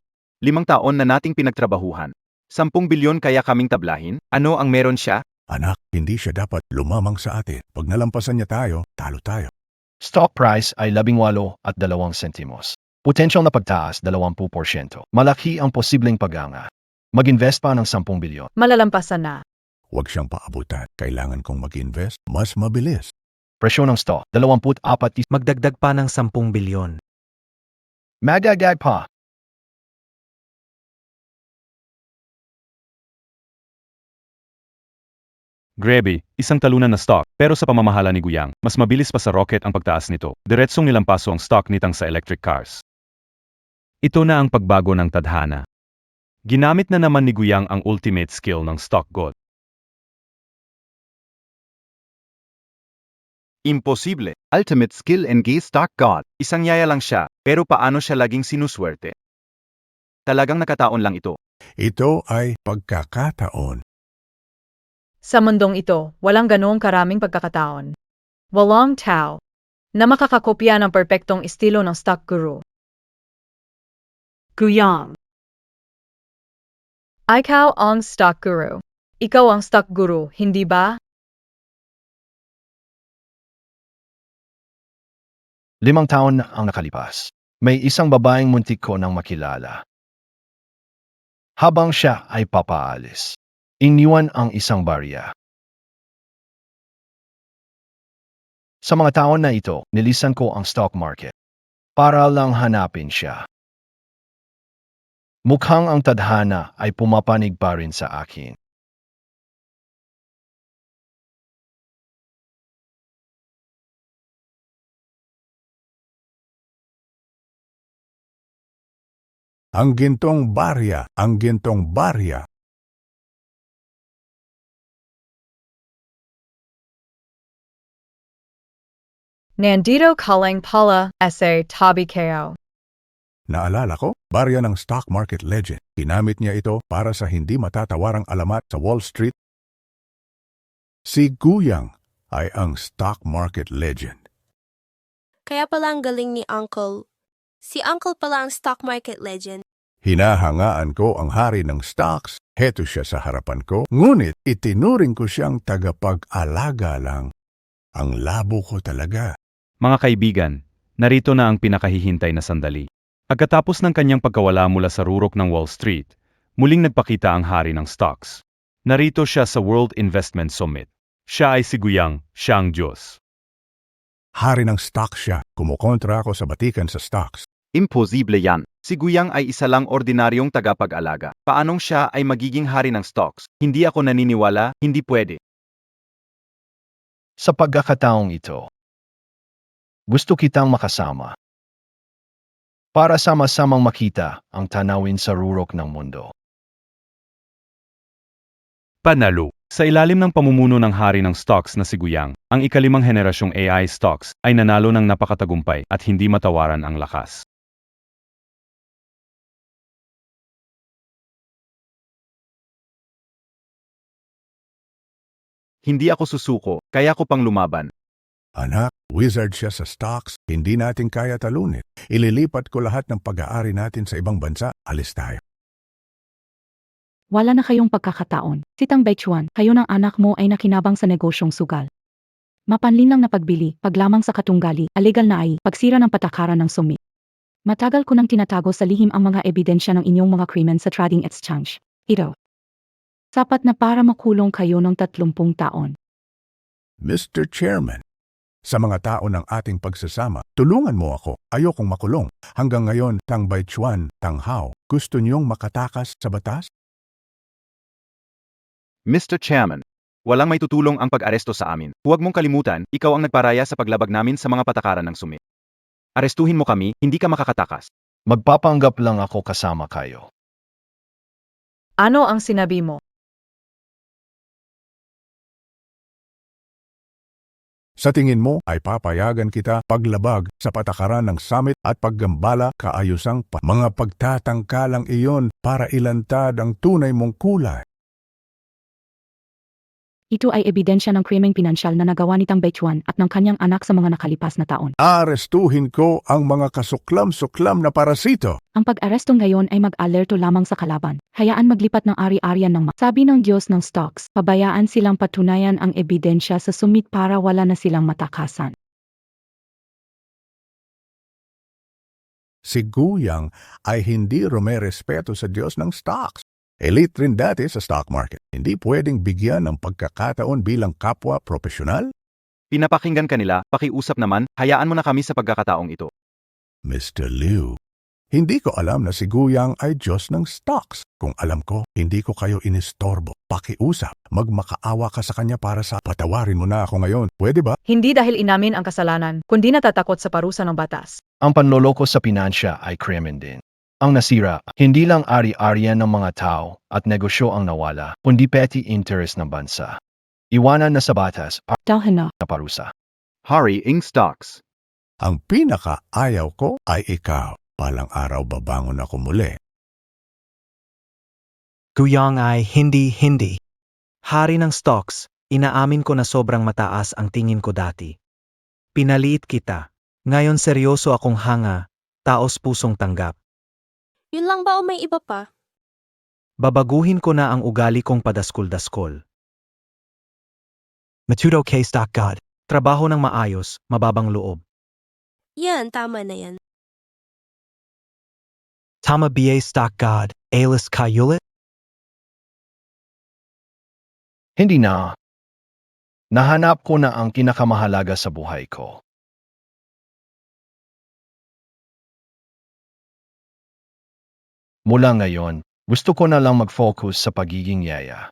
taon na nating pinagtrabahuhan. 10 bilyon kaya kaming tablahin? Ano ang meron siya? Anak, hindi siya dapat lumamang sa atin. Pag nalampasan niya tayo, talo tayo. Stock price ay 18 at 2 sentimos. Potensyal na pagtaas 20%. Malaki ang posibleng pag-anga. Mag-invest pa ng 10 bilyon. Malalampasan na. Huwag siyang paabutan. Kailangan kong mag-invest mas mabilis. Presyo ng stock 24. Magdagdag pa ng 10 bilyon. Magdagdag pa. Grabe, isang talunan na stock, pero sa pamamahala ni Guyang, mas mabilis pa sa rocket ang pagtaas nito. Diretsong nilampaso ang stock ni Tang sa electric cars. Ito na ang pagbago ng tadhana. Ginamit na naman ni Guyang ang ultimate skill ng stock god. Imposible. Ultimate skill and gay stock god. Isang yaya lang siya, pero paano siya laging sinuswerte? Talagang nakataon lang ito. Ito ay pagkakataon. Sa mundong ito, walang ganoong karaming pagkakataon. Walang tao na makakakopya ng perpektong estilo ng stock guru. Guyang. Ikaw ang stock guru. Ikaw ang stock guru, hindi ba? 5 taon na ang nakalipas. May isang babaeng muntik ko nang makilala. Habang siya ay papaalis, iniwan ang isang barya. Sa mga taon na ito, nilisan ko ang stock market para lang hanapin siya. Mukhang ang tadhana ay pumapanig pa rin sa akin. Ang gintong barya, ang gintong barya. Nandito Kaling Pala, S.A. Tabi Kao. Naalala ko, barya ng stock market legend. Ginamit niya ito para sa hindi matatawarang alamat sa Wall Street. Si Guyang ay ang stock market legend. Kaya pala ang galing ni Uncle. Si Uncle pala ang stock market legend. Hinahangaan ko ang hari ng stocks. Heto siya sa harapan ko. Ngunit itinuring ko siyang tagapag-alaga lang. Ang labo ko talaga. Mga kaibigan, narito na ang pinakahihintay na sandali. Pagkatapos ng kanyang pagkawala mula sa rurok ng Wall Street, muling nagpakita ang hari ng stocks. Narito siya sa World Investment Summit. Siya ay si Guyang, siya ang Diyos. Hari ng stocks siya. Kumukontra ako sa batikan sa stocks. Imposible yan. Si Guyang ay isa lang ordinaryong tagapag-alaga. Paanong siya ay magiging hari ng stocks? Hindi ako naniniwala, hindi pwede. Sa pagkakataong ito, gusto kitang makasama para sama-samang makita ang tanawin sa rurok ng mundo. Panalo. Sa ilalim ng pamumuno ng hari ng stocks na si Guyang, ang ikalimang henerasyong AI stocks ay nanalo ng napakatagumpay at hindi matawaran ang lakas. Hindi ako susuko, kaya ko pang lumaban. Anak, wizard siya sa stocks. Hindi natin kaya talunin. Ililipat ko lahat ng pag-aari natin sa ibang bansa. Alis tayo. Wala na kayong pagkakataon. Sitang Baichuan, kayo ng anak mo ay nakinabang sa negosyong sugal. Mapanlin lang na pagbili, paglamang sa katunggali, alegal na ay, pagsira ng patakaran ng sumit. Matagal ko nang tinatago sa lihim ang mga ebidensya ng inyong mga krimen sa trading exchange. Ito. Sapat na para makulong kayo ng 30 taon. Mr. Chairman, sa mga tao ng ating pagsasama, tulungan mo ako. Ayokong makulong. Hanggang ngayon, Tang Baichuan, Tang Hao, gusto niyong makatakas sa batas? Mr. Chairman, walang may tutulong ang pag-aresto sa amin. Huwag mong kalimutan, ikaw ang nagparaya sa paglabag namin sa mga patakaran ng sumit. Arestuhin mo kami, hindi ka makakatakas. Magpapanggap lang ako kasama kayo. Ano ang sinabi mo? Sa tingin mo ay papayagan kita paglabag sa patakaran ng summit at paggambala kaayusang mga pagtatangkalang iyon para ilantad ang tunay mong kulay. Ito ay ebidensya ng krimeng pinansyal na nagawa ni Tang Baichuan at ng kanyang anak sa mga nakalipas na taon. Arestuhin ko ang mga kasuklam-suklam na parasito. Ang pag-aresto ngayon ay mag-alerto lamang sa kalaban. Hayaan maglipat ng ari-arian ng sabi ng Diyos ng stocks, pabayaan silang patunayan ang ebidensya sa sumit para wala na silang matakasan. Si Guyang ay hindi rumerespeto sa Diyos ng stocks. Elite rin dati sa stock market. Hindi pwedeng bigyan ng pagkakataon bilang kapwa profesional? Pinapakinggan ka nila, pakiusap naman, hayaan mo na kami sa pagkakataong ito. Mr. Liu, hindi ko alam na si Guyang ay Diyos ng stocks. Kung alam ko, hindi ko kayo inistorbo. Pakiusap, magmakaawa ka sa kanya para sa patawarin mo na ako ngayon. Pwede ba? Hindi dahil inamin ang kasalanan, kundi natatakot sa parusa ng batas. Ang panloloko sa pinansya ay krimen din. Ang nasira, hindi lang ari-arian ng mga tao at negosyo ang nawala, kundi petty interest ng bansa. Iwanan na sa batas Dahil na, parusa. Hari Ing Stocks. Ang pinaka-ayaw ko ay ikaw. Palang araw babangon ako muli. Guyang ay hindi. Hari ng stocks, inaamin ko na sobrang mataas ang tingin ko dati. Pinaliit kita. Ngayon seryoso akong hanga, taos pusong tanggap. Yun lang ba o may iba pa? Babaguhin ko na ang ugali kong padaskol-daskol. Matuto kay stock god. Trabaho ng maayos, mababang loob. Yan, tama na yan. Tama BA stock god, Alis Kayulit? Hindi na. Nahanap ko na ang kinakamahalaga sa buhay ko. Mula ngayon, gusto ko na lang mag-focus sa pagiging yaya.